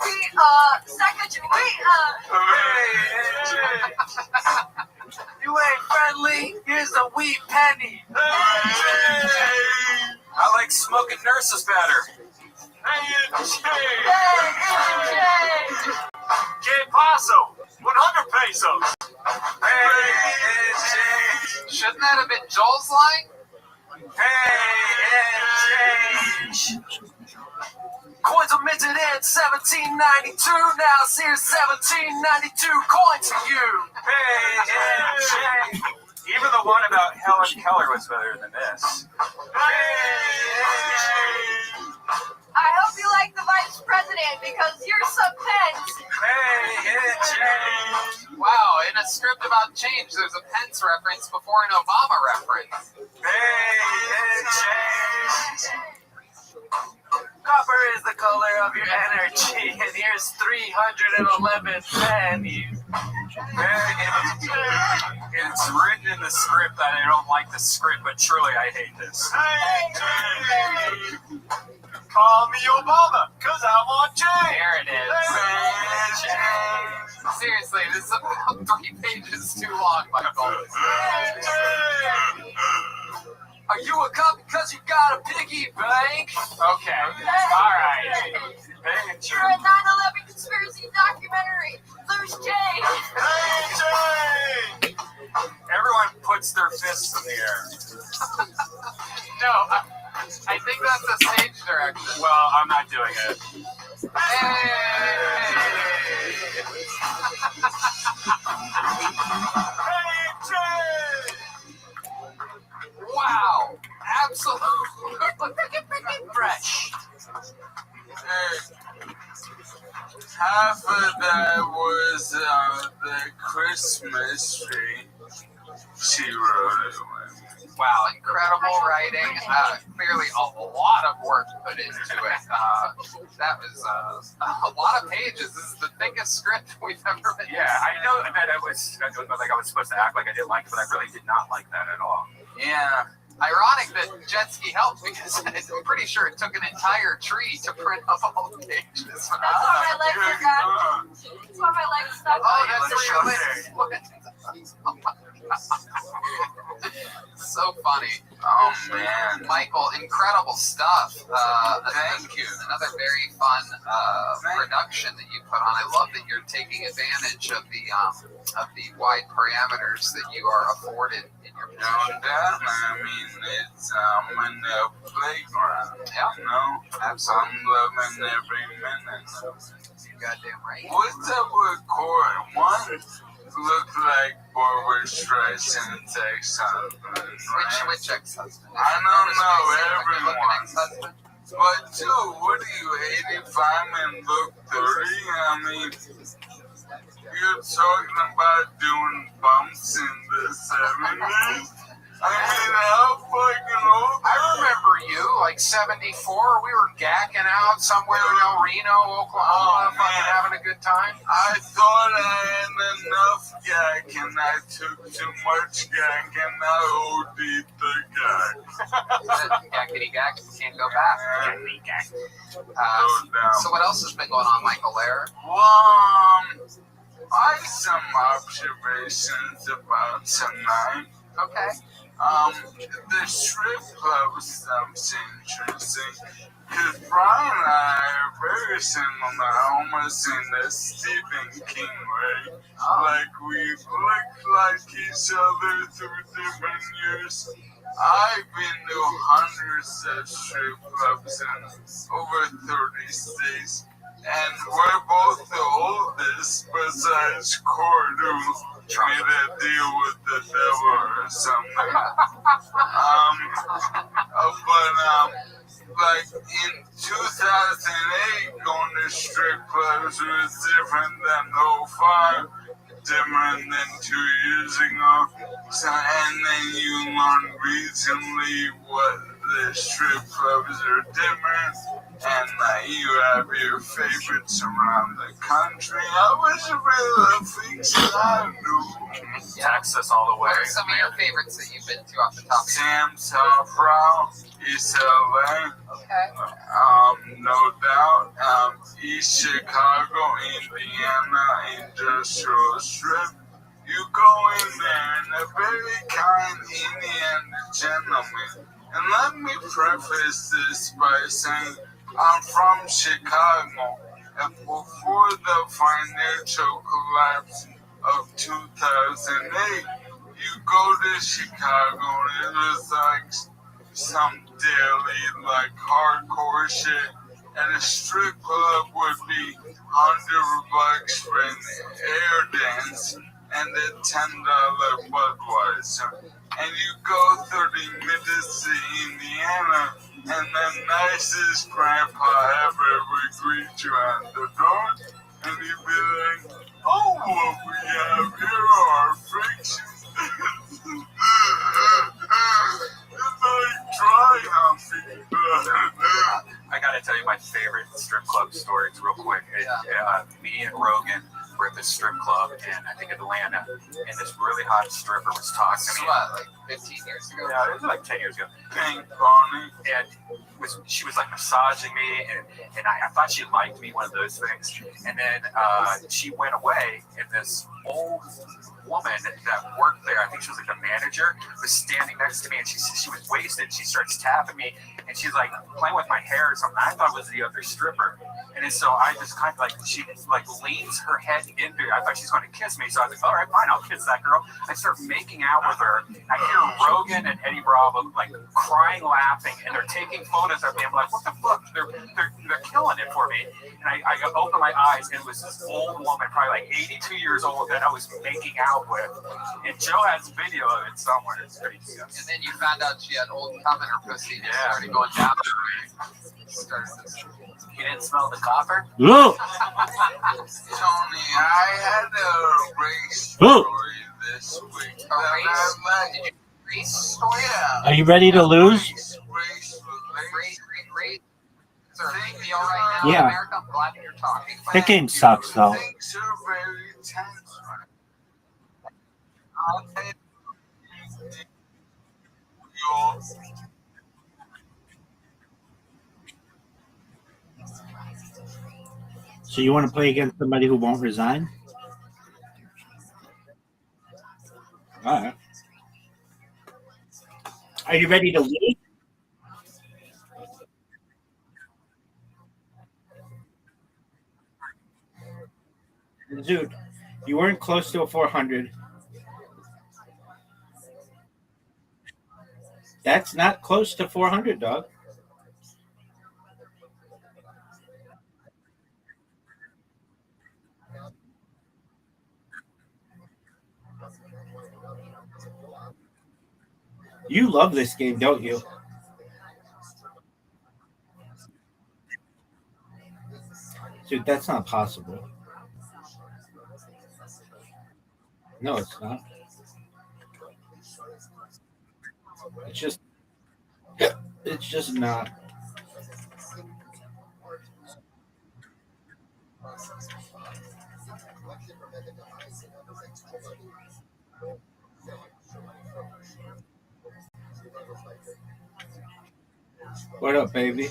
fee, second wait, You ain't friendly. Here's a wheat penny. I like smoking nurses better. Que paso? 100 pesos. Shouldn't that have been Joel's line? Coins are minted in 1792. Now here's 1792 coin to you. Even the one about Helen Keller was better than this. I hope you like the vice president because here's some pens. Wow, in a script about change, there's a Pence reference before an Obama reference. Copper is the color of your energy, and here's 311 pennies. It's written in the script that I don't like the script, but truly I hate this. Call me Obama, cause I want change. There it is. Seriously, this is about 3 pages too long, Michael. Are you a cop because you got a piggy bank? Okay, alright. You're a 9/11 conspiracy documentary. There's Jay. Everyone puts their fists in the air. No, I think that's the stage direction. Well, I'm not doing it. Wow, absolutely fresh. Half of that was the Christmas tree. She wrote it away. Wow, incredible writing. Clearly a lot of work put into it. That was a lot of pages. This is the thickest script we've ever been. Yeah, I know that I was supposed to act like I didn't like it, but I really did not like that at all. Yeah. Ironic that jet ski helped because I'm pretty sure it took an entire tree to print up all the pages. That's why my legs are gone. That's why my legs stuck. Oh, that's where your legs went. so funny. Oh man, Michael, incredible stuff. thank you. Another very fun production that you put on. I love that you're taking advantage of the wide parameters that you are afforded in your No position. doubt. I mean, it's in the playground. Yeah. You know, Absolutely. I'm loving every minute of it. You're goddamn right. What's up with Corey? One look like Barbara Streisand's ex-husband. Which ex-husband? I don't know, Looking everyone. ex-husband? But two, what are you, 85 and look 30? I mean, you're talking about doing bumps in the 70s? I mean, how fucking old I remember you, like 74. We were gacking out somewhere in El Reno, Oklahoma, fucking having a good time. I thought I had enough gag and I took too much gag and I OD'd the gag. Gackety gack, can't go back. Gackety gack. No doubt. So what else has been going on, Michael Lair? Well, I have some observations about tonight. Okay. The strip club stuff's interesting because Brian and I are very similar, almost in the Stephen King way. Like we look like each other through different years. I've been to hundreds of strip clubs in over 30 states, and we're both the oldest besides Cord, who made a deal with the devil or something. Like in 2008, going to strip clubs was different than 05, different than 2 years ago. So, and then you learn recently what the strip clubs are different, and you have your favorites around the country. I was really things that I knew. Texas all the way. What are some of your favorites that you've been to off the top of your head? Sam's Brown, East LA, Okay. no doubt. East Chicago, Indiana, Industrial Strip. You go in there and a very kind Indian gentleman. And let me preface this by saying I'm from Chicago, and before the financial collapse of 2008, you go to Chicago and it was like some daily, like hardcore shit, and a strip club would be $100 for an air dance and a $10 Budweiser. And you go 30 minutes to Indiana, and the nicest grandpa ever would greet you at the door, and he'd be like, oh, what we have here are frictions. It's like trying on people. I gotta tell you my favorite strip club stories real quick. Me and Rogan were at this strip club in, I think, Atlanta, and this really hot stripper was talking to me. What, like 15 years ago? Yeah, it was like 10 years ago. Pink Bonnie. And she was like massaging me, and I thought she liked me, one of those things. And then she went away, and this old woman that worked there, I think she was like the manager, was standing next to me, and she was wasted. She starts tapping me, and she's like playing with my hair or something. I thought it was the other stripper. And then so I just kind of like, she like leans her head into me. I thought she's going to kiss me. So I was like, all right, fine, I'll kiss that girl. I start making out with her. I hear Rogan and Eddie Bravo like crying, laughing, and they're taking photos of me. I'm like, what the fuck? They're killing it for me. And I open my eyes, and it was this old woman, probably like 82 years old, that I was making out with. And Joe has video of it somewhere. It's pretty disgusting. And then you found out she had old cum in her pussy and Yeah. started going down. You didn't smell the copper? Whoa! Tony, I had a race Whoa. story this week. A that race? I Did you race story? Yeah. Are you ready to lose? Race Race? Is there a big deal right now Yeah. in America? I'm glad that you're talking. That game sucks, though. Things are very tense right now. I'll tell you, So you want to play against somebody who won't resign? All right. Are you ready to leave? Dude, you weren't close to a 400. That's not close to 400, dog. You love this game, don't you? Dude, that's not possible. No, it's not. It's just it's just not. What up, baby?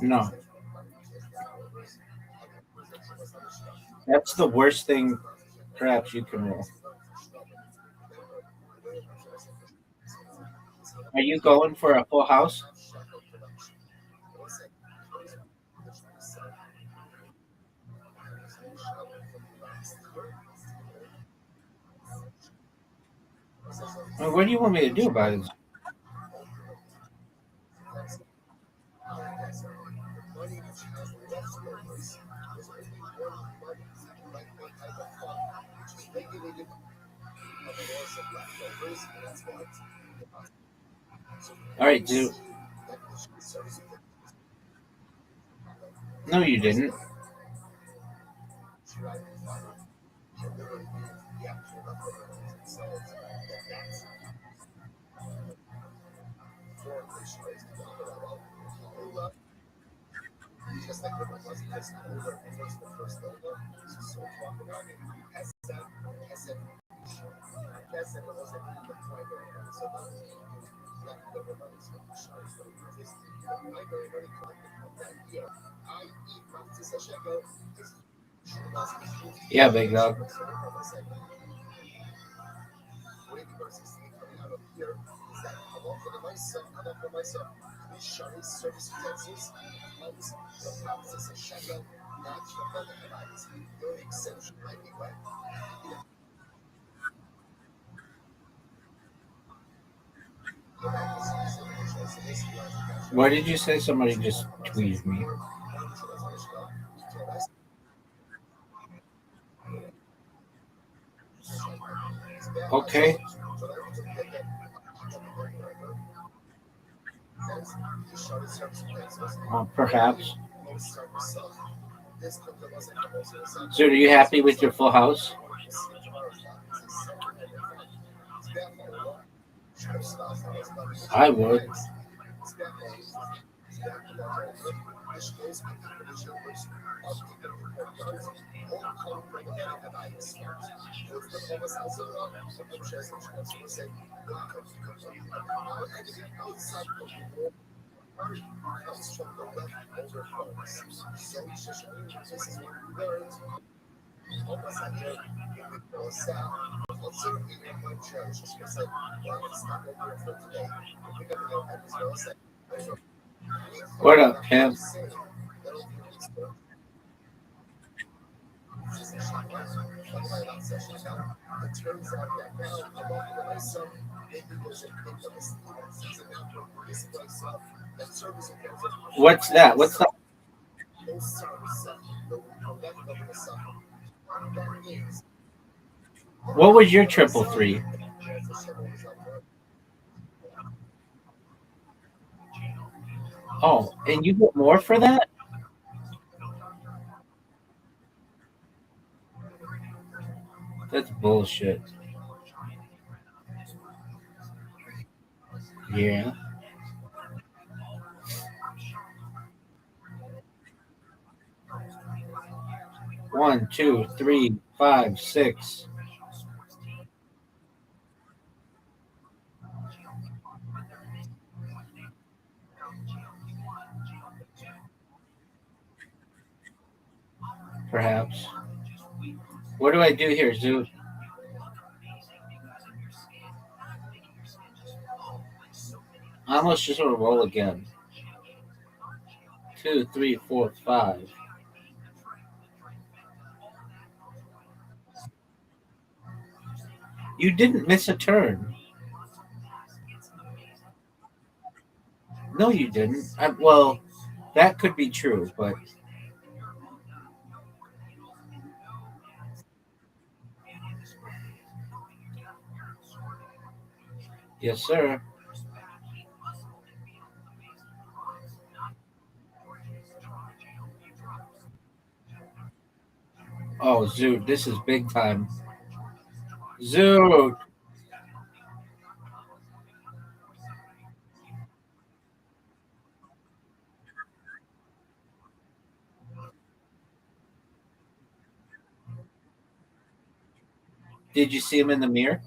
No. That's the worst thing perhaps you can roll. Are you going for a full house? Well, what do you want me to do about it? All right, dude. No, you didn't. Yeah, big dog. What did you say? Somebody just tweeted me. Okay. Perhaps. So, are you happy with your full house? I would. What up, Pam? What's that? What's that? What was your triple three? Oh, and you get more for that? That's bullshit. Yeah. 1, 2, 3, 5, 6. Perhaps. What do I do here, Zoo? I almost just want to roll again. 2, 3, 4, 5. You didn't miss a turn. No, you didn't. Well, that could be true, but yes, sir. Oh, Zoot, this is big time. Zoot, did you see him in the mirror?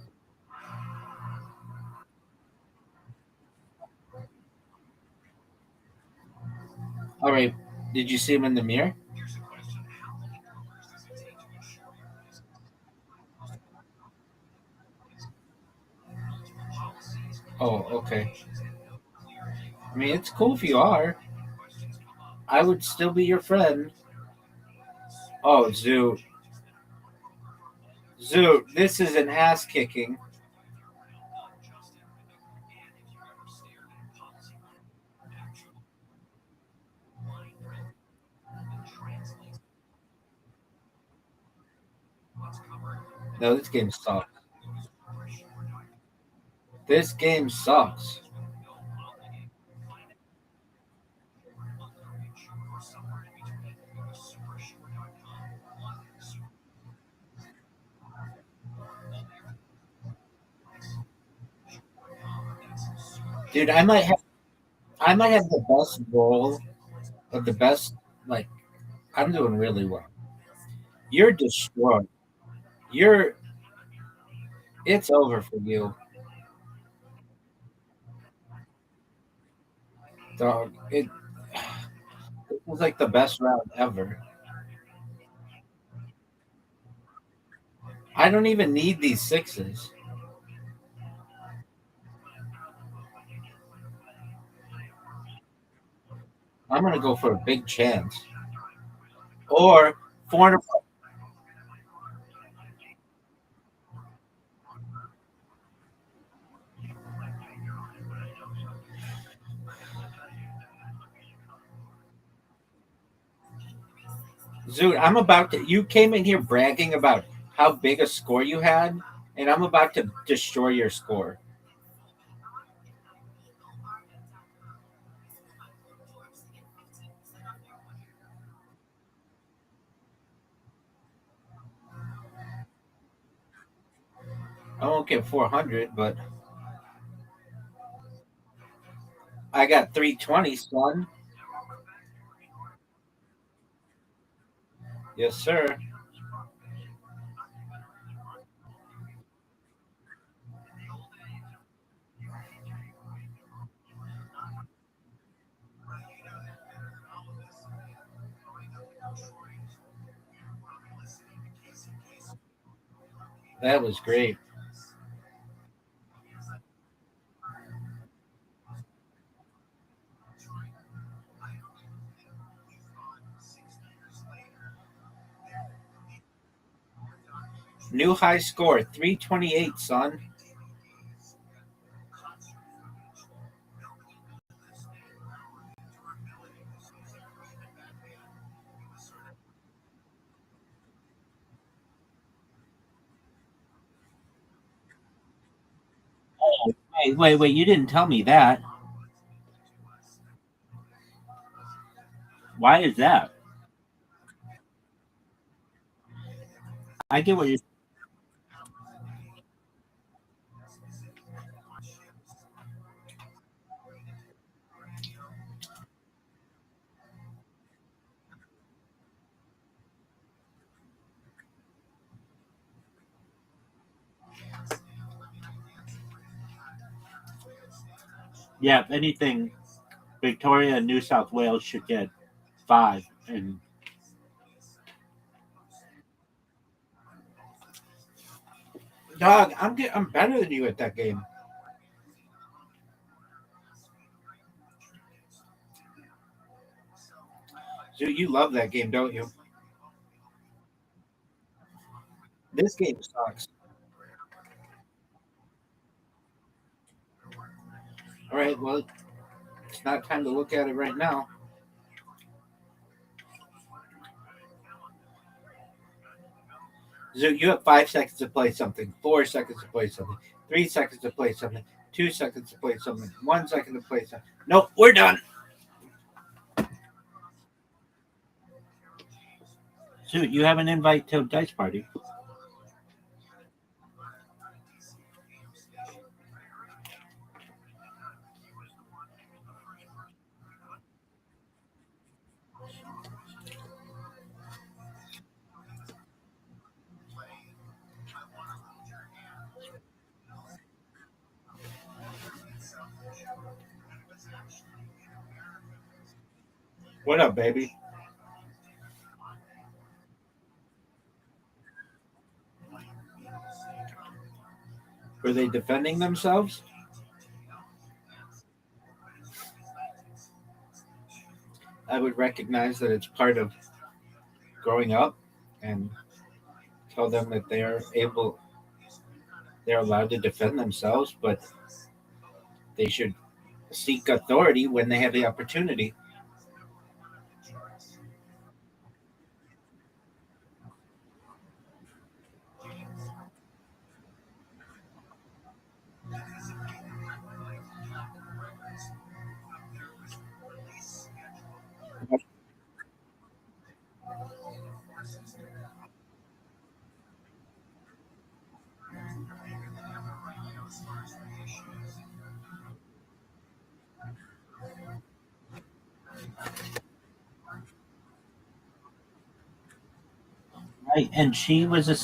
All right, did you see him in the mirror? Oh, okay. I mean, it's cool if you are. I would still be your friend. Oh, Zoot. Zoot, this is an ass kicking. No, this game sucks. This game sucks. Dude, I might have the best roll of the best, like, I'm doing really well. You're destroyed. You're It's over for you. Dog. It was like the best round ever. I don't even need these sixes. I'm gonna go for a big chance. Or 400. Dude, I'm about to. You came in here bragging about how big a score you had, and I'm about to destroy your score. I won't get 400, but I got 320, son. Yes, sir. That was great. New high score, 328, son. Wait. You didn't tell me that. Why is that? I get what you're. Yeah, if anything, Victoria and New South Wales should get 5, and Dog, I'm better than you at that game. So you love that game, don't you? This game sucks. All right, well, it's not time to look at it right now. So you have 5 seconds to play something, 4 seconds to play something, 3 seconds to play something, 2 seconds to play something, 1 second to play something. Nope, we're done. So you have an invite to a dice party. What up, baby? Were they defending themselves? I would recognize that it's part of growing up and tell them that they're allowed to defend themselves, but they should seek authority when they have the opportunity. Right, and she was a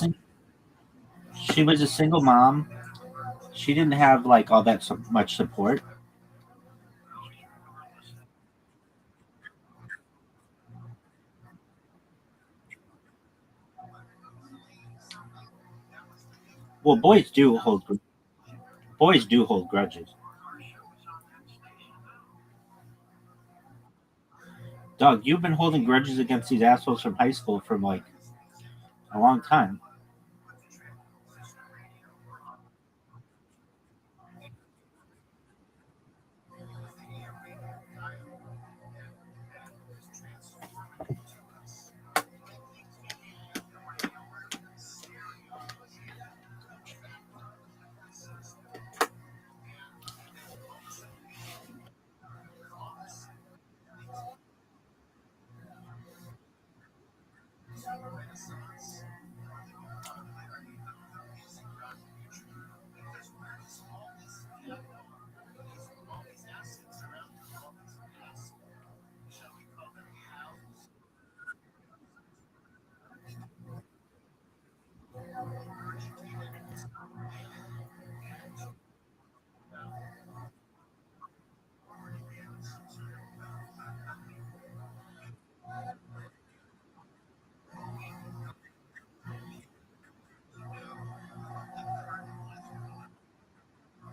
single mom. She didn't have like all that much support. Well, boys do hold grudges. Doug, you've been holding grudges against these assholes from high school for like a long time.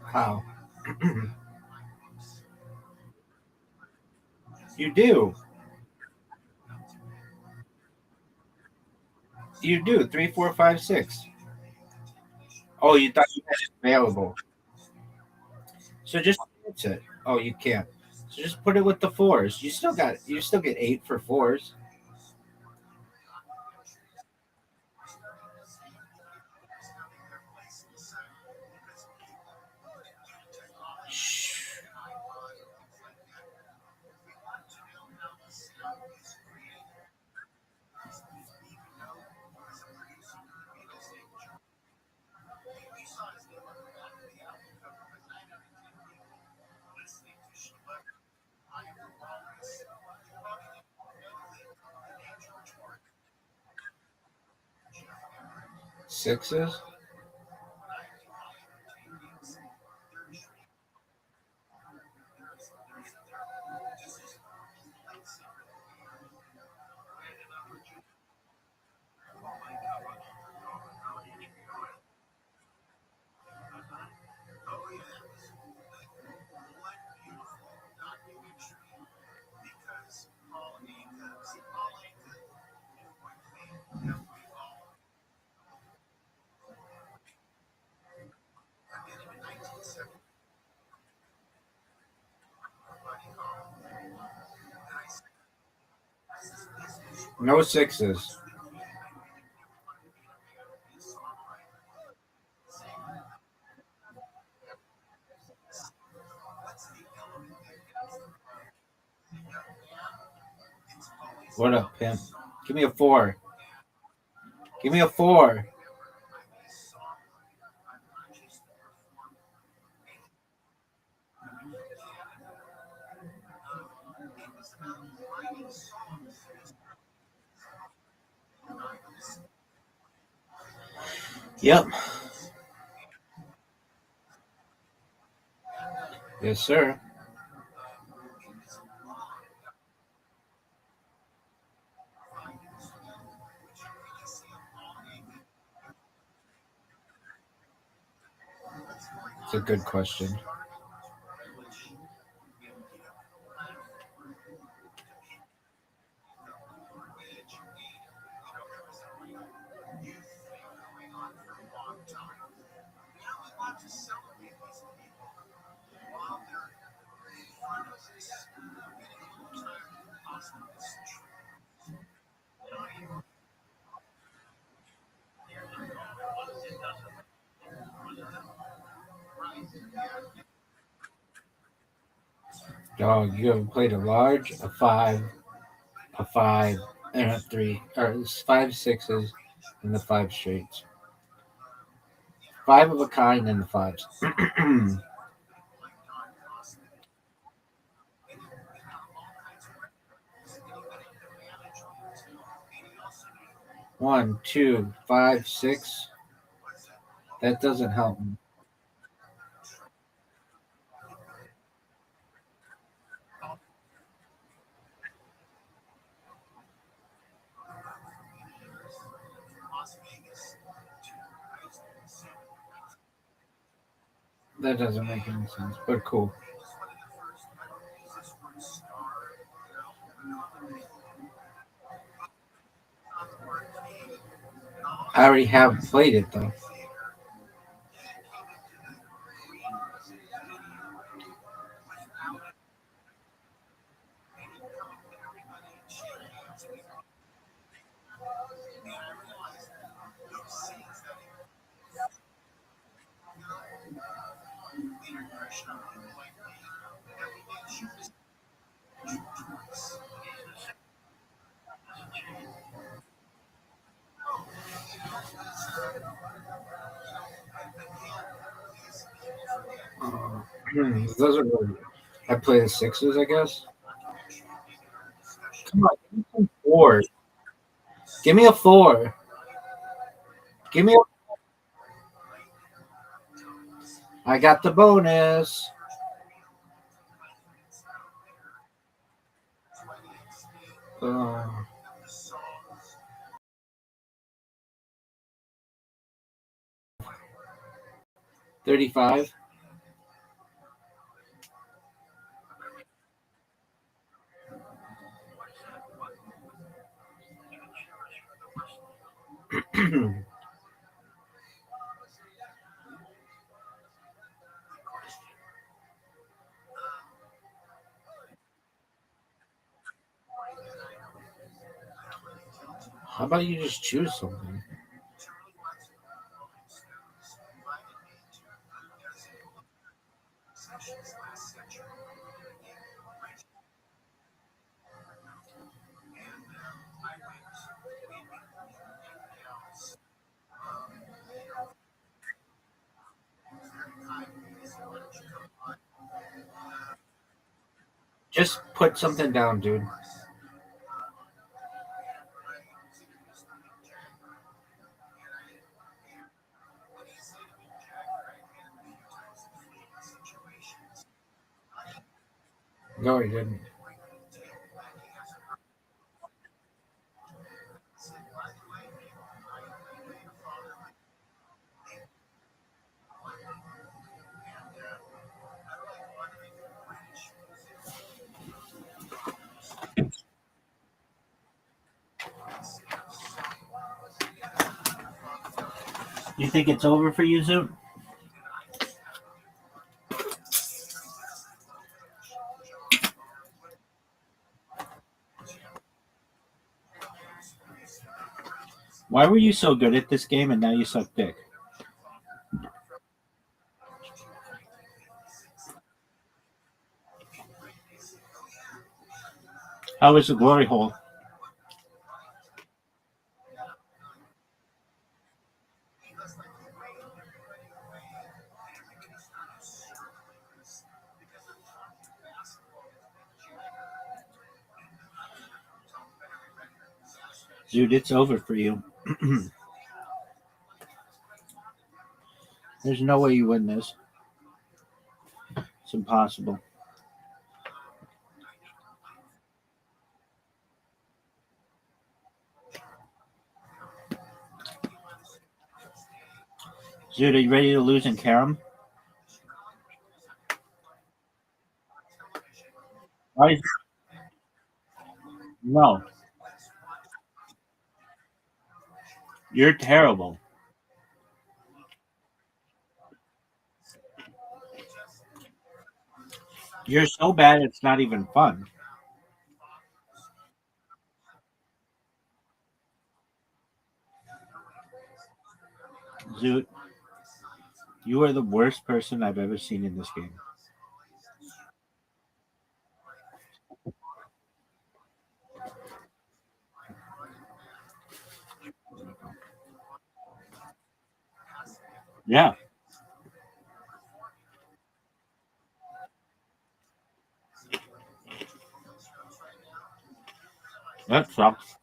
How? You do. You do. Three, four, five, six. Oh, you thought you had it available. So just chance it. Oh, you can't. So just put it with the fours. You still get 8 for 4s. Shh. Sixes? No sixes. What up, pimp? Give me a 4. Give me a 4. Yep. Yes, sir. It's a good question. Dog, you haven't played a large, a 5, and a 3, or it's 5 sixes, and the 5 straights. 5 of a kind and the 5s. 1, 2, 5, 6. That doesn't help me. That doesn't make any sense, but cool. I already have played it though. Those are really. I play the 6s, I guess. Come on, give me some 4s. Give me a 4. Give me a. I got the bonus. Uh, 35. How about you just choose something? Just put something down, dude. No, he didn't. You think it's over for you, Zoot? Why were you so good at this game and now you suck dick? How is the glory hole? Dude, it's over for you. There's no way you win this. It's impossible. Dude, are you ready to lose in Karam? Why is... No, you're terrible. You're so bad it's not even fun. Zoot, you are the worst person I've ever seen in this game. Yeah, that sucks.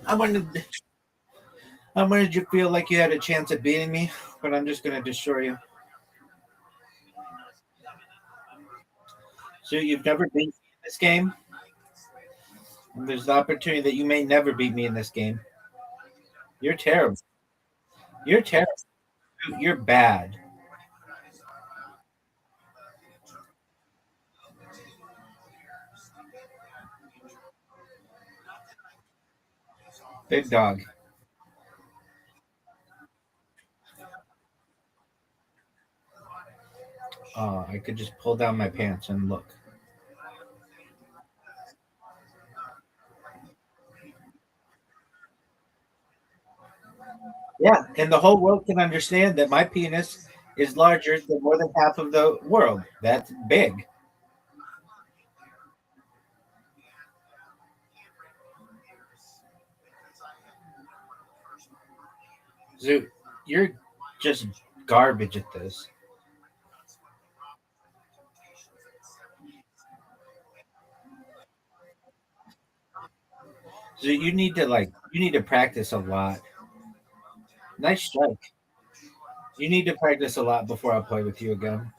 I wanted you to feel like you had a chance at beating me, but I'm just going to destroy you. So you've never beat me in this game? There's the opportunity that you may never beat me in this game. You're terrible. You're terrible. You're bad. Big dog. Oh, I could just pull down my pants and look. Yeah, and the whole world can understand that my penis is larger than more than half of the world. That's big. Zoot, you're just garbage at this. So you need to practice a lot. Nice strike. You need to practice a lot before I play with you again.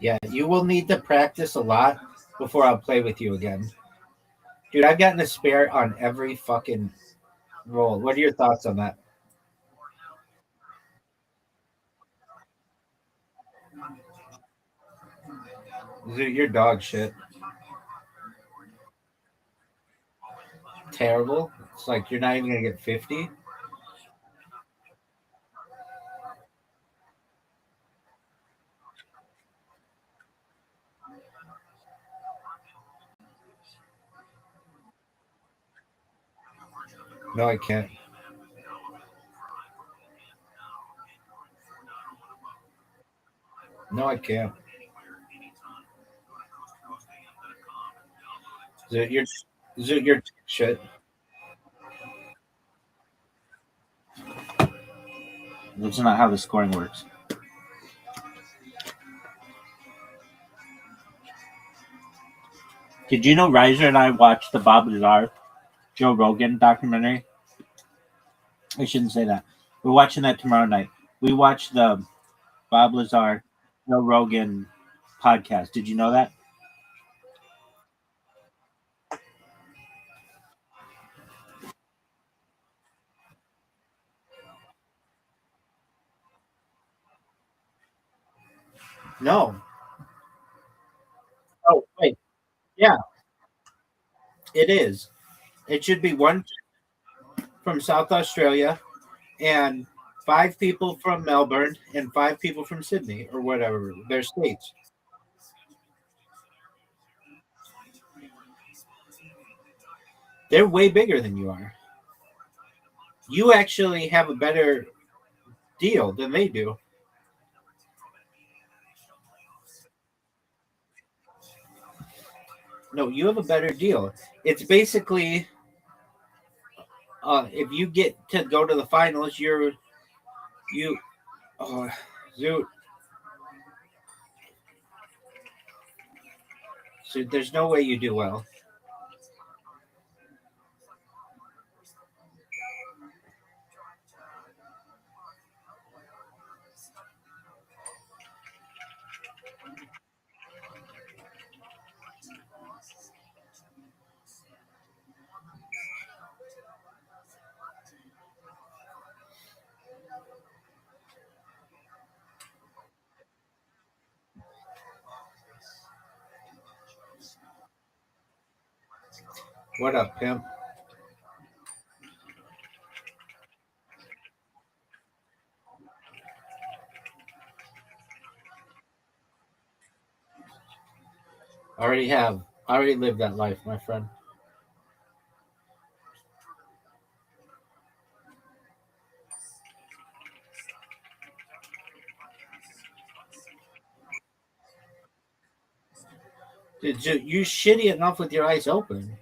Yeah, you will need to practice a lot before I'll play with you again. Dude, I've gotten a spare on every fucking roll. What are your thoughts on that? Dude, you're dog shit. Terrible. It's like you're not even gonna get 50. No, I can't. No, I can't. Dude, you're shit. That's not how the scoring works. Did you know Riser and I watched the Bob Lazar Joe Rogan documentary? I shouldn't say that. We're watching that tomorrow night. We watched the Bob Lazar Joe Rogan podcast. Did you know that? No. Oh, wait. Yeah, it is. It should be one from South Australia and five people from Melbourne and five people from Sydney or whatever their states. They're way bigger than you are. You actually have a better deal than they do. No, you have a better deal. It's basically if you get to go to the finals, you oh, Zoot. So there's no way you do well. What up, pimp? Already have. I already lived that life, my friend. Dude, you shitty enough with your eyes open.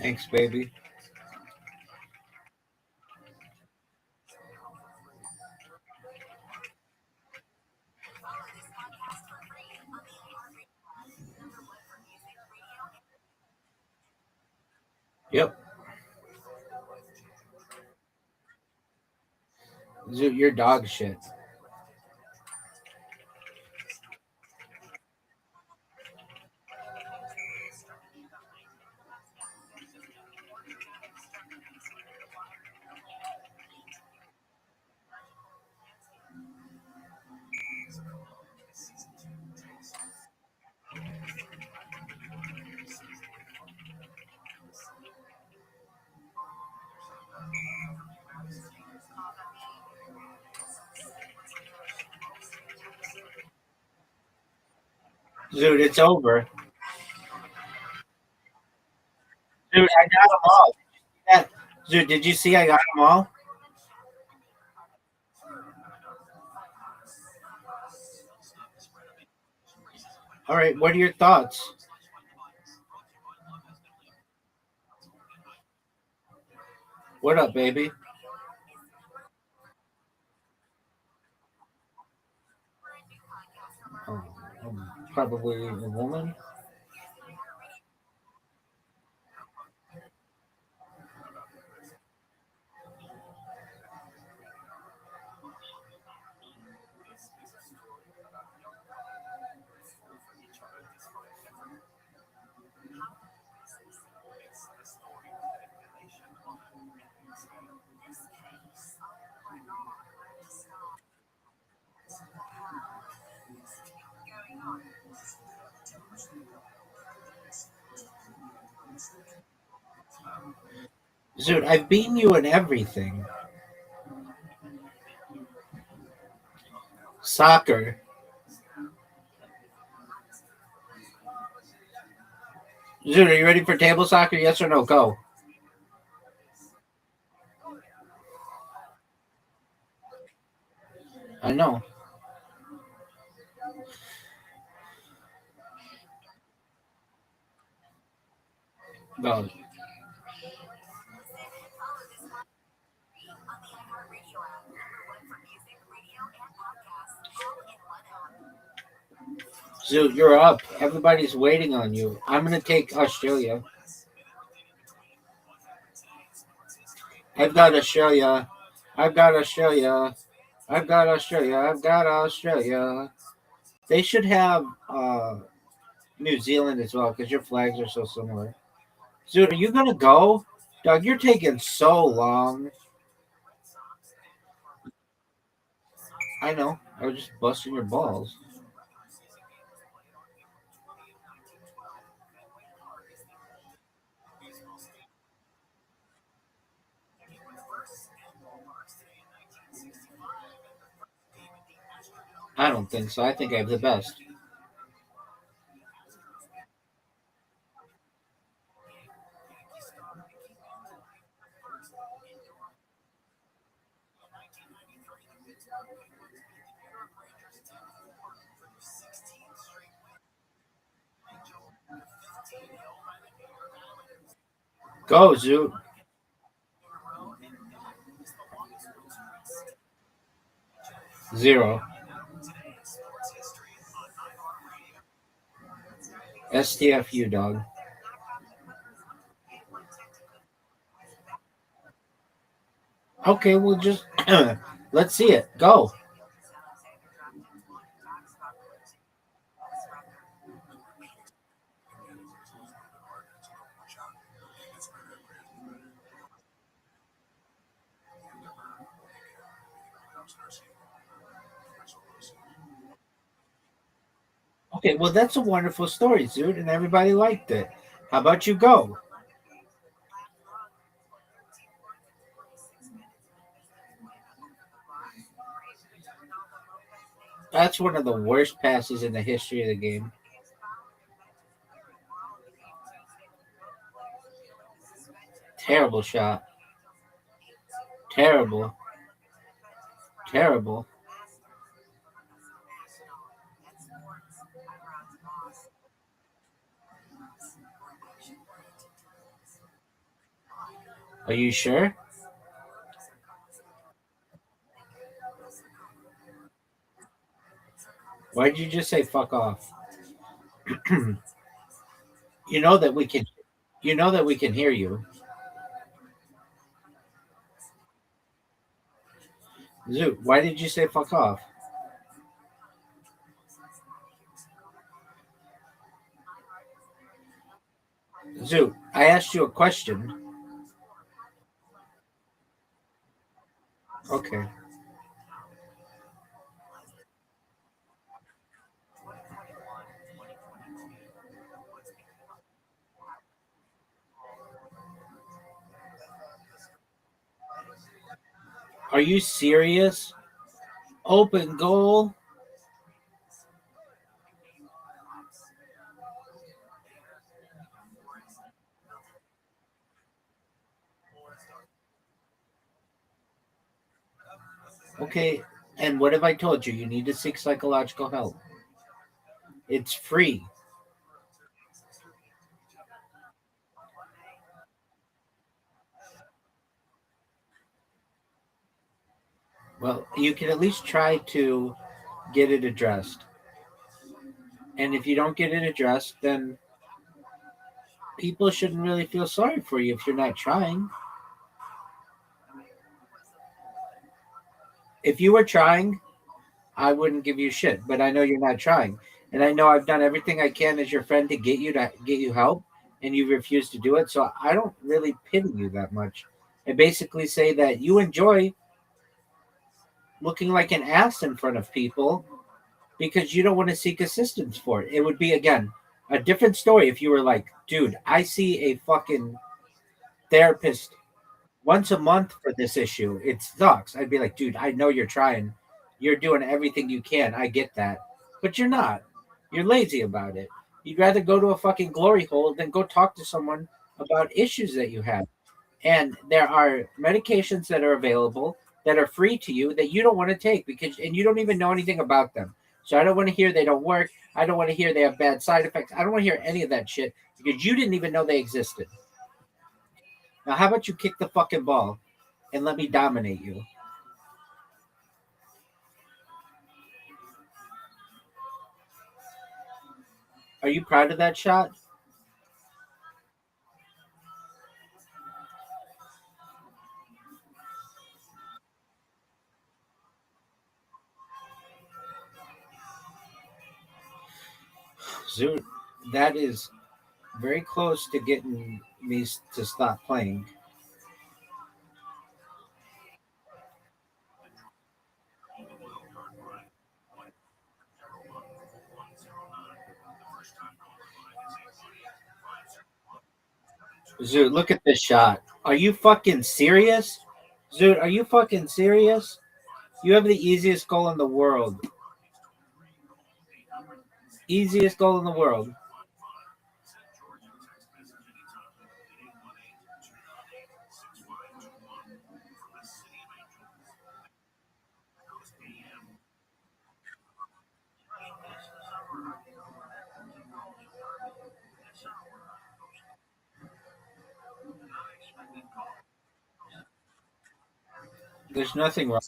Thanks, baby. Yep. Zoot, you're dog shit. Dude, it's over. Dude, I got them all. Yeah. Dude, did you see I got them all? All right, what are your thoughts? What up, baby? Oh, probably a woman. Dude, I've beaten you in everything. Soccer. Dude, are you ready for table soccer? Yes or no? Go. I know. Go. Zoot, you're up. Everybody's waiting on you. I'm gonna take Australia. I've got Australia. I've got Australia. I've got Australia. I've got Australia. They should have New Zealand as well because your flags are so similar. Dude, are you gonna go? Doug, you're taking so long. I know. I was just busting your balls. I don't think so. I think I have the best. Go, Zoot. 0. STFU, dog. Okay, we'll just let's see it. Go. Okay, well that's a wonderful story, Zoot, and everybody liked it. How about you go? That's one of the worst passes in the history of the game. Terrible shot. Terrible. Terrible. Are you sure? Why did you just say fuck off? You know that we can you know that we can hear you. Zoot, why did you say fuck off? Zoot, I asked you a question. Okay. Are you serious? Open goal? Okay. And what have I told you? You need to seek psychological help. It's free. Well, you can at least try to get it addressed. And if you don't get it addressed, then people shouldn't really feel sorry for you if you're not trying. If you were trying, I wouldn't give you shit, but I know you're not trying. And I know I've done everything I can as your friend to get you help and you refuse to do it. So I don't really pity you that much. I basically say that you enjoy looking like an ass in front of people because you don't want to seek assistance for it. It would be again a different story if you were like, dude, I see a fucking therapist once a month for this issue. It sucks. I'd be like, dude, I know you're trying. You're doing everything you can. I get that. But you're not. You're lazy about it. You'd rather go to a fucking glory hole than go talk to someone about issues that you have. And there are medications that are available that are free to you that you don't want to take because and you don't even know anything about them. So I don't want to hear they don't work. I don't want to hear they have bad side effects. I don't want to hear any of that shit because you didn't even know they existed. Now, how about you kick the fucking ball and let me dominate you? Are you proud of that shot? Zoot, that is very close to getting me to stop playing. Zoot, look at this shot. Are you fucking serious? Zoot, are you fucking serious? You have the easiest goal in the world. Easiest goal in the world. There's nothing wrong.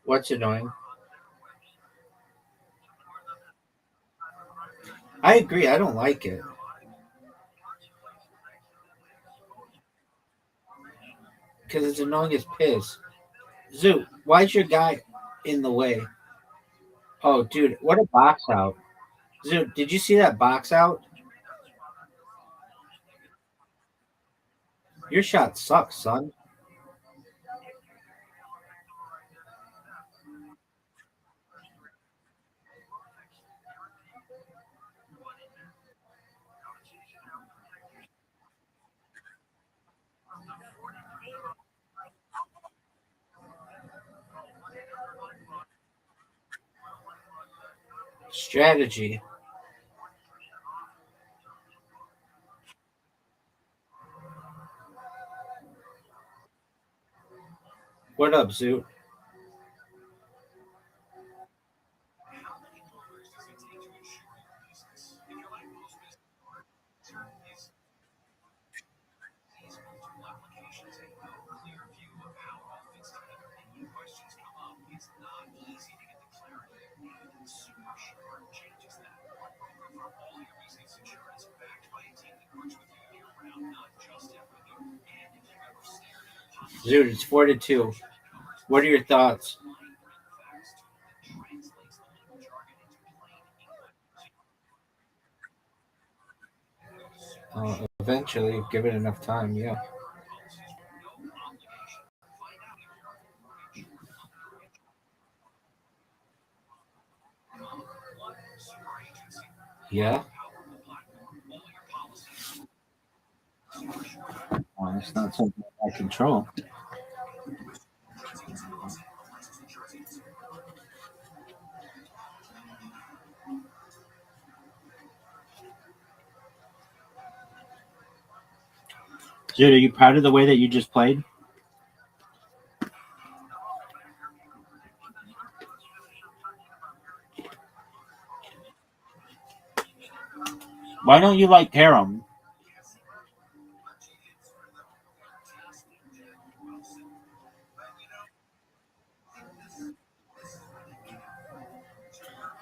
What's annoying? I agree. I don't like it. Because it's annoying as piss. Zoot, why's your guy in the way? Oh, dude, what a box out. Zoot, did you see that box out? Your shot sucks, son. Strategy. What up, Zoot? Zoot, it's 4-2. What are your thoughts? Eventually, give it enough time, yeah. Yeah? Well, it's not something I control. Dude, are you proud of the way that you just played? Why don't you like Harem?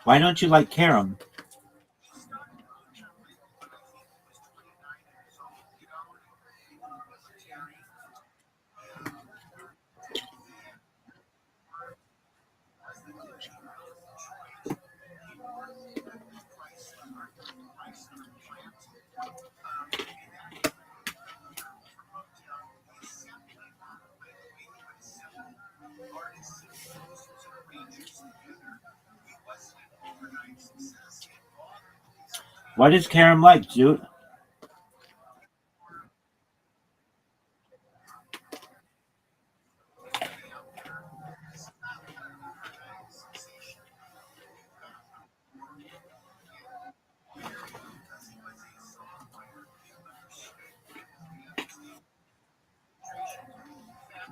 Why don't you like Harem? What is Harem like, dude?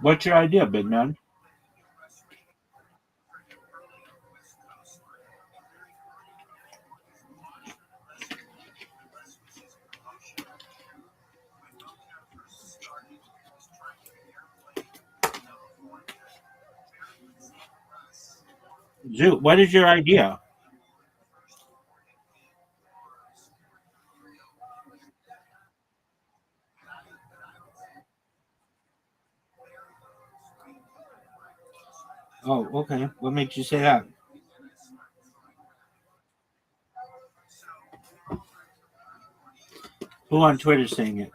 What's your idea, big man? Zoot, what is your idea? Oh, okay. What makes you say that? Who on Twitter saying it?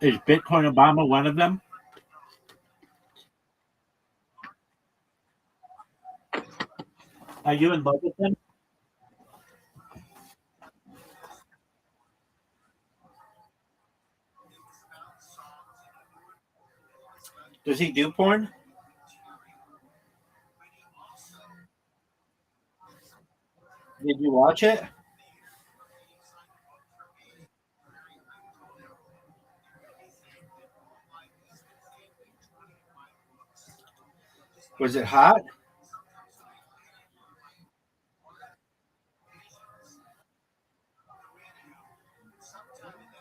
Is Bitcoin Obama one of them? Are you in love with him? Does he do porn? Did you watch it? Was it hot?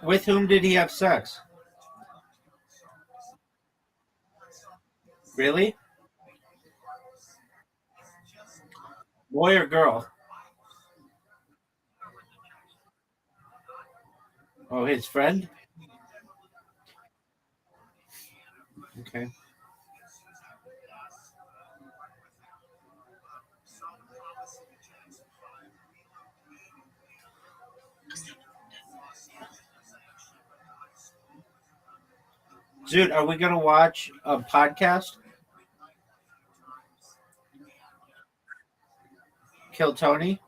With whom did he have sex? Really? Boy or girl? Oh, his friend? Okay. Dude, are we going to watch a podcast? Kill Tony?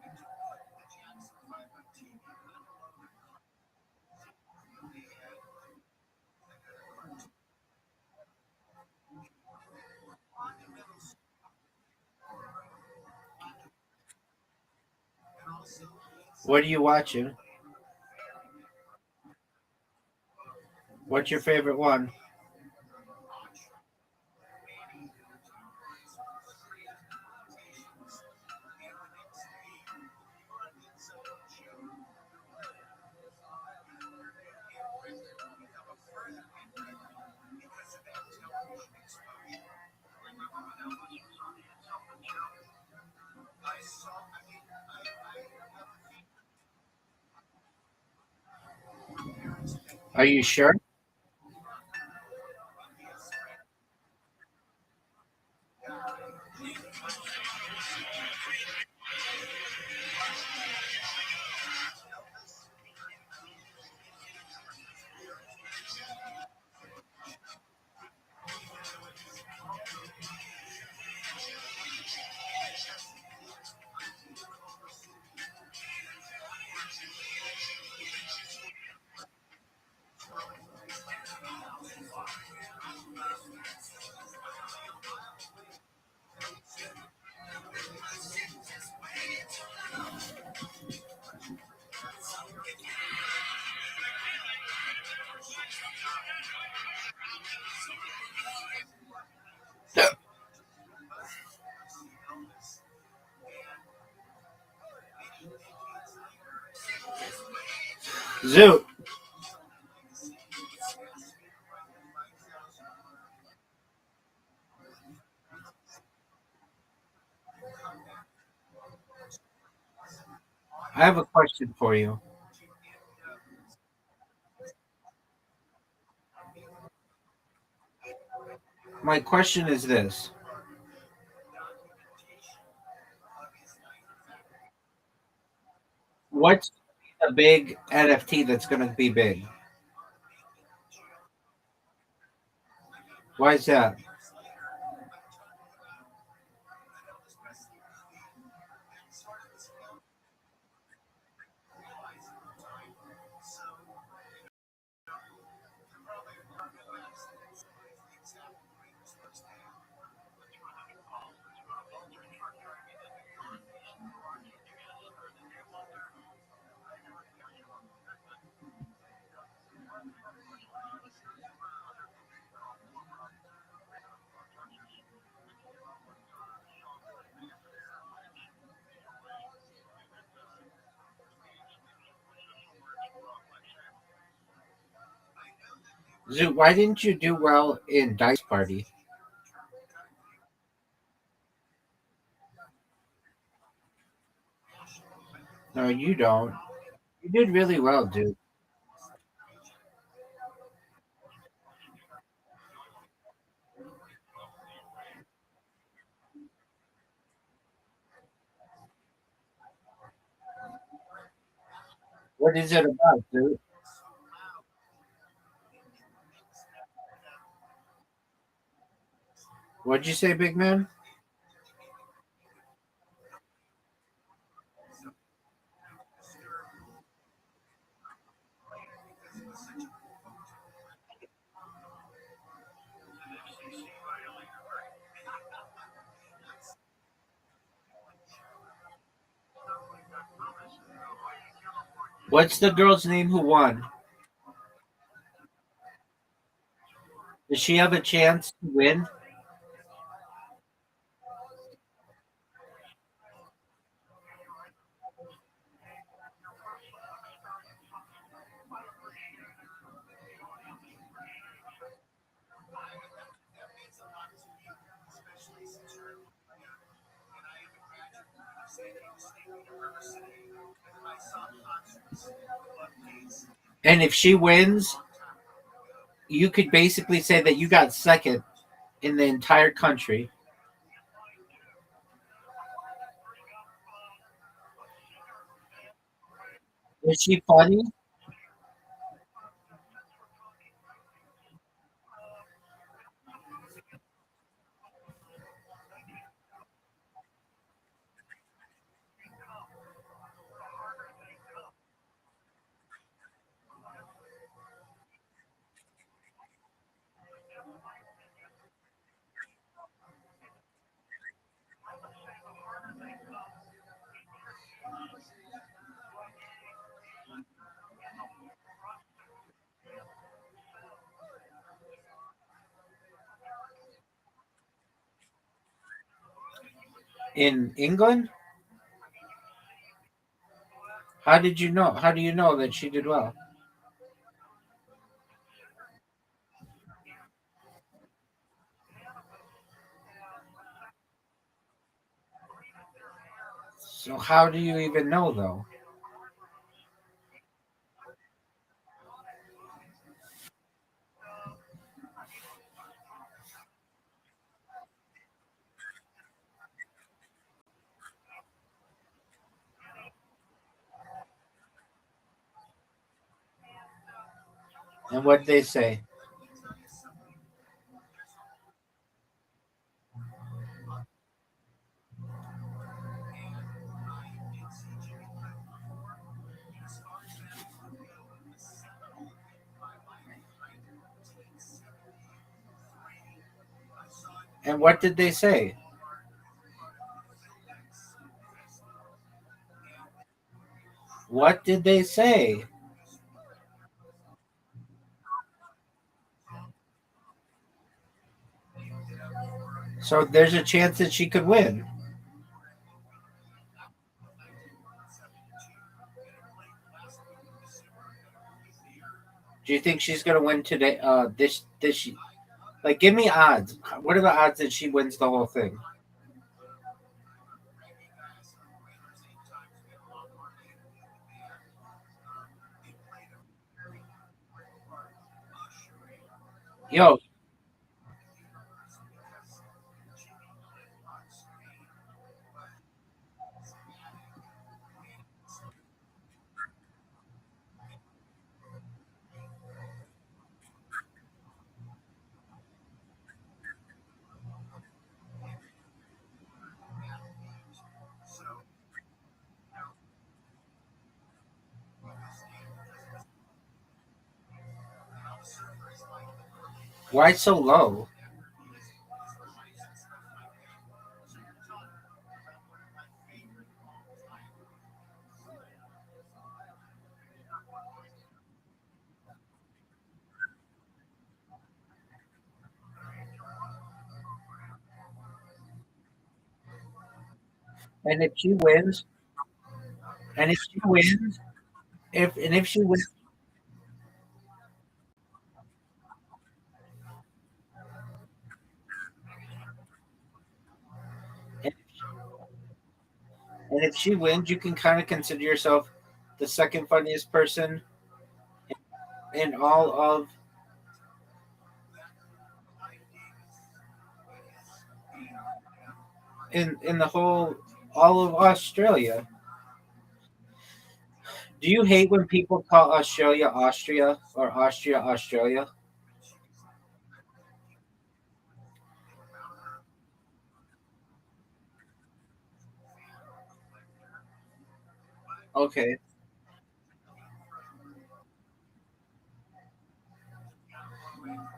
What are you watching? What's your favorite one? Are you sure? Zoot, I have a question for you. My question is this. What's a big NFT that's going to be big? Why is that? Zoo, why didn't you do well in Dice Party? No, you don't. You did really well, dude. What is it about, dude? What'd you say, big man? What's the girl's name who won? Does she have a chance to win? And if she wins, you could basically say that you got second in the entire country. Is she funny? In England? How did you know? How do you know that she did well? So how do you even know though? And what they say? And what did they say? What did they say? So there's a chance that she could win. Do you think she's gonna win today? This like, give me odds. What are the odds that she wins the whole thing? Yo, why so low? And if she wins, and if she wins, if she wins, And if she wins, you can kind of consider yourself the second funniest person in all of in the whole all of Australia. Do you hate when people call Australia Austria or Austria Australia? Okay.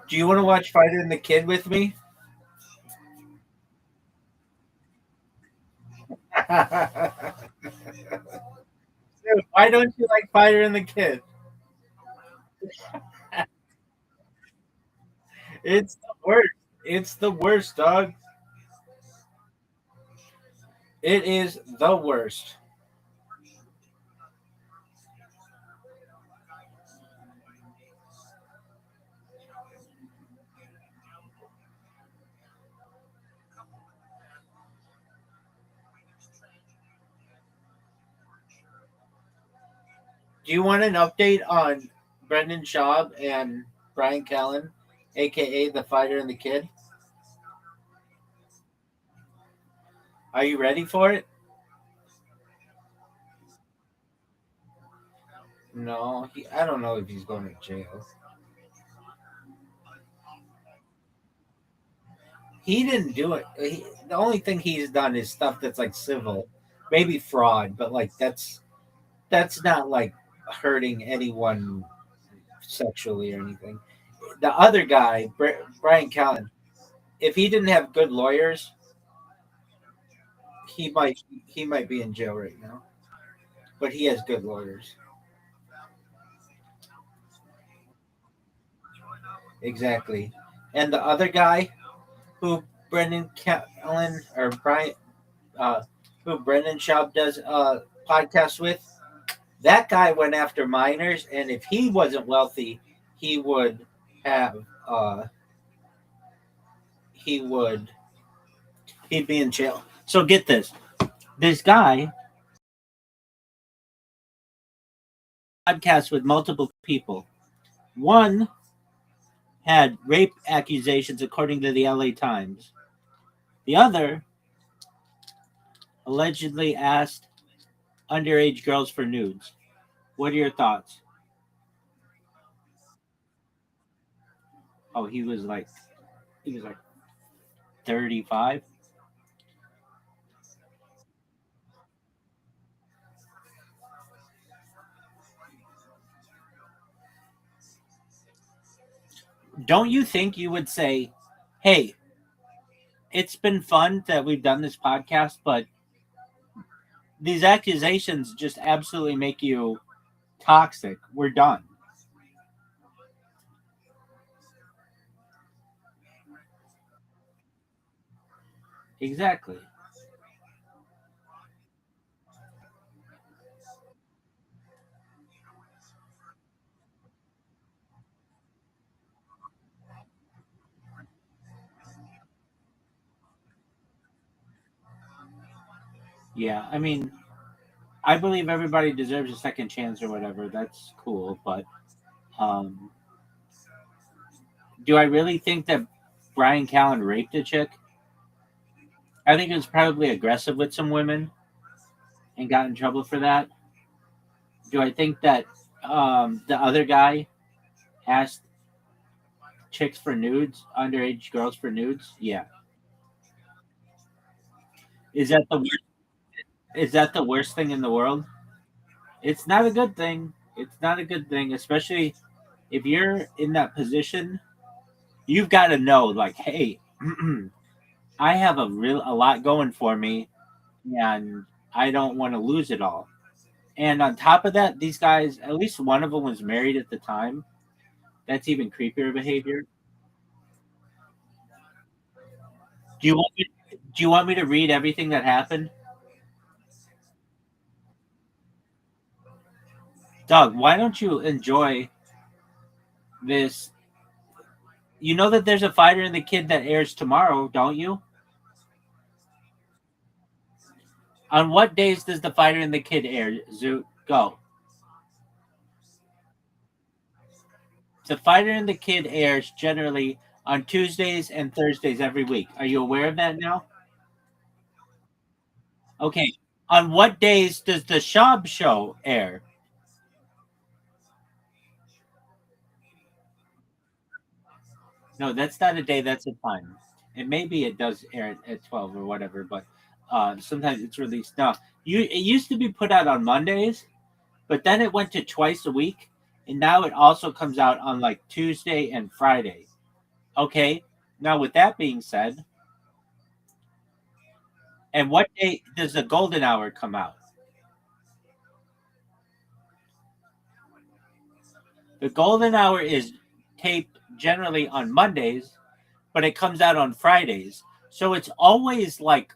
Do you want to watch Fighter and the Kid with me? Dude, why don't you like Fighter and the Kid? It's the worst. It's the worst, dog. It is the worst. Do you want an update on Brendan Schaub and Brian Callen, aka the Fighter and the Kid? Are you ready for it? No, I don't know if he's going to jail. He didn't do it. The only thing he's done is stuff that's like civil, maybe fraud, but like that's not like hurting anyone sexually or anything. The other guy, Brian Callen, if he didn't have good lawyers, he might be in jail right now. But he has good lawyers. Exactly. And the other guy who Brendan Callen or Brian who Brendan Schaub does a podcast with, that guy went after minors, and if he wasn't wealthy, he would have he would he'd be in jail. So get this. This guy podcast with multiple people. One had rape accusations according to the LA Times. The other allegedly asked underage girls for nudes. What are your thoughts? Oh, he was like 35. Don't you think you would say, "Hey, it's been fun that we've done this podcast, but these accusations just absolutely make you toxic. We're done." Exactly. Yeah, I mean, I believe everybody deserves a second chance or whatever. That's cool, but um, do I really think that Brian Callen raped a chick? I think he was probably aggressive with some women and got in trouble for that. Do I think that the other guy asked chicks for nudes, underage girls for nudes? Yeah. Is that the worst? Is that the worst thing in the world? It's not a good thing. It's not a good thing, especially if you're in that position. You've got to know, like, hey, I have a lot going for me, and I don't want to lose it all. And on top of that, these guys, at least one of them was married at the time. That's even creepier behavior. Do you want me to read everything that happened? Doug, why don't you enjoy this? You know that there's a Fighter and the Kid that airs tomorrow, don't you? On what days does The Fighter and the Kid air, Zoot? Go. The Fighter and the Kid airs generally on Tuesdays and Thursdays every week. Are you aware of that now? Okay. On what days does the Shab Show air? No, that's not a day. That's a time. And maybe it does air at 12 or whatever, but sometimes it's released. Now, it used to be put out on Mondays, but then it went to twice a week, and now it also comes out on like Tuesday and Friday. Okay. Now, with that being said, and what day does the Golden Hour come out? The Golden Hour is taped generally on Mondays, but it comes out on Fridays. So it's always like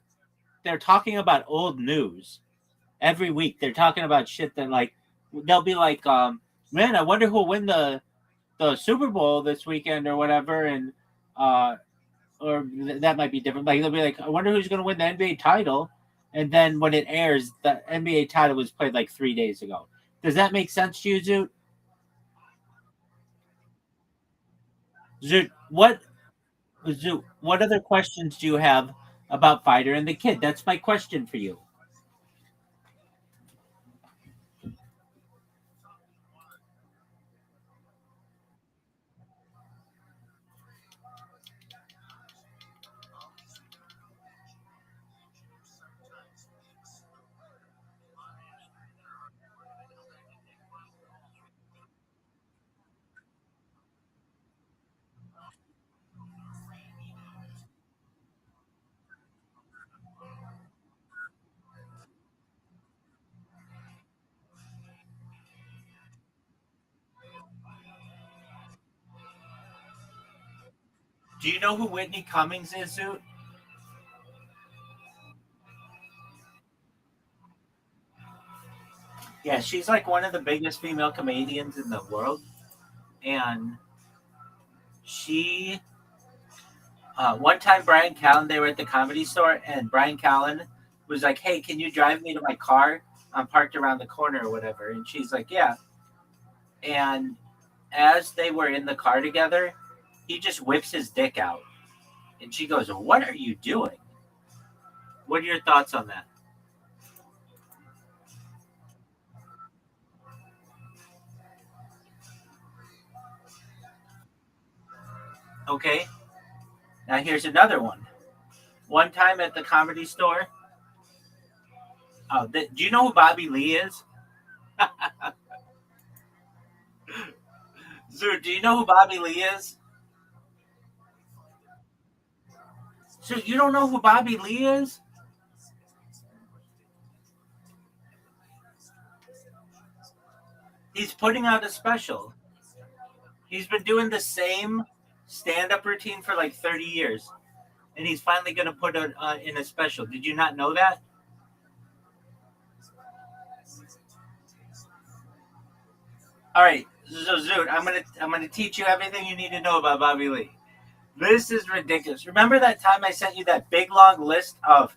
they're talking about old news every week. They're talking about shit that like they'll be like, man, I wonder who'll win the Super Bowl this weekend or whatever, and that might be different. Like they'll be like, I wonder who's going to win the NBA title, and then when it airs, the NBA title was played like 3 days ago. Does that make sense to you, Zoot? Zoot, what other questions do you have about Fighter and the Kid? That's my question for you. Do you know who Whitney Cummings is, Zoot? Yeah, she's like one of the biggest female comedians in the world, and she one time Brian Callen, they were at the Comedy Store, and Brian Callen was like, hey, can you drive me to my car? I'm parked around the corner or whatever. And she's like, yeah. And as they were in the car together, he just whips his dick out. And she goes, what are you doing? What are your thoughts on that? Okay. Now here's another one. One time at the Comedy Store, do you know who Bobby Lee is? Zoo, do you know who Bobby Lee is? So you don't know who Bobby Lee is? He's putting out a special. He's been doing the same stand-up routine for like 30 years, and he's finally going to put it in a special. Did you not know that? All right, so Zoot, I'm gonna teach you everything you need to know about Bobby Lee. This is ridiculous. Remember that time I sent you that big long list of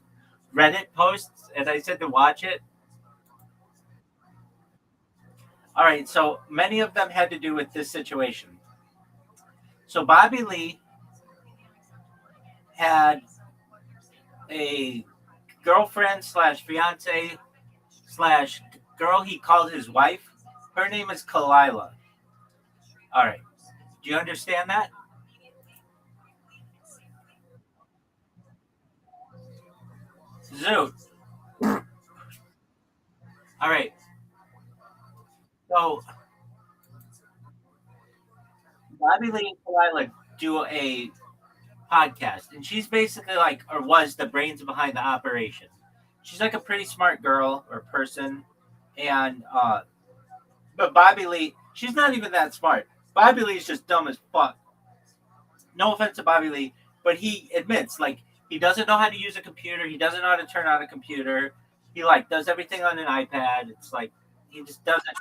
Reddit posts, and I said to watch it? All right, so many of them had to do with this situation. So Bobby Lee had a girlfriend slash fiance slash girl he called his wife. Her name is Kalila. All right. Do you understand that? Zoot. All right. So Bobby Lee and Kalila do a podcast, and she's basically like, or was the brains behind the operation. She's like a pretty smart girl or person, and but Bobby Lee, she's not even that smart. Bobby Lee's just dumb as fuck. No offense to Bobby Lee, but he admits like he doesn't know how to use a computer. He doesn't know how to turn on a computer. He like does everything on an iPad. It's like he just doesn't.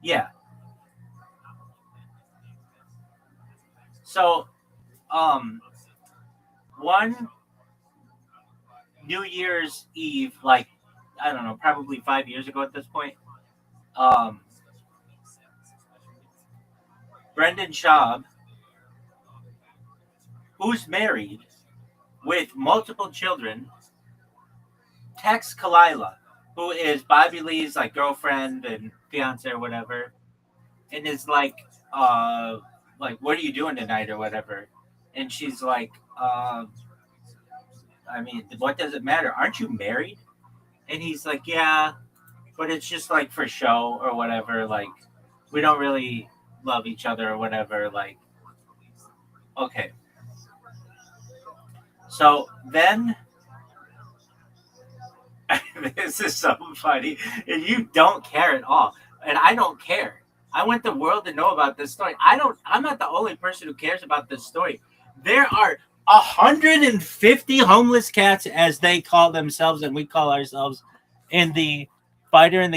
Yeah. So, um, one New Year's Eve, like, I don't know, probably 5 years ago at this point. Brendan Schaub, who's married with multiple children, texts Kalila, who is Bobby Lee's like girlfriend and fiance or whatever, and is like, what are you doing tonight or whatever? And she's like, I mean, what does it matter? Aren't you married? And he's like, yeah, but it's just like for show or whatever. Like, we don't really love each other or whatever. Like, okay. So then, this is so funny, and you don't care at all, and I don't care. I want the world to know about this story. I'm not the only person who cares about this story. There are 150 homeless cats, as they call themselves, and we call ourselves, in the Fighter in the